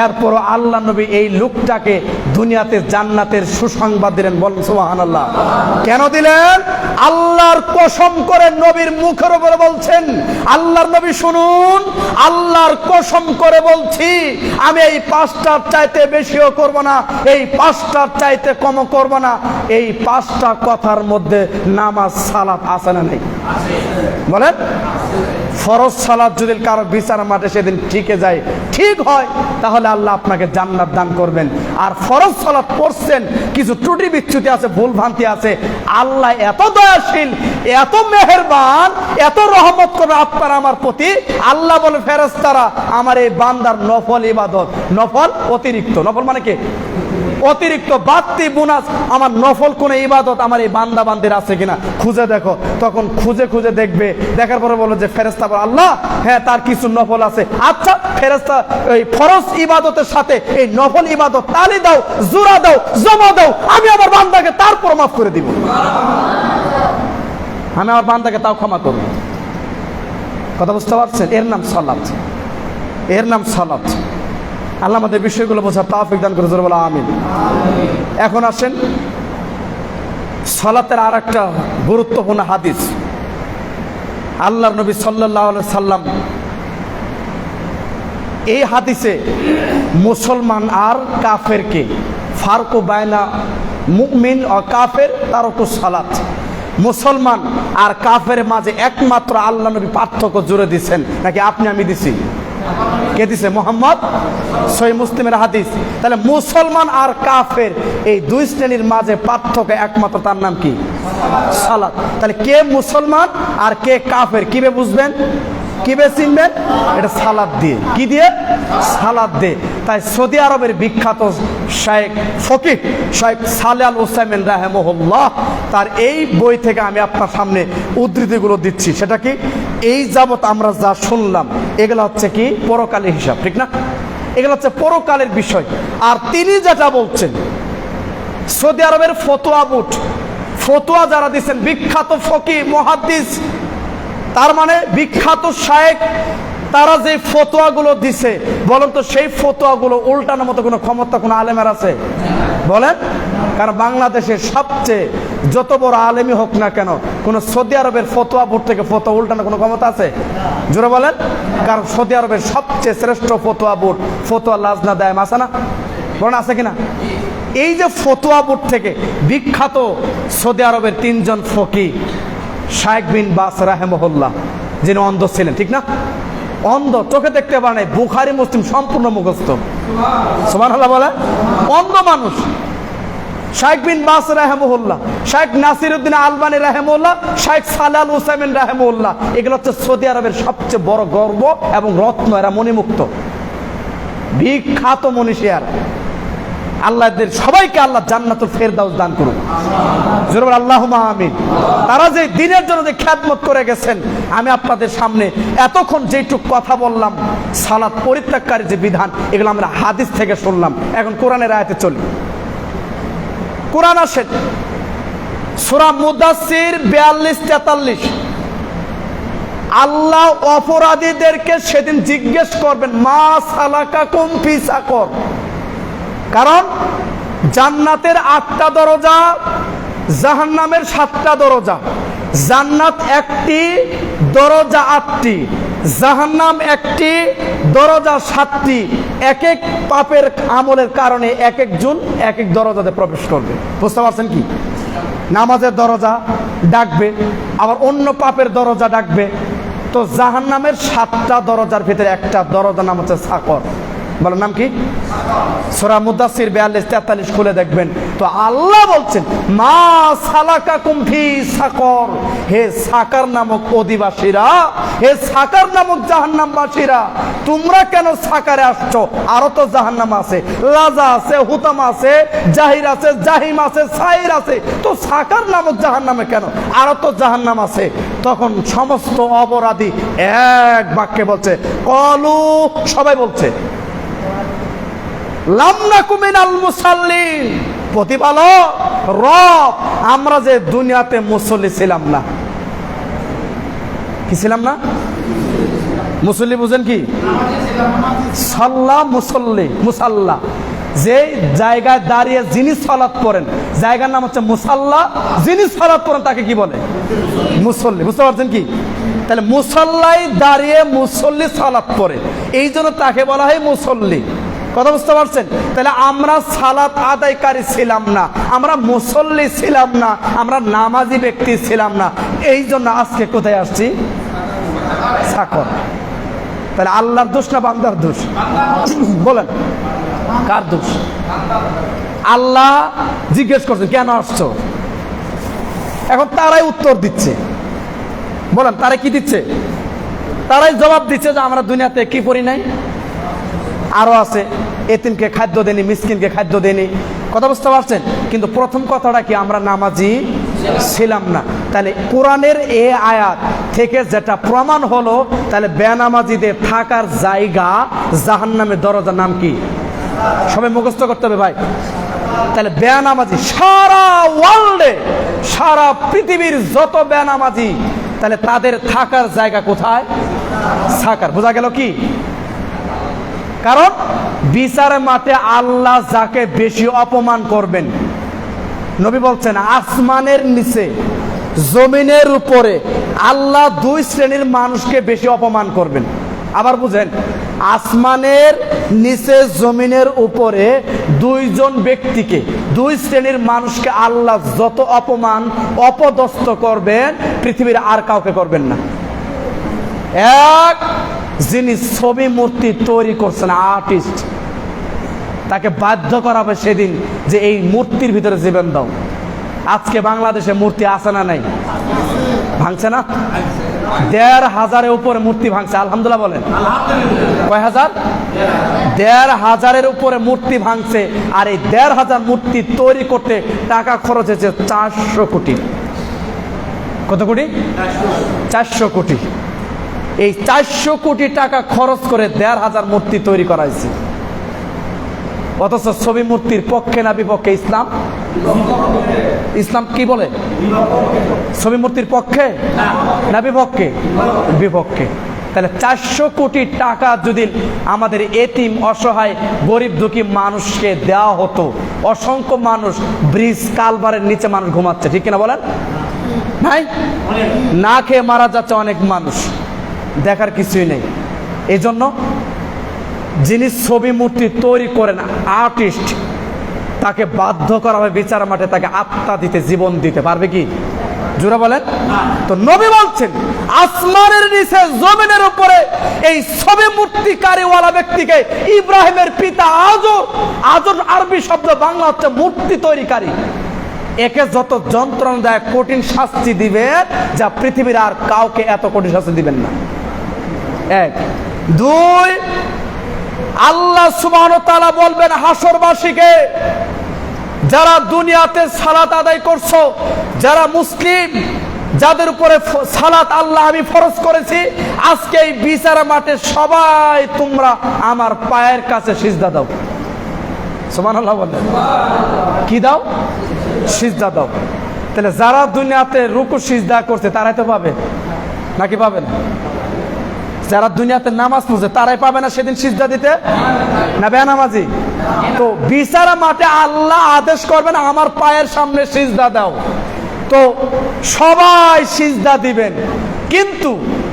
এরপর আল্লাহ নবী এই লোকটাকে দুনিয়াতে জান্নাতের সুসংবাদ দিলেন। বলেন সুবহানাল্লাহ। কেন দিলেন? আল্লাহর কসম করে নবীর মুখের উপরে বলছেন, আল্লাহর নবী শুনুন, আল্লাহর কসম করে বলছি, আমি এই 5টার চাইতে বেশিও করব না, এই 5টার চাইতে কমও করব না। এই 5টা কথার মধ্যে নামাজ, সালাত আছে না নেই? বলেন। ফরজ সালাত যদি কারো বিচার মাঠে সেদিন ঠিকে যায়, ঠিক হয়, তাহলে আল্লাহ আপনাকে জান্নাত দান করবেন। আর ফরজ সালাত পড়ছেন, কিছু ত্রুটি বিচ্যুতি আছে, ভুল ভ্রান্তি আছে, আল্লাহ এত দয়াশীল, এত মেহেরবান, এত রহমত করবে আপনার আমার প্রতি। আল্লাহ বলে ফেরেশতারা আমার এই বান্দার নফল ইবাদত, নফল অতিরিক্ত, নফল মানে কি অতিরিক্ত বাড়তি বোনাস, আমার নফল কোন ইবাদত আমার এই বান্দা বান্দির আছে কিনা খুঁজে দেখো। তখন খুঁজে খুঁজে দেখবে, দেখার পরে বলো যে ফেরেশতা বলে আল্লাহ হ্যাঁ তার কিছু নফল আছে। আচ্ছা ফেরেশতা এই ফরজ ইবাদতের সাথে এই নফল ইবাদত তালি দাও, জোড়া দাও, জমা দাও, আমি আমার বান্দাকে তারপর মাফ করে দিব, আমি আমার বান্দাকে তাও ক্ষমা করব। কথা বুঝতে পারছেন? এর নাম সালাত, এর নাম সালাত। আল্লাহ আমাদের বিষয়গুলো বোঝার তৌফিক দান করে, জোরে বলো আমিন। এখন আসেন সালাতের আর একটা গুরুত্বপূর্ণ হাদিস। আল্লাহর নবী সাল্লাল্লাহু আলাইহি সাল্লাম এই হাদিসে মুসলমান আর কাফেরকে ফারকু বাইনা মুমিন ও কাফের তারকু সালাত, মুসলমান আর কাফের মাঝে একমাত্র আল্লাহ নবী পার্থক্য জুড়ে দিচ্ছেন, নাকি আপনি আমি দিছি? কে দিছে? মোহাম্মদ। সহিহ মুসলিমের হাদিস। তাহলে মুসলমান আর কাফের এই দুই শ্রেণীর মাঝে পার্থক্য একমাত্র, তার নাম কি? সালাত। তাহলে কে মুসলমান আর কে কাফের কিভাবে বুঝবেন, কিভাবে চিনবেন? এটা সালাত দিয়ে। কি দিয়ে? সালাত দিয়ে। তাই সৌদি আরবের বিখ্যাত শায়েখ ফকিহ শায়েখ সালেহ আল উসাইমিন রাহিমাহুল্লাহ, তার এই বই থেকে আমি আপনার সামনে উদ্ধৃতিগুলো দিচ্ছি। সেটা কি? এই যাবত আমরা যা শুনলাম এগুলো হচ্ছে কি পরকালের হিসাব, ঠিক না? এগুলো হচ্ছে পরকালের বিষয়। আর তিনি যেটা বলছেন, সৌদি আরবের ফতোয়া বোর্ড, ফতোয়া যারা দিচ্ছেন বিখ্যাত ফকিহ মুহাদ্দিস, তার মানে বিখ্যাত শায়েখ, তারা যে ফতোয়াগুলো দিছে, বলেন তো সেই ফতোয়াগুলো উল্টানোর মতো কোনো ক্ষমতা কোনো আলেমের আছে? বলেন। কারণ বাংলাদেশের সবচেয়ে যত বড় আলেমই হোক না কেন, কোন সৌদি আরবের ফতোয়া বোর্ড থেকে ফতোয়া উল্টানোর কোনো ক্ষমতা আছে? জোরে বলেন। কারণ সৌদি আরবের সবচেয়ে শ্রেষ্ঠ ফতোয়া বোর্ড ফতোয়া লাজনা দায়েম আছে না? বলেন আছে কিনা? এই যে ফতোয়া বোর্ড থেকে বিখ্যাত সৌদি আরবের তিনজন ফকিহ, শায়েখ বিন বাস রাহিমাহুল্লাহ, যিনি অন্ধ ছিলেন, ঠিক না? অন্ধ, চোখে দেখতে পারে নাই, বুখারী মুসলিম সম্পূর্ণ মুখস্থ, সুবহানাল্লাহ বলে, অন্ধ মানুষ। শায়েখ বিন বাস রাহিমাহুল্লাহ, শায়েখ নাসিরউদ্দিন আলবানী রাহিমাহুল্লাহ, শায়েখ সালেহ আল উসাইমিন রাহিমাহুল্লাহ, এগুলো হচ্ছে সৌদি আরবের সবচেয়ে বড় গর্ব এবং রত্ন। এরা মণিমুক্ত, বিখ্যাত মনীষীরা। আল্লাহ এদের সবাইকে আল্লাহ জান্নাতুল ফেরদাউস দান করুন, জোরে বলেন আল্লাহুম্মা আমিন। তারা যে দিনের জন্য যে খিদমত করে গেছেন, আমি আপনাদের সামনে এতক্ষণ যেটুক কথা বললাম, সালাত পরিত্যাগকারী যে বিধান, এগুলো আমরা হাদিস থেকে শুনলাম। এখন কোরআনের আয়াতে চলি। কোরআন আসেন সূরা মুদাসসির 42-43। আল্লাহ অপরাধীদেরকে সেদিন জিজ্ঞেস করবেন, মা সালাকাকুম ফি সাকর। কারণ জান্নাতের 8টা দরজা, জাহান্নামের 7টা দরজা। জান্নাত একটি, দরজা 8টি, জাহান্নাম একটি, দরজা 7টি। এক এক পাপের আমলের কারণে এক একজন এক এক দরজাতে প্রবেশ করবে। বুঝতে পারছেন কি? নামাজের দরজা ডাকবে, আবার অন্য পাপের দরজা ডাকবে। তো জাহান্নামের 7টা দরজার ভিতরে একটা দরজার নাম হচ্ছে সাকর। বলার নাম কি? সূরা মুদাসসির 42-43 খুলে দেখবেন। তো আল্লাহ বলছেন, মা সালাকাকুম ফি সাকর, হে সাকার নামক অধিবাসীরা, হে সাকার নামক জাহান্নামবাসীরা, তোমরা কেন সাকারে আসছো? আরো তো জাহান্নাম আছে, লাজা আছে, হুতাম আছে, জাহির আছে, জাহিম আছে, সাইর আছে, তো সাকার নামক জাহান্নামে কেন? আরো তো জাহান্নাম আছে। তখন সমস্ত অপরাধী এক বাক্যে বলছে, কলু, সবাই বলছে, লাম নাকু মিনাল মুসাল্লিন, প্রতিপালক রব, আমরা যে দুনিয়াতে মুসল্লি ছিলাম না। কি ছিলাম না? মুসল্লি বুঝেন কি? সাল্লা, মুসল্লি, মুসাল্লা, যে জায়গায় দাঁড়িয়ে যিনি সালাত পড়েন, জায়গার নাম হচ্ছে মুসাল্লা। যিনি সালাত পড়েন তাকে কি বলে? মুসল্লি। বুঝতে পারছেন কি? তাহলে মুসাল্লায় দাঁড়িয়ে মুসল্লি সালাত পড়ে, এই জন্য তাকে বলা হয় মুসল্লি। কথা বুঝতে পারছেন? তাহলে আমরা সালাত আদায়কারী ছিলাম না, আমরা মুসল্লি ছিলাম না, আমরা নামাজি ব্যক্তি ছিলাম না। এই জন্য আজকে কোথায় আসছি? চাকর। তাহলে আল্লাহর দোষ না বান্দার দোষ? বলেন কার দোষ? আল্লাহ জিজ্ঞেস করছেন কেন আসছো, এখন তারাই উত্তর দিচ্ছে। বলেন তারা কি দিচ্ছে? তারাই জবাব দিচ্ছে যে আমরা দুনিয়াতে কি করি নাই, আরো আছে, এতিমকে খাদ্য দেনি, মিসকিনকে খাদ্য দেনি। কথা বুঝতে পারছেন? কিন্তু প্রথম কথাটা কি, আমরা নামাজি ছিলাম না। তাহলে কোরআনের এই আয়াত থেকে যেটা প্রমাণ হলো, তাহলে বেনামাজিদের থাকার জায়গা জাহান্নামের দরজার নাম কি? সবাই মুখস্থ করতে হবে ভাই। তাহলে বেনামাজি সারা ওয়ার্ল্ডে, সারা পৃথিবীর যত বেনামাজি, তাহলে তাদের থাকার জায়গা কোথায়? সাকার। বোঝা গেল কি? কারণ বিচারের মাঠে আল্লাহ যাকে বেশি অপমান করবেন, নবী বলছেন আসমানের নিচে জমিনের উপরে আল্লাহ দুই শ্রেণীর মানুষকে বেশি অপমান করবেন। আবার বুঝেন, আসমানের নিচে জমিনের উপরে দুইজন ব্যক্তিকে, দুই শ্রেণীর মানুষকে আল্লাহ যত অপমান অপদস্থ করবেন পৃথিবীর আর কাউকে করবেন না। এক, যিনি ছবি মূর্তি তৈরি করছেন, আর্টিস্ট, তাকে বাধ্য করা হবে সেদিন যে এই মূর্তির ভিতরে জীবন দাও। আজকে বাংলাদেশে মূর্তি আছে না নাই? ভাঙছে না? ১৫০০-এর উপরে মূর্তি ভাঙছে, আলহামদুলিল্লাহ বলেন। কয় হাজার? ১৫০০-এর উপরে মূর্তি ভাঙছে। আর এই ১৫০০ মূর্তি তৈরি করতে টাকা খরচ হয়েছে ৪০০ কোটি। কত কোটি? ৪০০ কোটি। এই ৪০০ কোটি টাকা খরচ করে ১৫০০ মূর্তি তৈরি করা হয়েছে। অথচ ছবি মূর্তির পক্ষে না বিপক্ষে ইসলাম? ইসলাম কি বলে? ছবি মূর্তির পক্ষে না বিপক্ষে? বিপক্ষে। তাহলে ৪০০ কোটি টাকা যদি আমাদের এতিম, অসহায়, গরিব দুঃখী মানুষকে দেওয়া হতো, অসংখ্য মানুষ ব্রিজ কালভারের নিচে মানুষ ঘুমাচ্ছে, ঠিক কিনা বলেন? নাই, না খেয়ে মারা যাচ্ছে অনেক মানুষ, দেখার কিছুই নেই। এই জন্য যিনি ছবি মূর্তি তৈরি করেন, আর্টিস্ট, তাকে বাধ্য করা হবে বিচার মাঠে তাকে আত্মা দিতে, জীবন দিতে। পারবে কি? জোরে বলেন। তো নবী বলছেন আসমানের নিচে জমিনের উপরে এই ছবি মূর্তিকারীওয়ালা ব্যক্তিকে, ইব্রাহিমের পিতা আজর, আজর আরবি শব্দ, বাংলা হচ্ছে মূর্তি তৈরিকারী, একে যত যন্ত্রণা দেয়, কঠিন শাস্তি দিবেন যা পৃথিবীর আর কাউকে এত কঠিন শাস্তি দিবেন না। এক। দুই, আল্লাহ সুবহানাহু ওয়া তাআলা বলবেন হাসরবাসীকে, যারা দুনিয়াতে সালাত আদায় করছো, যারা মুসলিম, যাদের উপরে সালাত আল্লাহ আমি ফরজ করেছি, আজকে এই বিচার মাঠে সবাই তোমরা আমার পায়ের কাছে সিজদা দাও। সুবহানাল্লাহ বলেন। কি দাও? সিজদা দাও। তাহলে যারা দুনিয়াতে রুকু সিজদা করছে তারাই তো পাবে, নাকি পাবে না? যারা দুনিয়াতে নামাজ পড়ছে তারাই পাবে না সেদিন সিজদা দিতে? না বেনামাজি? তো বিচার মাঠে আল্লাহ আদেশ করবেন আমার পায়ের সামনে সিজদা দাও, তো সবাই সিজদা দিবেন। কিন্তু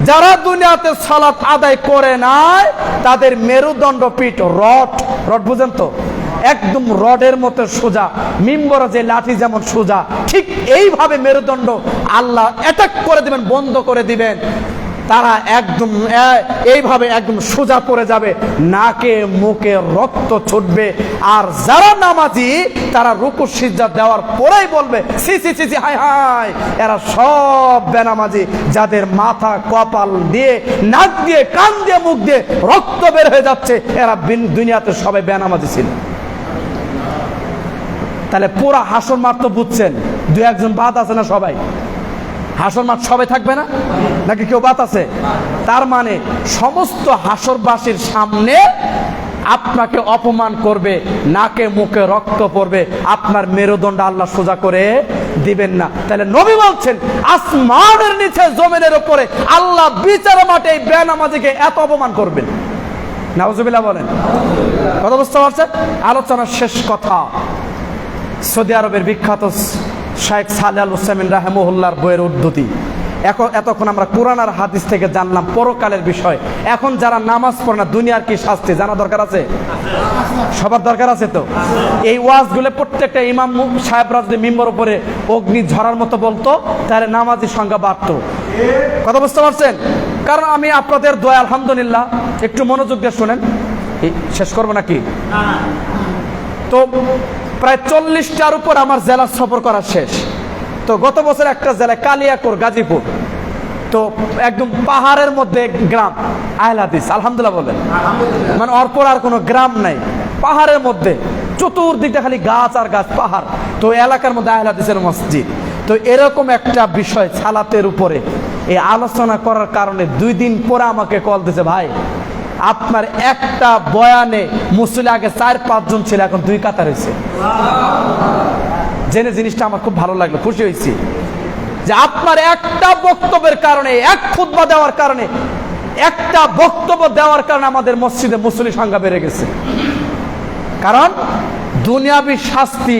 যারা দুনিয়াতে সালাত আদায় করে নাই, তাদের মেরুদণ্ড পিঠ, রড, রড বুঝেন তো, একদম রডের মতো সোজা, মিম্বর যে লাঠি যেমন সোজা, ঠিক এইভাবে মেরুদণ্ড আল্লাহ অ্যাটাক করে দিবেন, বন্ধ করে দিবেন। তারা একদম এইভাবে একদম সোজা পড়ে যাবে, নাকে মুখে রক্ত ছুটবে। আর যারা নামাজি তারা রুকু সিজদা দেওয়ার পরেই বলবে সি সি সি, হাই হাই, এরা সব বেনামাজি, যাদের মাথা, কপাল দিয়ে, নাক দিয়ে, কান দিয়ে, মুখ দিয়ে রক্ত বের হয়ে যাচ্ছে, এরা দুনিয়াতে সবাই বেনামাজি ছিল। তাহলে পুরা হাসর মাঠ তো বুঝছেন, দু একজন বাদ আছে না? সবাই হাসর মাঠ সবাই থাকবে না, নাকি কেউ বাদ আছে? তার মানে সমস্ত হাসরবাসীর সামনে আপনাকে অপমান করবে, নাকে মুখে রক্ত পড়বে, আপনার মেরুদণ্ড আল্লাহ সোজা করে দিবেন না। তাহলে নবী বলছেন আসমানের নিচে জমিনের উপরে আল্লাহ বিচার মাঠে এই বেনামাজিকে এত অপমান করবেন। নাউজুবিল্লাহ বলেন। কথা বুঝতে পারছেন? আলোচনার শেষ কথা, সৌদি আরবের বিখ্যাত শেখ সালেহ আল উসাইমিন রাহিমাহুল্লাহর বইয়ের উদ্ধৃতি। এতক্ষণ আমরা কোরআন আর হাদিস থেকে জানলাম পরকালের বিষয়। এখন যারা নামাজ পড়ে না, দুনিয়ার কি শাস্তি জানা দরকার আছে? সবার দরকার আছে তো? এই ওয়াজগুলো প্রত্যেকটা ইমাম সাহেবরা যদি মিম্বর উপরে অগ্নি ঝরার মতো বলতো, তাহলে নামাজির সংখ্যা বাড়তো। কথা বুঝতে পারছেন? কারণ আমি আপনাদের দোয়া আলহামদুলিল্লাহ, একটু মনোযোগ দিয়ে শোনেন, শেষ করবো নাকি? তো প্রায় 40টার উপর আমার জেলা সফর করা শেষ। তো গত বছর একটা জেলায় কালিয়াকৈর, গাজীপুর, তো একদম পাহাড়ের মধ্যে গ্রাম, আহলে হাদিস, আলহামদুলিল্লাহ বলেন, মানে অরপর আর কোনো গ্রাম নাই, পাহাড়ের মধ্যে চতুর্দিকটা খালি গাছ আর গাছ, পাহাড়। তো এলাকার মধ্যে আহলে হাদিসের মসজিদ। তো এরকম একটা বিষয় সালাতের উপরে এই আলোচনা করার কারণে 2 দিন পরে আমাকে কল দিয়েছে, ভাই আপনার একটা বয়ানে মুসল্লি আগে 4-5 জন ছিল, এখন 2 কাতার হয়েছে। জেনে জিনিসটা আমার খুব ভালো লাগলো, খুশি হয়েছি যে আপনার একটা বক্তব্যের কারণে, এক খুতবা দেওয়ার কারণে, একটা বক্তব্য দেওয়ার কারণে আমাদের মসজিদে মুসল্লি সংখ্যা বেড়ে গেছে। কারণ দুনিয়াবী শাস্তি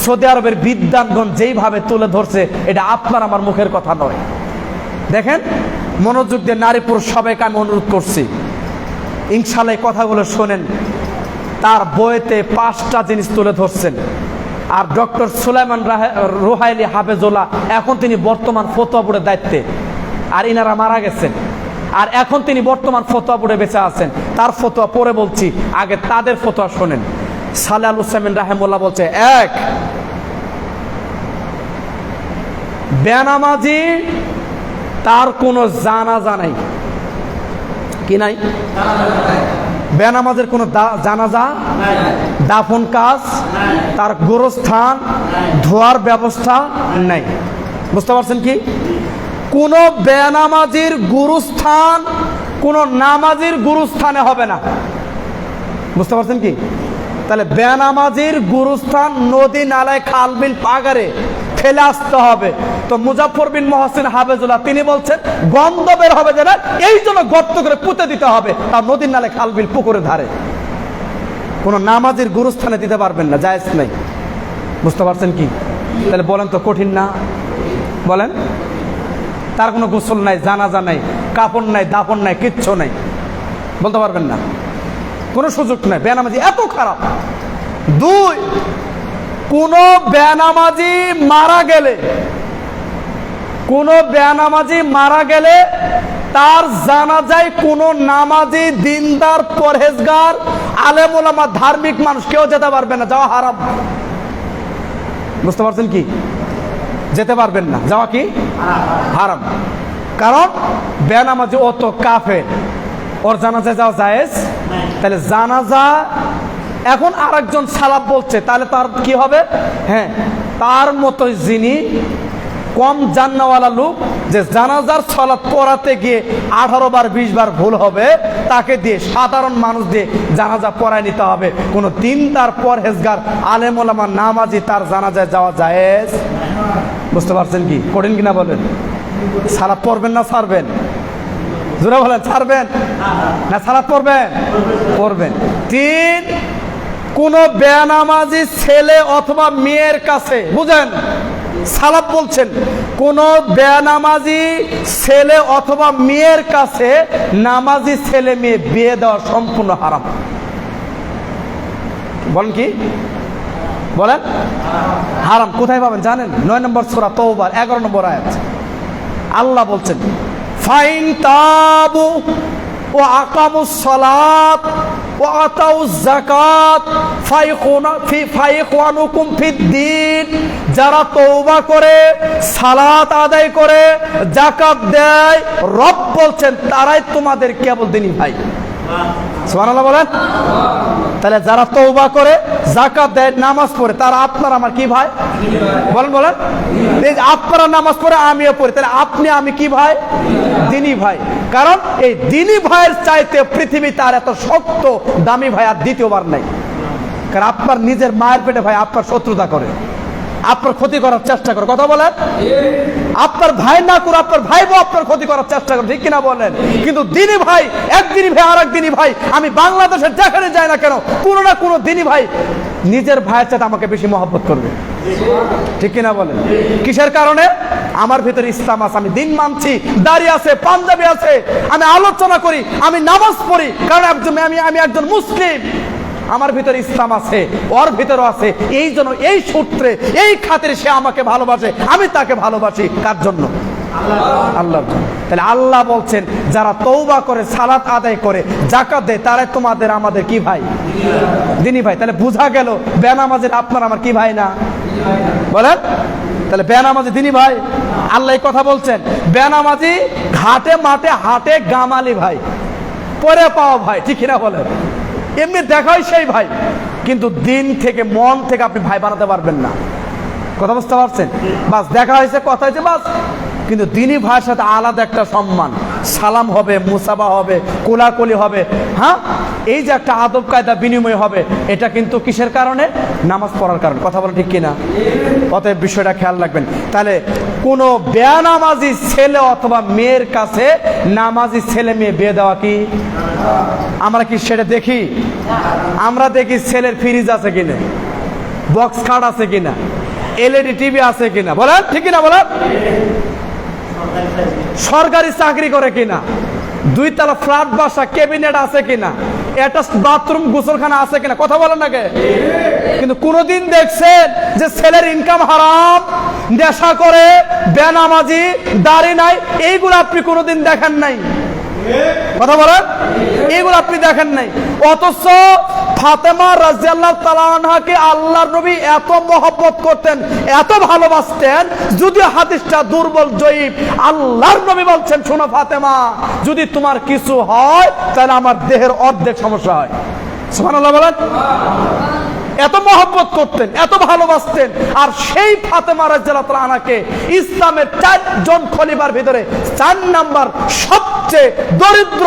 সৌদি আরবের বিদ্বানগণ যেইভাবে তুলে ধরছে, এটা আপনার আমার মুখের কথা নয়। দেখেন, মনোযোগ দিয়ে নারী পুরুষ সবাইকে আমি অনুরোধ করছি, ইনশাআল্লাহ এই কথাগুলো শোনেন। তার বইতে 5টা জিনিস তুলে ধরছেন। আর ডক্টর সুলাইমান রুহাইলি হাফেজুল্লাহ, এখন তিনি বর্তমান ফতোয়া বোর্ডের দায়িত্বে, আর ইনারা মারা গেছেন। আর এখন তিনি বর্তমান ফতোয়া বোর্ডে বেঁচে আছেন। তার ফতোয়া পরে বলছি, আগে তাদের ফতোয়া শোনেন। সালেহ আল হুসাইন রাহিমাহুল্লাহ বলছে, 1, বেনামাজি তার কোনো জানাজা নাই। কি নাই? বেনামাজের কোনো জানাজা, দাফন কাজ, তার গোরস্থান ধোয়ার ব্যবস্থা নাই। বুঝতে পারছেন কি? কোন বেনামাজির গুরুস্থান কোন নামাজির গুরুস্থানে হবে না। বুঝতে পারছেন কি? তাহলে বেনামাজির গুরুস্থান নদী, নালায়, খাল, বিল, পাগারে ফেলে আসতে হবে। তো মুজাফফর বিন মহসিন হাফেজুল্লাহ তিনি বলছেন, গন্ধ বের হবে যে না, এই জন্য গর্ত করে পুঁতে দিতে হবে, তা নদীর নালে, খাল, বিল, পুকুরে ধারে। কোন নামাজির গুরুস্থানে দিতে পারবেন না, জায়েজ নাই। বুঝতে পারছেন কি? তাহলে বলেন তো কঠিন না? বলেন, তার কোনো গোসল নাই, জানাজা নাই, কাপড় নাই, দাফন নাই, কিচ্ছু নাই, বলতে পারবেন না, কোনো সুযোগ নাই। বেনামাজি এত খারাপ। 2, কোন বেনামাজি মারা গেলে, কোন বেনামাজি মারা গেলে তার জানাজায় কোন নামাজি, দিনদার, পরহেজগার, আলেম ওলামা, ধার্মিক মানুষ কেউ যেতে পারবে না, যাওয়া হারাম। বুঝতে পারছেন কি? যেতে পারবেন না, যাওয়া কি হারাম। কারণ বেনামাজি ও তো কাফের, ওর জানাজায় যাওয়া জায়েজ। তাহলে জানাজা, এখন আরেকজন সালাফ বলছে, তাহলে তার কি হবে? হ্যাঁ, তার মতো যিনি কম জান্নাওয়ালা লোক, যে জানাজার সালাত পড়াতে গিয়ে 18 বার 20 বার ভুল হবে, তাকে দিয়ে, সাধারণ মানুষ দিয়ে জানাজা পড়ায় নিতে হবে। কোন দিনদার, পরহেজগার, আলেম ওলামা, নামাজি তার জানাজায় যাওয়া জায়েজ। বুঝতে পারছেন কি? কঠিন কিনা বলেন? সালাত পড়বেন না ছাড়বেন? জোরে বলেন, ছাড়বেন না সালাত পড়বেন? পড়বেন। 3, কোন বেনামাজি ছেলে অথবা মেয়ের কাছে, বুঝেন, সালাফ বলছেন, কোন বেনামাজি ছেলে অথবা মেয়ের কাছে নামাজি ছেলে মেয়ে বিয়ে দেওয়া সম্পূর্ণ হারাম। বলেন কি? বলেন, হারাম। কোথায় পাবেন জানেন? 9 নম্বর সূরা তাওবার 11 নম্বর আয়াত। আল্লাহ বলছেন, ফাইন তাবু ও আকামুস সালাত ও আতাউজ যাকাত ফাইখওয়ানুকুম ফিদ্দীন, যারা তওবা করে, সালাত আদায় করে, যাকাত দেয়, রব বলছেন তারাই তোমাদের কেবল দিনী ভাই। সুবহানাল্লাহ বলেন। তাহলে যারা তওবা করে, যাকাত দেয়, নামাজ পড়ে, তারা আপনার আমার কি ভাই? বলেন বলেন। এই আপনারা নামাজ পড়ে, আমিও পড়ি, তাহলে আপনি আমি কি ভাই? দিনী ভাই। কারণ এই দিনী ভাইয়ের চাইতে পৃথিবীতে আর এত শক্ত দামি ভাই আর দ্বিতীয়বার নাই। কারণ আপনার নিজের মায়ের পেটে ভাই আপনার শত্রুতা করে, আপনার ক্ষতি করার চেষ্টা করে। কথা বলেন, আপনার ভাই না করে আপনার ভাই বউ আপনার ক্ষতি করার চেষ্টা করে, ঠিক কিনা বলেন? কিন্তু দিনী ভাই, এক দিনী ভাই আর এক দিনী ভাই, আমি বাংলাদেশের যেখানে যাই না কেন, কোনো না কোনো দিনী ভাই নিজের ভাইয়ের চাইতে আমাকে বেশি মহব্বত করবে, ঠিক কিনা বলেন? কিসের কারণে? আমার ভিতরে ইসলাম আছে, আমি দিন মানছি, দাড়ি আছে, পাঞ্জাবি আছে, আমি আলোচনা করি, আমি নামাজ পড়ি, কারণ আমি একজন মুসলিম, আমার ভিতরে ইসলাম আছে, ওর ভিতরে আছে। এই জন্য, এই সূত্রে, এই খাতিরে সে আমাকে ভালোবাসে, আমি তাকে ভালোবাসি। কার জন্য? আল্লাহর জন্য। তাহলে আল্লাহ বলছেন যারা তওবা করে, সালাত আদায় করে, যাকাত দেয়, তারাই তোমাদের আমাদের কি ভাই? দিনী ভাই। তাহলে বোঝা গেল বেনামাজির আপনার আমার কি ভাই না? বলেন, তাহলে বেনামাজি দিনী ভাই? আল্লাহ এই কথা বলছেন। বেনামাজি ঘাটে মাঠে হাটে গামালি ভাই, পরে পাওয়া ভাই, ঠিক কিনা বলেন? এমনি দেখাই সেই ভাই, কিন্তু দিন থেকে মন থেকে আপনি ভাই বানাতে পারবেন না। কথা বুঝতে পারছেন? বাস দেখা হয়েছে, কথা হয়েছে, বাস। কিন্তু দিনী ভাইয়ের সাথে আলাদা একটা সম্মান, সালাম হবে, মুসাফা হবে, কোলাকুলি হবে, হ্যাঁ, এই যে একটা আদব কায়দা বিনিময় হবে, এটা কিন্তু কিসের কারণে? নামাজ পড়ার কারণে। কথা বলেন ঠিক কিনা? অতএব বিষয়টা খেয়াল রাখবেন। তাহলে কোনো বেনামাজি ছেলে অথবা মেয়ের কাছে নামাজি ছেলে মেয়ে বিয়ে দেওয়া কি? আমরা কি সেটা দেখি? আমরা দেখি ছেলের ফ্রিজ আছে কিনা, বক্স খাট আছে কিনা, এলইডি টিভি আছে কিনা, বলেন ঠিক কিনা বলেন? সরকারি চাকরি করে কিনা, 2 তলা ফ্ল্যাট বাসা, ক্যাবিনেট আছে কিনা, অ্যাটাচড বাথরুম গোসলখানা আছে কিনা, কথা বলেন না কে? কিন্তু কোনদিন দেখছেন যে ছেলের ইনকাম হারাম, নেশা করে, বেনামাজি, দাড়ি নাই, এইগুলো আপনি কোনদিন দেখেন নাই? কথা বলেন, এইগুলো আপনি দেখেন নাই। অথচ ফাতেমা রাদিয়াল্লাহু তাআলা আনহাকে আল্লাহর নবী এত মহব্বত করতেন, এত ভালোবাসতেন, যদিও হাদিসটা দুর্বল, জয়ীফ, আল্লাহর নবী বলছেন, শোনো ফাতেমা, যদি তোমার কিছু হয় তাহলে আমার দেহের অর্ধেক সমস্যা হয়। সুবহানাল্লাহ বলেন। এত মহব্বত করতেন, এত ভালোবাসতেন। আর সেই ফাতেমা রাদিয়াল্লাহু তাআলা আনহাকে ইসলামের 4 জন খলিফার ভিতরে 4 নাম্বার সবচেয়ে দরিদ্র,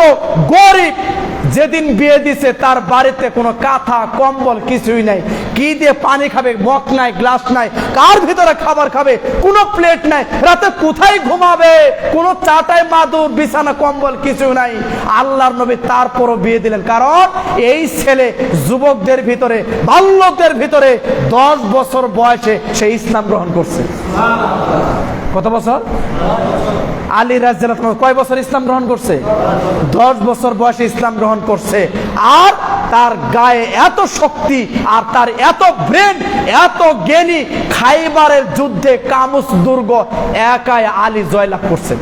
গরিব, যেদিন বিয়ে দিছে তার বাড়িতে কোনো কাঁথা কম্বল কিছুই নাই। কি দিয়ে পানি খাবে? মগ নাই, গ্লাস নাই, কার ভিতরে খাবার খাবে? কোনো প্লেট নাই। রাতে কোথায় ঘুমাবে? কোনো চাটাই মাদুর, বিছানা, কম্বল কিছু নাই। আল্লাহর নবী তারপরও বিয়ে দিলেন, কারণ এই ছেলে যুবকদের ভিতরে, বাল্যকদের ভিতরে 10 বছর বয়সে সে ইসলাম গ্রহণ করছে। কত বছর? আলী রাদিয়াল্লাহু আনহু কয় বছর ইসলাম গ্রহণ করছে? 10 বছর বয়সে ইসলাম গ্রহণ করছে। আর তার গায়ে এত শক্তি, আর তার এত ব্রেন, এত জ্ঞানী, খাইবারের যুদ্ধে কামুস দুর্গ একাই আলী জয়লাভ করছেন।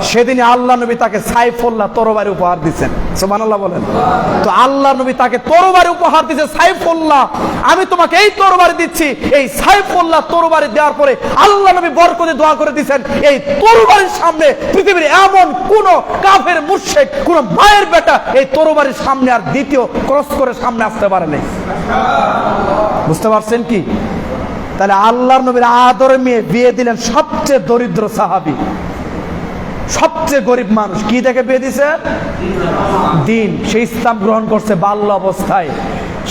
সেদিন আল্লাহ নবী তাকে সাইফুল্লাহ তরবারি উপহার দিচ্ছেন। সুবহানাল্লাহ বলেন। তো আল্লাহ নবী তাকে তরবারি উপহার দিচ্ছে, সাইফুল্লাহ, আমি তোমাকে এই তরবারি দিচ্ছি। এই সাইফুল্লাহ তরবারি দেওয়ার পরে আল্লাহ নবী বরকতে দোয়া করে দিচ্ছেন, এই তরবারির সামনে পৃথিবীর এমন কোন কাফের মুশরিক, কোন মায়ের বেটা এই তরবারির সামনে আর দ্বিতীয় ক্রস করে সামনে আসতে পারে নাই। বুঝতে পারছেন কি? তাহলে আল্লাহর নবীর আদরের মেয়ে বিয়ে দিলেন সবচেয়ে দরিদ্র সাহাবী, সবচেয়ে গরিব মানুষ। কি দেখে বিয়ে দিছে? দিন। সে ইসলাম গ্রহণ করছে বাল্য অবস্থায়।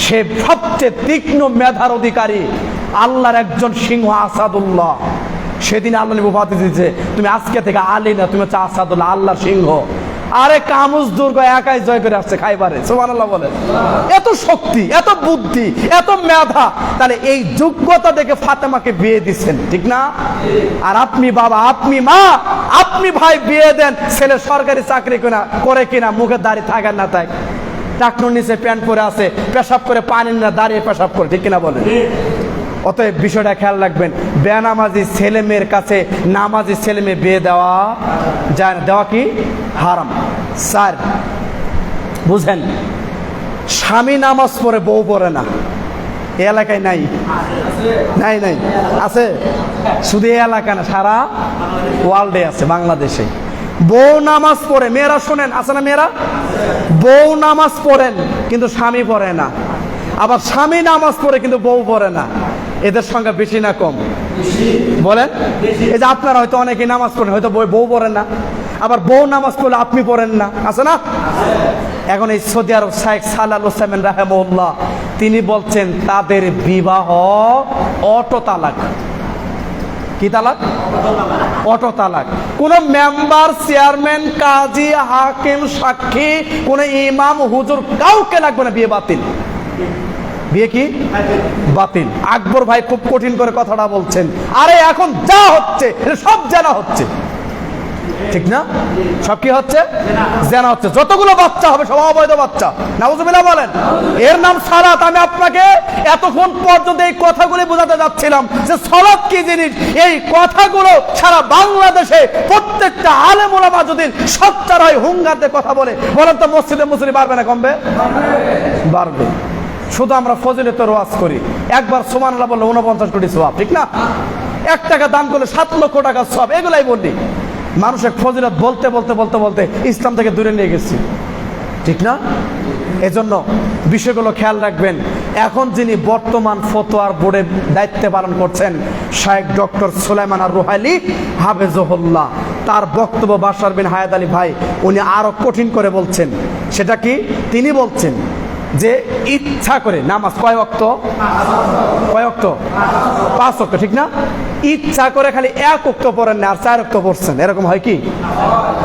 সে সবচেয়ে তীক্ষ্ণ মেধার অধিকারী, আল্লাহর একজন সিংহ, আসাদুল্লাহ। সেদিন আল্লাহ নবী উপহার দিয়েছে, তুমি আজকে থেকে আলী না, তুমি হচ্ছে আসাদুল্লাহ, আল্লাহর সিংহ। আরে কামুস দুর্গ একাই জয় করে আসছে খাইবারে। সুবহানাল্লাহ বলেন। এত শক্তি, এত বুদ্ধি, এত মেধা। তাহলে এই যোগ্যতা দেখে ফাতেমাকে বিয়ে দিচ্ছেন, ঠিক না? আর আপনি বাবা, আপনি মা, আপনি ভাই বিয়ে দেন, ছেলে সরকারি চাকরি করে কিনা, মুখে দাড়ি থাকে না থাক, টাকনুর নিচে প্যান্ট পরে আছে, পেশাব করে পানি না, দাঁড়িয়ে পেশাব করে, ঠিক কিনা বলেন? অতএব বিষয়টা খেয়াল রাখবেন, বেনামাজি ছেলে মেয়ের কাছে নামাজি ছেলে মেয়ে বিয়ে দেওয়া যায় না। দেওয়া কি? হারাম। 4, বুঝেন, স্বামী নামাজ পড়ে বউ পড়ে না, এই এলাকায় নাই? নাই নাই আছে? শুধু এই এলাকা না, সারা ওয়ার্ল্ডে আছে, বাংলাদেশে। বউ নামাজ পড়ে, মেয়েরা শোনেন, আছে না মেয়েরা? বউ নামাজ পড়েন কিন্তু স্বামী পড়ে না। আবার স্বামী নামাজ পড়ে কিন্তু বউ পড়ে না। এদের সংখ্যা বেশি না কম? বলেন। এই যে আপনারা হয়তো অনেকে নামাজ পড়েন, হয়তো বউ পড়েন না। আবার বউ নামাজ পড়লে আপনি পড়েন না, আছে না? এখন এই সৌদি আরব শেখ সালাহ আল হোসেন রাহেমাহুল্লাহ তিনি বলছেন তাদের বিবাহ অটো তালাক। কি তালাক? অটো তালাক। কোন মেম্বার, চেয়ারম্যান, কাজী, হাকিম, সাক্ষী, কোন ইমাম, হুজুর, কাউকে লাগবে না, বিয়ে বাতিল। বিয়ে কি? বাতিল। আকবর ভাই খুব কঠিন করে কথাটা বলছেন। আরে এখন যা হচ্ছে সব জানা হচ্ছে, ঠিক না? সব কি হচ্ছে? জেনা হচ্ছে। যতগুলো বাচ্চা হবে সব অবৈধ বাচ্চা। নাউজুবিল্লাহ বলেন। এর নাম সালাত। আমি আপনাকে এতক্ষণ পর্যন্ত এই কথাগুলি বোঝাতে যাচ্ছিলাম যে সালাত কি জিনিস। এই কথাগুলো সারা বাংলাদেশে প্রত্যেকটা আলেম ওলামা যদি সোচ্চার হয়, হুঙ্গার দিয়ে কথা বলে, বলেন তো মসজিদে মুসল্লি বাড়বে না কমবে? বাড়বে। শুধু আমরা ফজিলতের ওয়াজ করি, একবার সুবহানাল্লাহ বললে 49 কোটি সওয়াব, ঠিক না? 1 টাকা দান করলে 7 লক্ষ টাকা সওয়াব, এগুলাই বলি। মানুষের ফজিলত বলতে বলতে বলতে বলতে ইসলাম থেকে দূরে নিয়ে গেছি, ঠিক না? এজন্য বিষয়গুলো খেয়াল রাখবেন। এখন যিনি বর্তমান ফতোয়ার বোর্ডের দায়িত্ব পালন করছেন শায়েখ ডক্টর সুলাইমান আর রুহাইলি হাফেজহুল্লাহ, তার বক্তব্য বাশার বিন হায়াত আলী ভাই উনি আরো কঠিন করে বলছেন। সেটা কি? তিনি বলছেন যে ইচ্ছা করে নামাজ কয় ওয়াক্ত? 5 ওয়াক্ত, ঠিক না? ইচ্ছা করে খালি 1 ওয়াক্ত পড়েন না, আর 4 ওয়াক্ত পড়ছেন, এরকম হয় কি?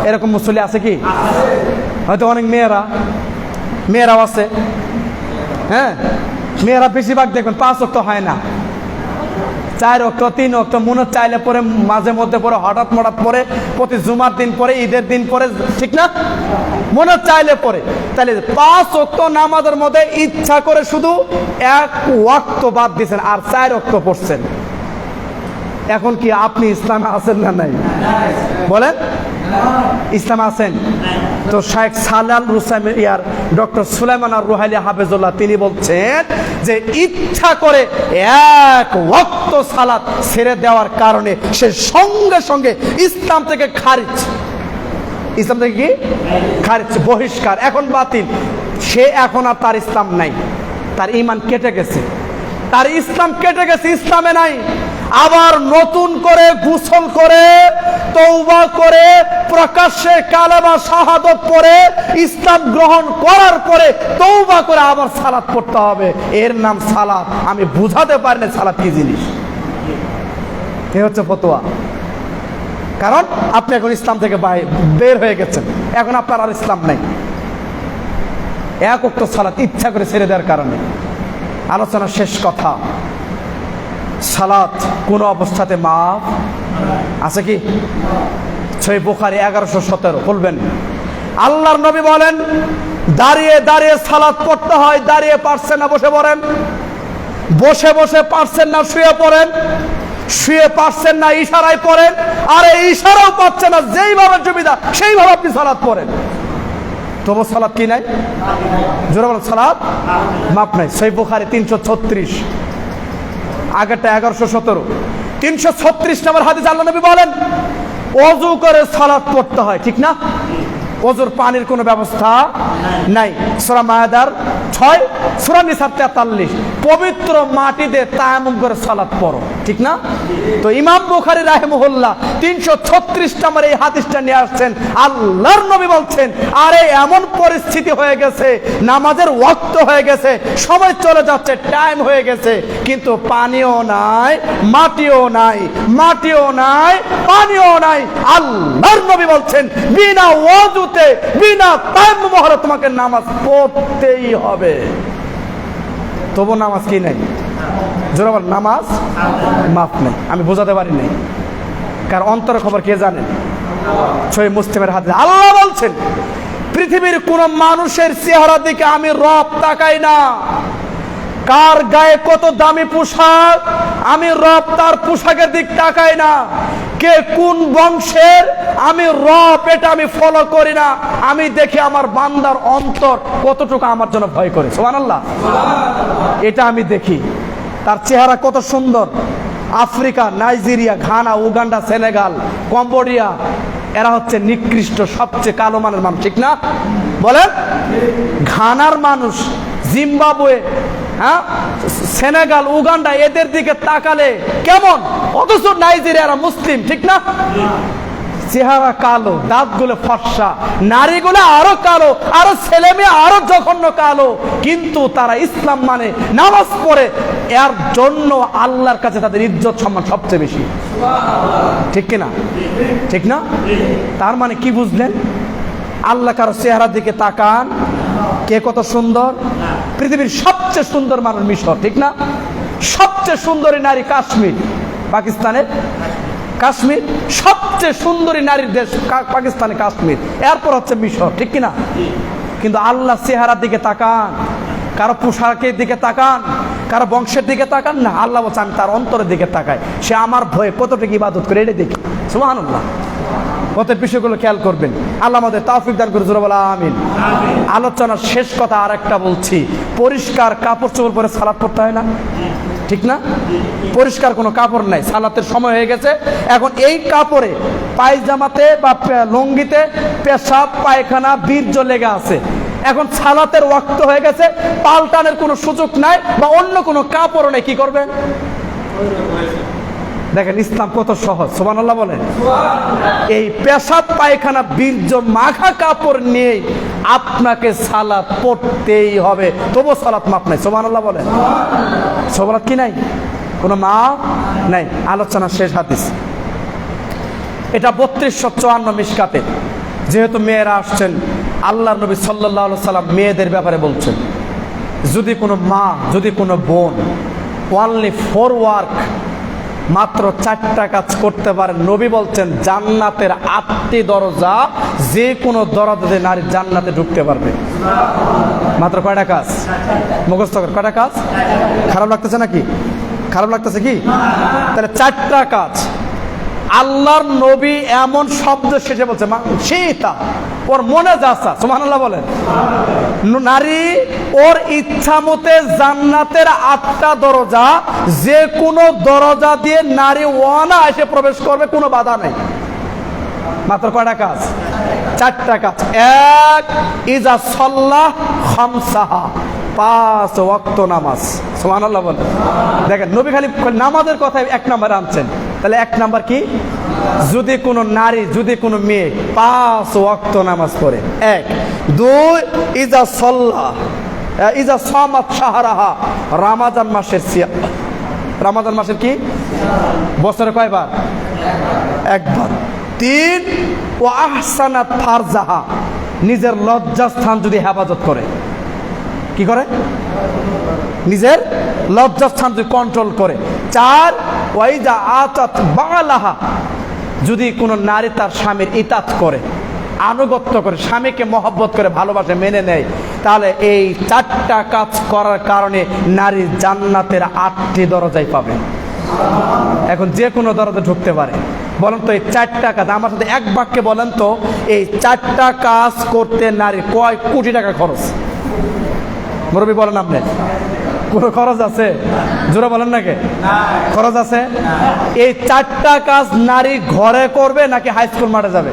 এরকম মুসল্লি আছে কি? হয়তো অনেক মেয়েরাও আছে। হ্যাঁ, মেয়েরা বেশিরভাগ দেখবেন 5 ওয়াক্ত হয় না, 4 ওয়াক্ত 3 ওয়াক্ত মনে চাইলে পরে, মাঝে মধ্যে পরে, হঠাৎ পরে, প্রতি জুমার দিন পরে, ঈদের দিন পরে, ঠিক না? মনে চাইলে পরে। তাহলে 5 ওয়াক্ত নামাজের মধ্যে ইচ্ছা করে শুধু 1 ওয়াক্ত বাদ দিয়েছেন আর 4 ওয়াক্ত পড়ছেন। এখন কি আপনি ইসলামে আছেন না নাই? বলেন, ইসলামে আছেন? তো শায়েখ সালাল রুসাইম ইয়ার ডক্টর সুলাইমান আর রুহাইলি হাফেজুল্লাহ তিনি বলছেন যে ইচ্ছা করে 1 ওয়াক্ত সালাত ছেড়ে দেওয়ার কারণে সে সঙ্গে সঙ্গে ইসলাম থেকে খারিজ। ইসলাম থেকে কি খারিজ? বহিষ্কার, এখন বাতিল। সে এখন আর তার ইসলাম নাই, তার ঈমান কেটে গেছে, তার ইসলাম কেটে গেছে, ইসলামে নাই। আবার নতুন করে গোসল করে, তওবা করে, প্রকাশ্যে কালেমা শাহাদত পড়ে, ইসলাম গ্রহণ করার পরে তওবা করে আবার সালাত পড়তে হবে। এর নাম সালাত। আমি বুঝাতে পারি না সালাত কি জিনিস। এই হচ্ছে ফতোয়া। কারণ আপনি এখন ইসলাম থেকে বের হয়ে গেছেন, এখন আপনার আর ইসলাম নাই। 1 ওয়াক্ত সালাত ইচ্ছা করে ছেড়ে দেওয়ার কারণে। আলোচনা শেষ কথা, সালাত কোন অবস্থাতে মাফ আছে কি? সহিহ বুখারী 1117 বলবেন, আল্লাহর নবী বলেন দাঁড়িয়ে দাঁড়িয়ে সালাত পড়তে হয়। দাঁড়িয়ে পারছেন না বসে পড়েন, বসে বসে পারছেন না শুয়ে পড়েন, শুয়ে পারছেন না ইশারায় পড়েন, আর এই ইশারাও পাচ্ছেন না, যেইভাবে সুবিধা সেইভাবে আপনি সালাত পড়েন। তবু সালাত কি নাই? জোরে বলেন, সালাত মাপ নাই। সহিহ বুখারী 336, আগেরটা 1117, 336 নম্বর হাদিস আল্লাহ নবী বলেন ওযু করে সালাত পড়তে হয়, ঠিক না? ওযুর পানির কোনো ব্যবস্থা নাই। সূরা মায়েদার 6, সূরা নিসা 43, পবিত্র মাটিতে তায়াম্মুম করে সালাত পড়ো, ঠিক না? তো ইমাম বুখারী রাহিমাহুল্লাহ 336 নম্বর এই হাদিসটা নিয়ে আসছেন। আল্লাহর নবী বলছেন আরে এমন পরিস্থিতি হয়ে গেছে, নামাজের ওয়াক্ত হয়ে গেছে, সময় চলে যাচ্ছে, টাইম হয়ে গেছে, কিন্তু পানিও নাই, মাটিও নাই, মাটিও নাই, পানিও নাই। আল্লাহর নবী বলছেন বিনা ওযুতে, বিনা তায়াম্মুম হলে তোমাকে নামাজ পড়তেই হবে। তবু নামাজ কি নাই? জোরে বল, নামাজ মাফ নেই। আমি বোঝাতে পারি নাই, কারণ অন্তরের খবর কে জানেন? সহিহ মুসলিমের হাদিস আল্লাহ বলছেন পৃথিবীর কোন মানুষের চেহারা দিকে আমি রব তাকাই না। কার গায়ে কত দামি পোশাক, আমি রব তার পোশাকের দিক তাকাই না। কে কোন বংশের, আমি রব এটা আমি ফলো করি না। আমি দেখি আমার বান্দার অন্তর কতটুকু আমার জন্য ভয় করে। সুবহানাল্লাহ, এটা আমি দেখি। তার চেহারা কত সুন্দর। Africa, Nigeria, Ghana, Uganda, Senegal, Cambodia, এরা হচ্ছে নিকৃষ্ট সবচেয়ে কালো মানের মানুষ, ঠিক না? বলেন, ঘানার মানুষ, জিম্বাবুয়ে, হ্যাঁ, সেনেগাল, উগান্ডা, এদের দিকে তাকালে কেমন? অথচ নাইজেরিয়ারা মুসলিম, ঠিক না? চেহারা কালো, দাঁতগুলো ফর্সা, নারীগুলো আরো কালো, আরো ছেলে মেয়ে আরো জঘন্য কালো, কিন্তু তারা ইসলাম মানে, নামাজ পড়ে। এর জন্য আল্লাহর কাছে তাদের ইজ্জত সম্মান সবচেয়ে বেশি, ঠিক কিনা? ঠিক না? তার মানে কি বুঝলেন? আল্লাহ কারো চেহারার দিকে তাকান, কে কত সুন্দর? পৃথিবীর সবচেয়ে সুন্দর মানুষ মিশর, ঠিক না? সবচেয়ে সুন্দরী নারী কাশ্মীর, পাকিস্তানের। কাশ্মীর সবচেয়ে সুন্দরী নারীর দেশ পাকিস্তানে কাশ্মীর, এরপর হচ্ছে মিশর, ঠিক কিনা? কিন্তু আল্লাহ চেহারার দিকে তাকান, কারো পোশাকের দিকে তাকান, কারো বংশের দিকে তাকান না। আল্লাহ বলছে আমি তার অন্তরের দিকে তাকাই, সে আমার ভয়ে কতটুকু ইবাদত করে এটা দেখি। সুবহানাল্লাহ। পথের বিষয়গুলো খেয়াল করবেন। আল্লাহ আমাদের তৌফিক দান করে, জোরে বলা আমিন। আলোচনার শেষ কথা আর একটা বলছি, পরিষ্কার কাপড় চোপড় পরে সালাত পড়তে হয় না, ঠিক না? পরিষ্কার কোনো কাপড় নাই, সালাতের সময় হয়ে গেছে, এখন এই কাপড়ে পায়জামাতে বা লুঙ্গিতে পেশাব পায়খানা বীর্য লেগে আছে, এখন সালাতের ওয়াক্ত হয়ে গেছে, পাল্টানোর কোনো সুযোগ নাই বা অন্য কোনো কাপড় নেই, কি করবেন? দেখেন ইসলাম কত সহজ, সুবহানাল্লাহ বলেন। এই পেশাব পায়খানা বীর্য মাখা কাপড় নিয়ে আপনাকে সালাত পড়তেই হবে, তবু সালাত মাপ নাই, সুবহানাল্লাহ বলেন। সালাত কি নাই, কোনো মাপ নাই। আলোচনা শেষ হাদিস, এটা 3254 মিশকাতে। যেহেতু মেয়েরা আসছেন, আল্লাহর নবী সাল্লাল্লাহু আলাইহি সাল্লাম মেয়েদের ব্যাপারে বলছেন, যদি কোনো মা, যদি কোনো বোন ওয়ানলি ফর ওয়ার্ক, মাত্র 4টা কাজ করতে পারে, নবী বলছেন জান্নাতের 8টি দরজা, যে কোনো দরজা দিয়ে নারী জান্নাতে ঢুকতে পারবে। মাত্র কয়টা কাজ? মুখস্থ করে, কয়টা কাজ? খারাপ লাগতেছে নাকি? খারাপ লাগতেছে কি? তাহলে 4টা কাজ। আল্লাহর নবী এমন শব্দ শেষে বলছে, সেটা ওর মনে যাচ্ছে, সুবহানাল্লাহ বলেন। নারী ওর ইচ্ছা মতে জান্নাতের 8টা দরজা, যে কোনো দরজা দিয়ে নারী অনায়াসে প্রবেশ করবে, কোনো বাধা নেই। মাত্র কয়টা কাজ? 4টা কাজ। এক, ইজা সাল্লাহ খামসাহা, 5 ওয়াক্ত নামাজ, সুবহানাল্লাহ বলেন। দেখেন নবী খালি নামাজের কথা 1 নম্বরে আনছেন, তাহলে 1 নাম্বার কি? যদি কোনো নারী, যদি কোনো মেয়ে 5 ওয়াক্ত নামাজ পড়ে। 1, 2, ইজা সাল্লাহ, ইজা সামাত শাহরাহা, রমাদান মাসের সিয়াম। রমাদান মাসের কি? বছরে কয়বার? 1 বার। 3, ওয়া আহসানাত ফারজাহা, নিজের লজ্জাস্থান যদি হেফাজত করে। কি করে? নিজের লজ্জাস্থান যদি কন্ট্রোল করে। 4, ওয়াইজা আতাত বালাহা, যদি কোনো নারী তার স্বামীর ইতাত করে, আনুগত্য করে, স্বামীকে মহব্বত করে, ভালোবাসে, মেনে নেয়, তাহলে এই 4টা কাজ করার কারণে নারী জান্নাতের 8টি দরজায় পাবে। এখন যে কোনো দরজা ঢুকতে পারে। বলেন তো এই 4টা কাজ আমার সাথে এক বাক্যে বলেন তো, এই 4টা কাজ করতে নারী কয় কোটি টাকা খরচ? মুরব্বী বলেন আপনি, কোনো খরচ আছে? জোরে বলেন নাকি? খরচ আছে? এই 4টা কাজ নারী ঘরে করবে নাকি হাই স্কুল মাঠে যাবে,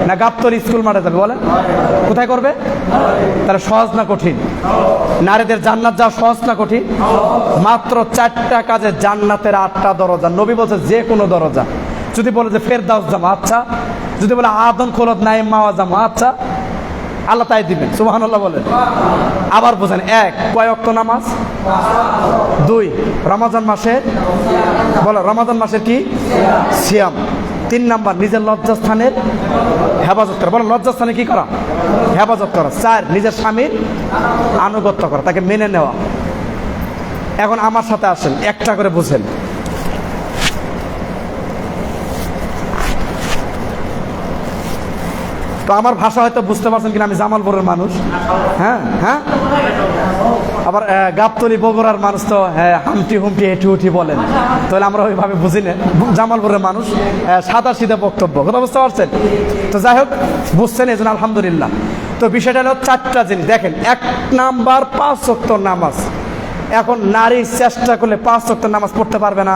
না গাবতলী স্কুল মাঠে যাবে? বলেন কোথায় করবে? তাহলে সহজ না কঠিন? নারীদের জান্নাত যাওয়া সহজ না কঠিন? মাত্র 4টা কাজে জান্নাতের 8টা দরজা। নবী বলছে যে কোনো দরজা। যদি বলে যে ফেরদাউস যাবো, আচ্ছা। যদি বলে আদম খোলদ নাইম মাওয়া যাবো, আচ্ছা, আল্লাহ তাই দিবেন, সুবহানাল্লাহ বলেন। আবার বোঝেন, 1, কয় ওয়াক্ত নামাজ? 2, রমজান মাসে, বলো রমজান মাসের কি? সিয়াম। 3 নাম্বার, নিজের লজ্জাস্থানের হেফাজত করা। বলো লজ্জাস্থানে কি করা? হেফাজত করা। 4, নিজের স্বামীর আনুগত্য করা, তাকে মেনে নেওয়া। এখন আমার সাথে আসেন, একটা করে বুঝেন। তো আমার ভাষা হয়তো বুঝতে পারছেন কিনা, আমি জামালপুরের মানুষ। হ্যাঁ হ্যাঁ, আবার গাবতলী বগুড়ার মানুষ তো হামটি হুমটি হেঁটে উঠি বলেন, তাহলে আমরা ওইভাবে বুঝি না। জামালপুরের মানুষ সাদা সিধা বক্তব্য, কথা বুঝতে পারছেন? তো যাই হোক, বুঝছেন, এই জন্য আলহামদুলিল্লাহ। তো বিষয়টা হলো 4টা জিনিস। দেখেন, 1 নাম্বার 5 ওয়াক্ত নামাজ। এখন নারী চেষ্টা করলে 5 ওয়াক্ত নামাজ পড়তে পারবে না?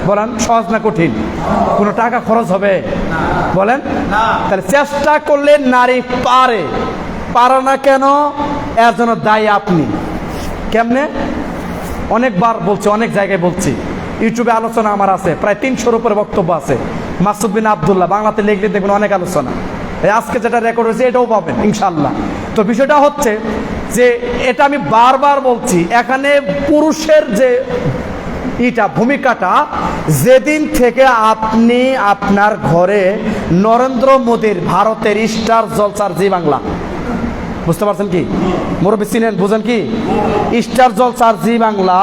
বলেন সহজ না কঠিন? কোনো টাকা খরচ হবে? বলেন। তাহলে চেষ্টা করলে নারী পারে, পারে না কেন? এর জন্য দায়ী আপনি। কেমনে? অনেকবার বলছি, অনেক জায়গায় বলছি, ইউটিউবে আলোচনা আমার আছে, প্রায় 300-র উপরে বক্তব্য আছে। মাসুদ বিন আব্দুল্লাহ, বাংলাতে লিখলে দেখবেন অনেক আলোচনা। আজকে যেটা রেকর্ড হয়েছে এটাও পাবেন ইনশাআল্লাহ। তো বিষয়টা হচ্ছে যে, এটা আমি বারবার বলছি, এখানে পুরুষের যে ভূমিকাটা, যেদিন থেকে আপনি আপনার ঘরে নরেন্দ্র মোদীর ভারতের স্টার জলসার জি বাংলা বুঝতে পারছেন কি? মুরব্বী চিনেন, বুঝেন কি? স্টার জলসা আর জি বাংলা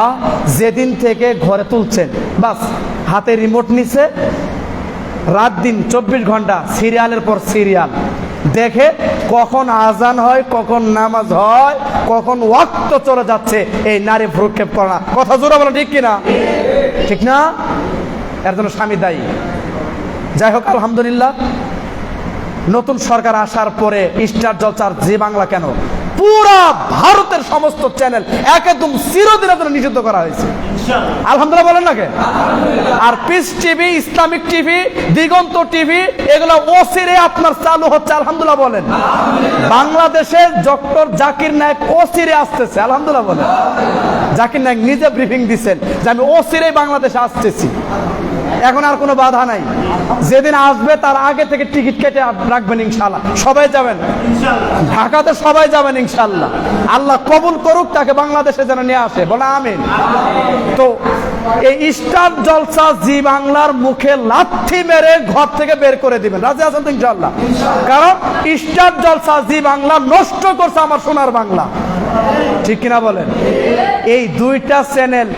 যেদিন থেকে ঘরে তুলছেন, বাস হাতে রিমোট নিছে, রাত দিন 24 ঘন্টা সিরিয়ালের পর সিরিয়াল দেখে কখন আজান হয়, কখন নামাজ হয়, কখন ওয়াক্ত চলে যাচ্ছে, এই নারী ভ্রুক্ষেপ করে না। কথা জোরে বলো, ঠিক কিনা? ঠিক না? এর জন্য স্বামী দায়ী। যাই হোক, আলহামদুলিল্লাহ, নতুন সরকার আসার পরে স্টার জলসার জি বাংলা কেন পুরা ভারতের সমস্ত চ্যানেল একদম চিরদিনের জন্য নিষিদ্ধ করা হয়েছে। আলহামদুলিল্লাহ বলেন না কে? আর পিস টিভি, ইসলামিক টিভি, দিগন্ত টিভি, এগুলো অচিরে আপনার চালু হচ্ছে। আলহামদুলিল্লাহ বলেন। বাংলাদেশে ডক্টর জাকির নায়েক অচিরে আসতেছে। আলহামদুলিল্লাহ বলেন। জাকির নায়েক নিজে ব্রিফিং দিচ্ছেন যে আমি অচিরে বাংলাদেশে আসতেছি, এখন আর কোনো বাধা নাই। যেদিন আসবে তার আগে থেকে টিকিট কেটে রাখবেন ইনশাআল্লাহ। সবাই যাবেন ঢাকাতে, সবাই যাবেন ইনশাআল্লাহ। আল্লাহ কবুল করুক, তাকে বাংলাদেশে যেন নিয়ে আসে, বলে আমিন। তো এই স্টার জলসা জি বাংলার মুখে লাথি মেরে ঘর থেকে বের করে দিবেন। রাজি আছেন তো ইনশাআল্লাহ? কারণ স্টার জলসা জি বাংলা নষ্ট করছে আমার সোনার বাংলা, ঠিক কিনা বলেন? এই দুইটা চ্যানেল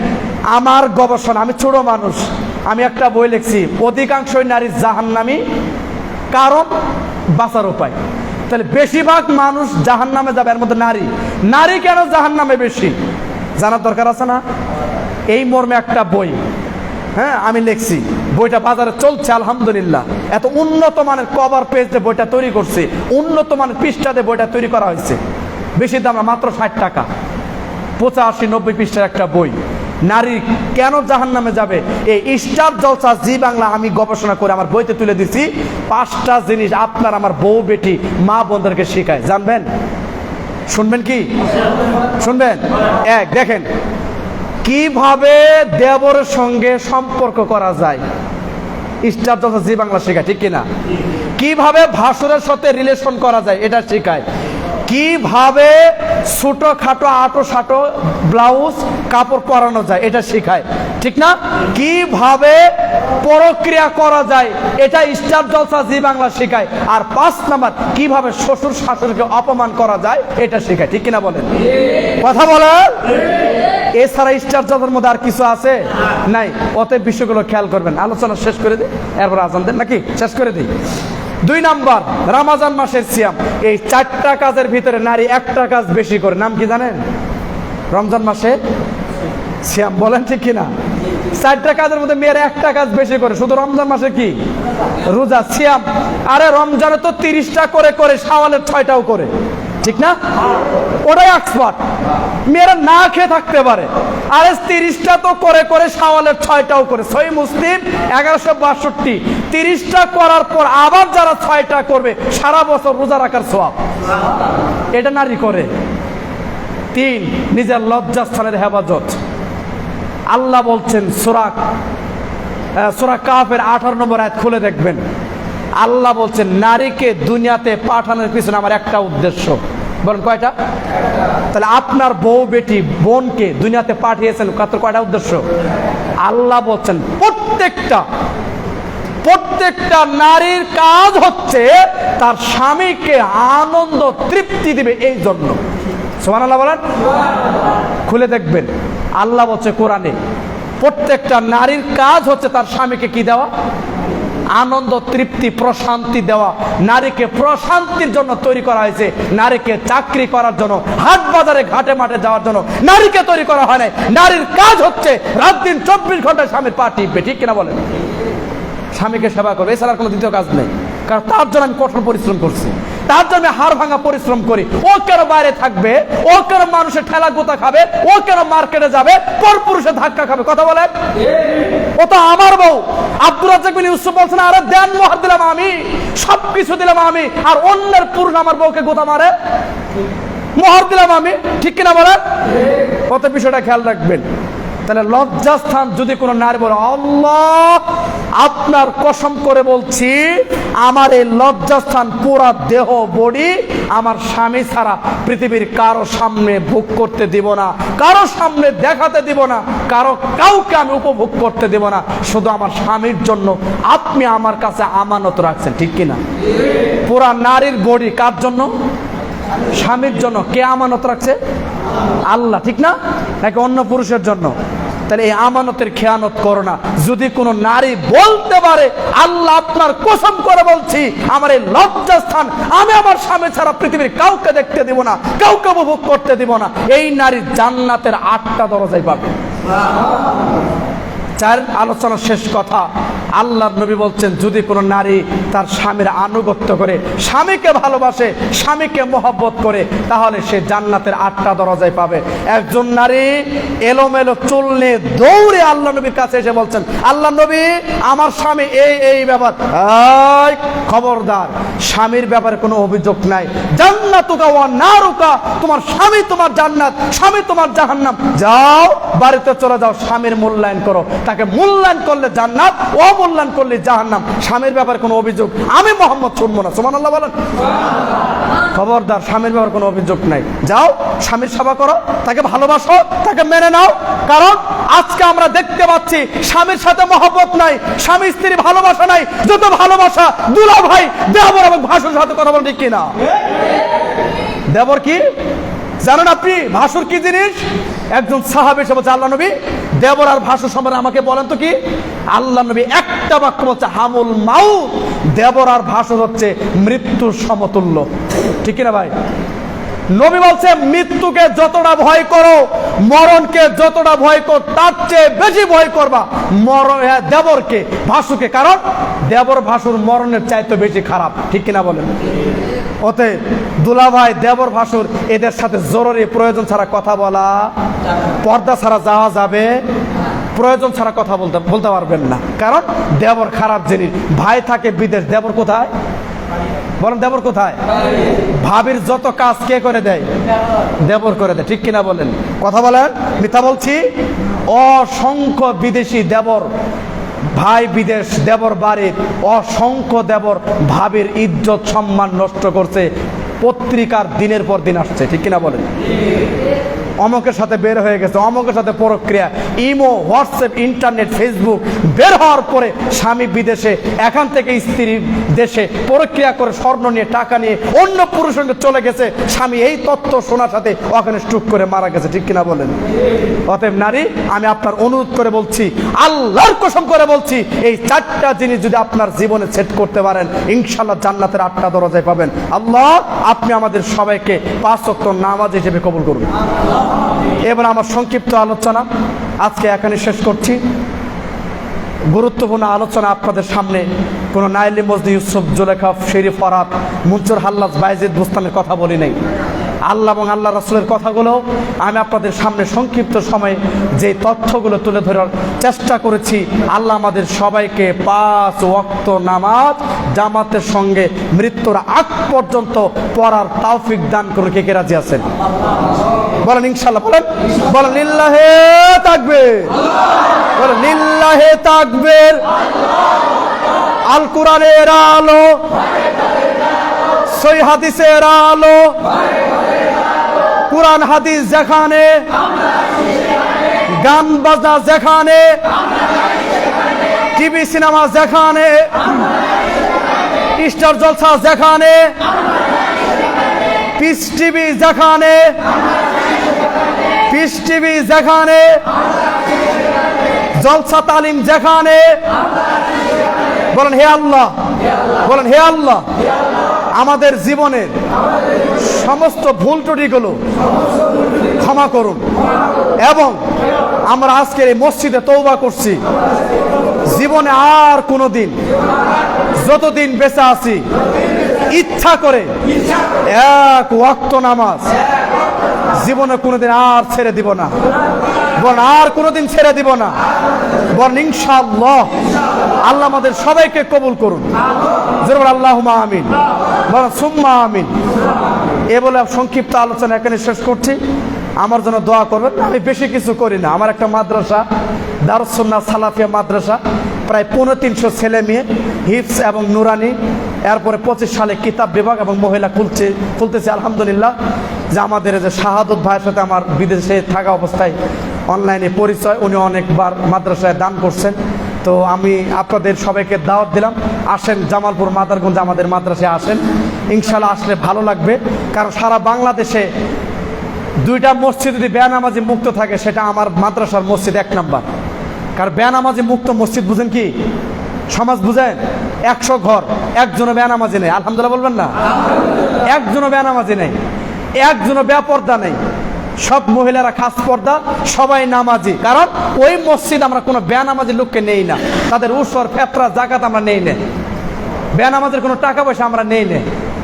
আমার গবেষণা, আমি ছোট মানুষ, আমি একটা বই লিখছি, অধিকাংশই নারী জাহান্নামী, কারণ বাঁচার উপায়। তাহলে বেশিরভাগ মানুষ জাহান্নামে যাবে, এর মধ্যে নারী। নারী কেন জাহান্নামে বেশি জানার দরকার আছে না? এই মর্মে একটা বই, হ্যাঁ, আমি লিখছি। বইটা বাজারে চলছে আলহামদুলিল্লাহ। এত উন্নত মানের কভার পেজ দিয়ে বইটা তৈরি করছে, উন্নত মানের পৃষ্ঠা দিয়ে বইটা তৈরি করা হয়েছে। বেশি দাম না, মাত্র 60 টাকা, 85-90 পৃষ্ঠার একটা বই। নারী কেন জাহান্নামে যাবে, এই স্টার জলসা জি বাংলা আমি গবেষণা করে আমার বইতে তুলে দিচ্ছি। 5টা জিনিস আপনার আমার বউ বেটি মা বোনদেরকে শেখায়, জানবেন? শুনবেন কি? শুনবেন? এক, দেখেন কিভাবে দেবরের সঙ্গে সম্পর্ক করা যায়, স্টার জলসা জি বাংলা শেখায়, ঠিক কিনা? কিভাবে ভাসুরের সাথে রিলেশন করা যায়, এটা শেখায়। কিভাবে ছোটখাটো আটো সাটো ব্লাউজ কাপড় পরানো যায়, এটা শেখায়, ঠিক না? কিভাবে প্রক্রিয়া করা যায়, এটা স্টার জলসা জি বাংলা শেখায়। আর 5 নাম্বার, কিভাবে শ্বশুর শাশুড়িকে অপমান করা যায়, এটা শেখায়, ঠিক কিনা বলেন? কথা বলেন। এছাড়া স্টার জলসার মধ্যে আর কিছু আছে নাই? অতএব বিষয়গুলো খেয়াল করবেন। আলোচনা শেষ করে দিই, এরপর আজান দেন নাকি? শেষ করে দিই। 2 নাম্বার, রমজান মাসের সিয়াম। এই 4টা কাজের ভিতরে নারী একটা কাজ বেশি করে, নাম কি জানেন? রমজান মাসে সিয়াম, বলেন ঠিক কিনা? 4টা কাজের মধ্যে মেয়েরা একটা কাজ বেশি করে, শুধু রমজান মাসে কি? রোজা, সিয়াম। আরে রমজানে তো 30টা করে করে, শাওয়ালের 6টাও করে, ঠিক না? ওটাই এক্সপার্ট। মেয়েরা না খেয়ে থাকতে পারে, আরে 30টা তো করে করে, শাওয়ালের 6টাও করে। সহিহ মুসলিম 1162। 30টা করার পর আবার যারা 6টা করবে, সারা বছর রোজা রাখার সওয়াব। এটা নারী করে। 3, নিজের লজ্জাস্থানের হেফাজত। আল্লাহ বলছেন সূরা কাফের 18 নম্বর আয়াত খুলে দেখবেন। আল্লাহ বলছেন নারীকে দুনিয়াতে পাঠানোর পিছনে আমার একটা উদ্দেশ্য। বলেন কয়টা? তাহলে আপনার বউ বেটি বোনকে দুনিয়াতে পাঠিয়েছেন কয়টা উদ্দেশ্য? আল্লাহ বলছেন প্রত্যেকটা নারীর কাজ হচ্ছে তার স্বামীকে আনন্দ তৃপ্তি দিবে, এই জন্য। সুবহানাল্লাহ বলেন। খুলে দেখবেন, আল্লাহ বলছে কোরআনে প্রত্যেকটা নারীর কাজ হচ্ছে তার স্বামীকে কি দেওয়া? আনন্দ তৃপ্তি প্রশান্তি দেওয়া। নারীকে প্রশান্তির জন্য তৈরি করা হয়েছে, নারীকে চাকরি করার জন্য, হাট বাজারে ঘাটে মাঠে যাওয়ার জন্য নারীকে তৈরি করা হয় নাই। নারীর কাজ হচ্ছে রাত দিন 24 ঘন্টা স্বামীর পা টিপবে, ঠিক কিনা বলেন? স্বামীকে সেবা করবে, এছাড়া কোনো দ্বিতীয় কাজ নেই। কারণ তার জন্য আমি কঠোর পরিশ্রম করছি, তার জন্য হাড় ভাঙা পরিশ্রম করি। ও কেন বাইরে থাকবে? ও কেন মানুষের ঠেলা গোতা খাবে? ও কেন মার্কেটে যাবে? পরপুরুষের ধাক্কা খাবে? কথা বলেন। ও তো আমার বউ। আব্দুর রাজ্জাক বিন ইউসুফ বলছেন, আরে দেন মোহর দিলাম আমি, সবকিছু দিলাম আমি, আর অন্যের পুরুষ আমার বউকে গোতা মারে, মোহর দিলাম আমি, ঠিক কিনা বলেন? কত বিষয়টা খেয়াল রাখবেন। তাহলে লজ্জাস্থান যদি কোনো নারী বলে, আল্লাহ আপনার কসম করে বলছি আমার এই লজ্জাস্থান পুরা দেহ বডি আমার স্বামী ছাড়া পৃথিবীর কারো সামনে ভোগ করতে দিব না, কারো সামনে দেখাতে দিব না, কাউকে আমি উপভোগ করতে দিব না, শুধু আমার স্বামীর জন্য আপনি আমার কাছে আমানত রাখছেন, ঠিক কিনা? পুরা নারীর বডি কার জন্য? স্বামীর জন্য। কে আমানত রাখছে? আল্লাহ, ঠিক না? নাকি অন্য পুরুষের জন্য? তাহলে এই আমানতের খেয়ানত করো না। যদি কোনো নারী বলতে পারে আল্লাহ আপনার কসম করে বলছি আমার এই লজ্জাস্থান আমি আমার স্বামী ছাড়া পৃথিবীর কাউকে দেখতে দিব না, কাউকে উপভোগ করতে দিব না, এই নারী জান্নাতের 8টা দরজায় পাবে। চার আলোচনার শেষ কথা, আল্লাহর নবী বলছেন যদি কোনো নারী তার স্বামীর আনুগত্য করে, স্বামীকে ভালোবাসে, স্বামীকে মহব্বত করে, তাহলে সে জান্নাতের 8টা দরজায় পাবে। একজন নারী এলোমেলো চুল নিয়ে দৌড়ে আল্লাহ নবীর কাছে এসে বলছেন আল্লাহ নবী আমার স্বামী এই ব্যাপার। খবরদার, স্বামীর ব্যাপারে কোনো অভিযোগ নাই। জান্নাতুকা ওয়া নারুকা, তোমার স্বামী তোমার জান্নাত, স্বামী তোমার জাহান্নাম। যাও বাড়িতে চলে যাও, স্বামীর মূল্যায়ন করো। তাকে মূল্যায়ন করলে জান্নাত, অমূল্যায়ন করলে জাহান্নাম। স্বামীর ব্যাপারে কোনো অভিযোগ আমি মোহাম্মদ শুনবো না। সুবহানাল্লাহ বলেন। খবরদার, স্বামীর ব্যাপারে কোনো অভিযোগ নাই। যাও স্বামীর সেবা করো, তাকে ভালোবাসো, তাকে মেনে নাও। কারণ আজকে আমরা দেখতে পাচ্ছি স্বামীর সাথে মহব্বত নাই, স্বামী স্ত্রী ভালোবাসা নাই। যত ভালোবাসা দুলা ভাই দেবর এবং ভাসুরের সাথে কথা বলেন, ঠিক কিনা? দেবর কি জানেন আপনি? ভাসুর কি জিনিস? একজন সাহাবী এসে বলছে আল্লাহ নবী দেবর আর ভাসুর সম্পর্কে আমাকে বলেন তো কি? আল্লাহ নবী একটা বাক্য বলছে হামুল মাউত, দেবর আর ভাসুর হচ্ছে মৃত্যুর সমতুল্য, ঠিক কিনা ভাই? নবী বলছে মৃত্যুকে যতটা ভয় করো, মরণকে যতটা ভয় কর, তার চেয়ে বেশি ভয় করবা দেবরকে, ভাসুকে। কারণ দেবর ভাসুর মরণের চাইতে বেশি খারাপ, ঠিক কিনা বলেন? অতএব দুলাভাই দেবর ভাসুর এদের সাথে জরুরি প্রয়োজন ছাড়া কথা বলা, পর্দা ছাড়া যাওয়া যাবে, প্রয়োজন ছাড়া কথা বলতে পারবেন না। কারণ দেবর খারাপ জিনিস। ভাই থাকে বিদেশ, দেবর কোথায় বলেন? দেবর কোথায়? ভাবির যত কাজ কে করে দেয়? দেবর করে দেয়, ঠিক কিনা বলেন? কথা বলেন, মিথ্যা বলছি? অসংখ্য বিদেশি দেবর, ভাই বিদেশ, দেবর বাড়ির, অসংখ্য দেবর ভাবির ইজ্জত সম্মান নষ্ট করছে। পত্রিকার দিনের পর দিন আসছে, ঠিক কিনা বলেন? অমকের সাথে বের হয়ে গেছে, অমকের সাথে প্রক্রিয়া, ইমো, হোয়াটসঅ্যাপ, ইন্টারনেট, ফেসবুক বের হওয়ার পরে স্বামী বিদেশে, এখান থেকে স্ত্রী দেশে প্রক্রিয়া করে স্বর্ণ নিয়ে টাকা নিয়ে অন্য পুরুষের সঙ্গে চলে গেছে। স্বামী এই তথ্য শোনার সাথে ওখানে স্ট্রোক করে মারা গেছে, ঠিক কিনা বলেন? অতএব নারী, আমি আপনার অনুরোধ করে বলছি, আল্লাহর কসম করে বলছি, এই 4টা জিনিস যদি আপনার জীবনে সেট করতে পারেন, ইনশাআল্লাহ জান্নাতের 8টা দরজায় পাবেন। আল্লাহ আপনি আমাদের সবাইকে 5 ওয়াক্ত নামাজ হিসেবে কবুল করুন। এবার আমার সংক্ষিপ্ত আলোচনা আজকে এখানে শেষ করছি। গুরুত্বপূর্ণ আলোচনা আপনাদের সামনে কোনো নাইলি মজদি, ইউসুফ, জুলেখা, শরীফ, ফরাত, মুনসুর, হাল্লাজ, বাইজিদ, বুস্তানের কথা বলি নাই। আল্লাহ এবং আল্লাহ রাসূলের কথাগুলো আমি আপনাদের সামনে সংক্ষিপ্ত সময়ে যে তথ্যগুলো তুলে ধরার চেষ্টা করেছি। আল্লাহ আমাদের সবাইকে 5 ওয়াক্ত নামাজ জামাতের সঙ্গে মৃত্যুর আগ পর্যন্ত পড়ার তৌফিক দান করুন। কে কে রাজি আছেন বলেন ইনশাআল্লাহ? বলেন লিল্লাহে তাকবীর, বলেন লিল্লাহে তাকবীর। আল কোরআনের আলো, সহিহ হাদিসের আলো, কোরআন হাদিস যেখানে, গান বাজনা যেখানে, টিভি সিনেমা যেখানে, স্টার জলসা যেখানে, পিস টিভি যেখানে, পিস টিভি যেখানে, জলসা তালিম যেখানে, বলেন হে আল্লাহ, বলেন হে আল্লাহ আমাদের জীবনের সমস্ত ভুল ত্রুটিগুলো ক্ষমা করুন। এবং আমরা আজকের এই মসজিদে তওবা করছি, জীবনে আর কোনোদিন, যতদিন বেঁচে আছি, ইচ্ছা করে 1 ওয়াক্ত নামাজ জীবনে কোনোদিন আর ছেড়ে দিব না। বলেন আর কোনোদিন ছেড়ে দিব না। বলেন ইনশাআল্লাহ। আল্লাহ আমাদের সবাইকে কবুল করুন। জোরে আল্লাহুম্মা আমিন, বলেন সুম্মা আমিন। এ বলে সংক্ষিপ্ত আলোচনা এখানে শেষ করছি। আমার জন্য দোয়া করবেন। আমি বেশি কিছু করি না। আমার একটা মাদ্রাসা, দারুস সুন্নাহ সালাফিয়া মাদ্রাসা, প্রায় 350 ছেলে মেয়ে, হিফজ এবং নুরানি, এরপরে 25 সালে কিতাব বিভাগ এবং মহিলা খুলতেছে আলহামদুলিল্লাহ। যে আমাদের যে শাহাদত ভাইয়ের সাথে আমার বিদেশে থাকা অবস্থায় অনলাইনে পরিচয়, উনি অনেকবার মাদ্রাসায় দান করছেন। তো আমি আপনাদের সবাইকে দাওয়াত দিলাম, আসেন জামালপুর মাদারগঞ্জ আমাদের মাদ্রাসায় আসেন, ইনশাল্লাহ আসলে ভালো লাগবে। কারণ সারা বাংলাদেশে 2টা মসজিদ যদি বেনামাজি মুক্ত থাকে সেটা আমার মাদ্রাসার মসজিদ 1 নাম্বার। কারণ বেনামাজি মুক্ত মসজিদ বুঝেন কি সমাজ বুঝেন? 100 ঘর একজনও বেনামাজি নেই, আলহামদুলিল্লাহ বলবেন না? একজনও বেনামাজি নেই, একজনও বেপর্দা নেই, সব মহিলারা খাস পর্দা, সবাই নামাজি। কারণ ওই মসজিদ আমরা কোনো বেনামাজি লোককে নেই না, তাদের উসর ফেতরা জাকাত আমরা নেই না, বেনামাজের কোনো টাকা পয়সা আমরা নেই না।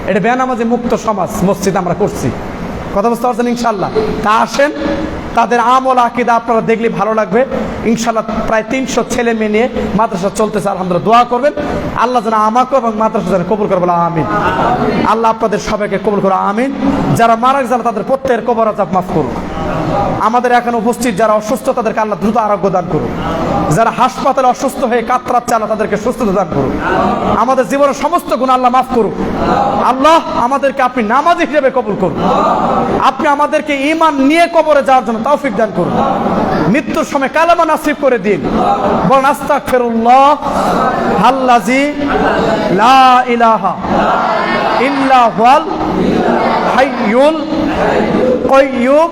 এটা বেনামাজি মুক্ত সমাজ মসজিদ আমরা করছি, কথা বুঝতে পারছেন? ইনশাল্লাহ তা আসেন, তাদের আমল আকিদা আপনারা দেখলে ভালো লাগবে। ইনশাল্লাহ প্রায় 300 ছেলে মেয়ে নিয়ে মাদ্রাসা চলতেছে, আলহামদুলিল্লাহ দোয়া করবেন আল্লাহ যেন আমাকে এবং মাদ্রাসা যেন কবুল করে, বলা আমিন। আল্লাহ আপনাদের সবাইকে কবুল করে, আমিন। যারা মারা গেছে তাদের প্রত্যেকের কবর আযাব মাফ করুন। আমাদের এখানে উপস্থিত যারা অসুস্থ তাদেরকে আল্লাহ দ্রুত আরোগ্য দান করুন। যারা হাসপাতালে অসুস্থ হয়ে কাতরাচ্ছে আল্লাহ তাদেরকে সুস্থতা দান করুন। আমাদের জীবনের সমস্ত গুনাহ আল্লাহ মাফ করুন। আল্লাহ আমাদেরকে আপনি নামাজি হিসেবে কবুল করুন। আপনি আমাদেরকে ঈমান নিয়ে কবরে যাওয়ার জন্য তৌফিক দান করুন। মৃত্যুর সময় কালেমা নসিব করে দিন। বলেন আস্তাগফিরুল্লাহ আল্লাযী লা ইলাহা ইল্লা হুয়াল হাইয়ুল কাইয়্যুম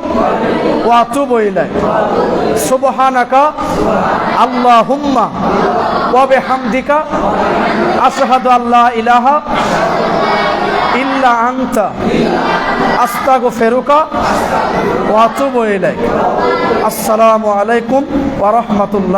ওয়া আতুবু ইলাইহি। সুবহানাকা আল্লাহুম্মা ওয়া বিহামদিকা আশহাদু আল্লা ইলাহা ইল্লা আনতা আস্তাগফিরুকা ওয়া আতুবু ইলাইক। আসসালামু আলাইকুম ওয়া রাহমাতুল্লাহ।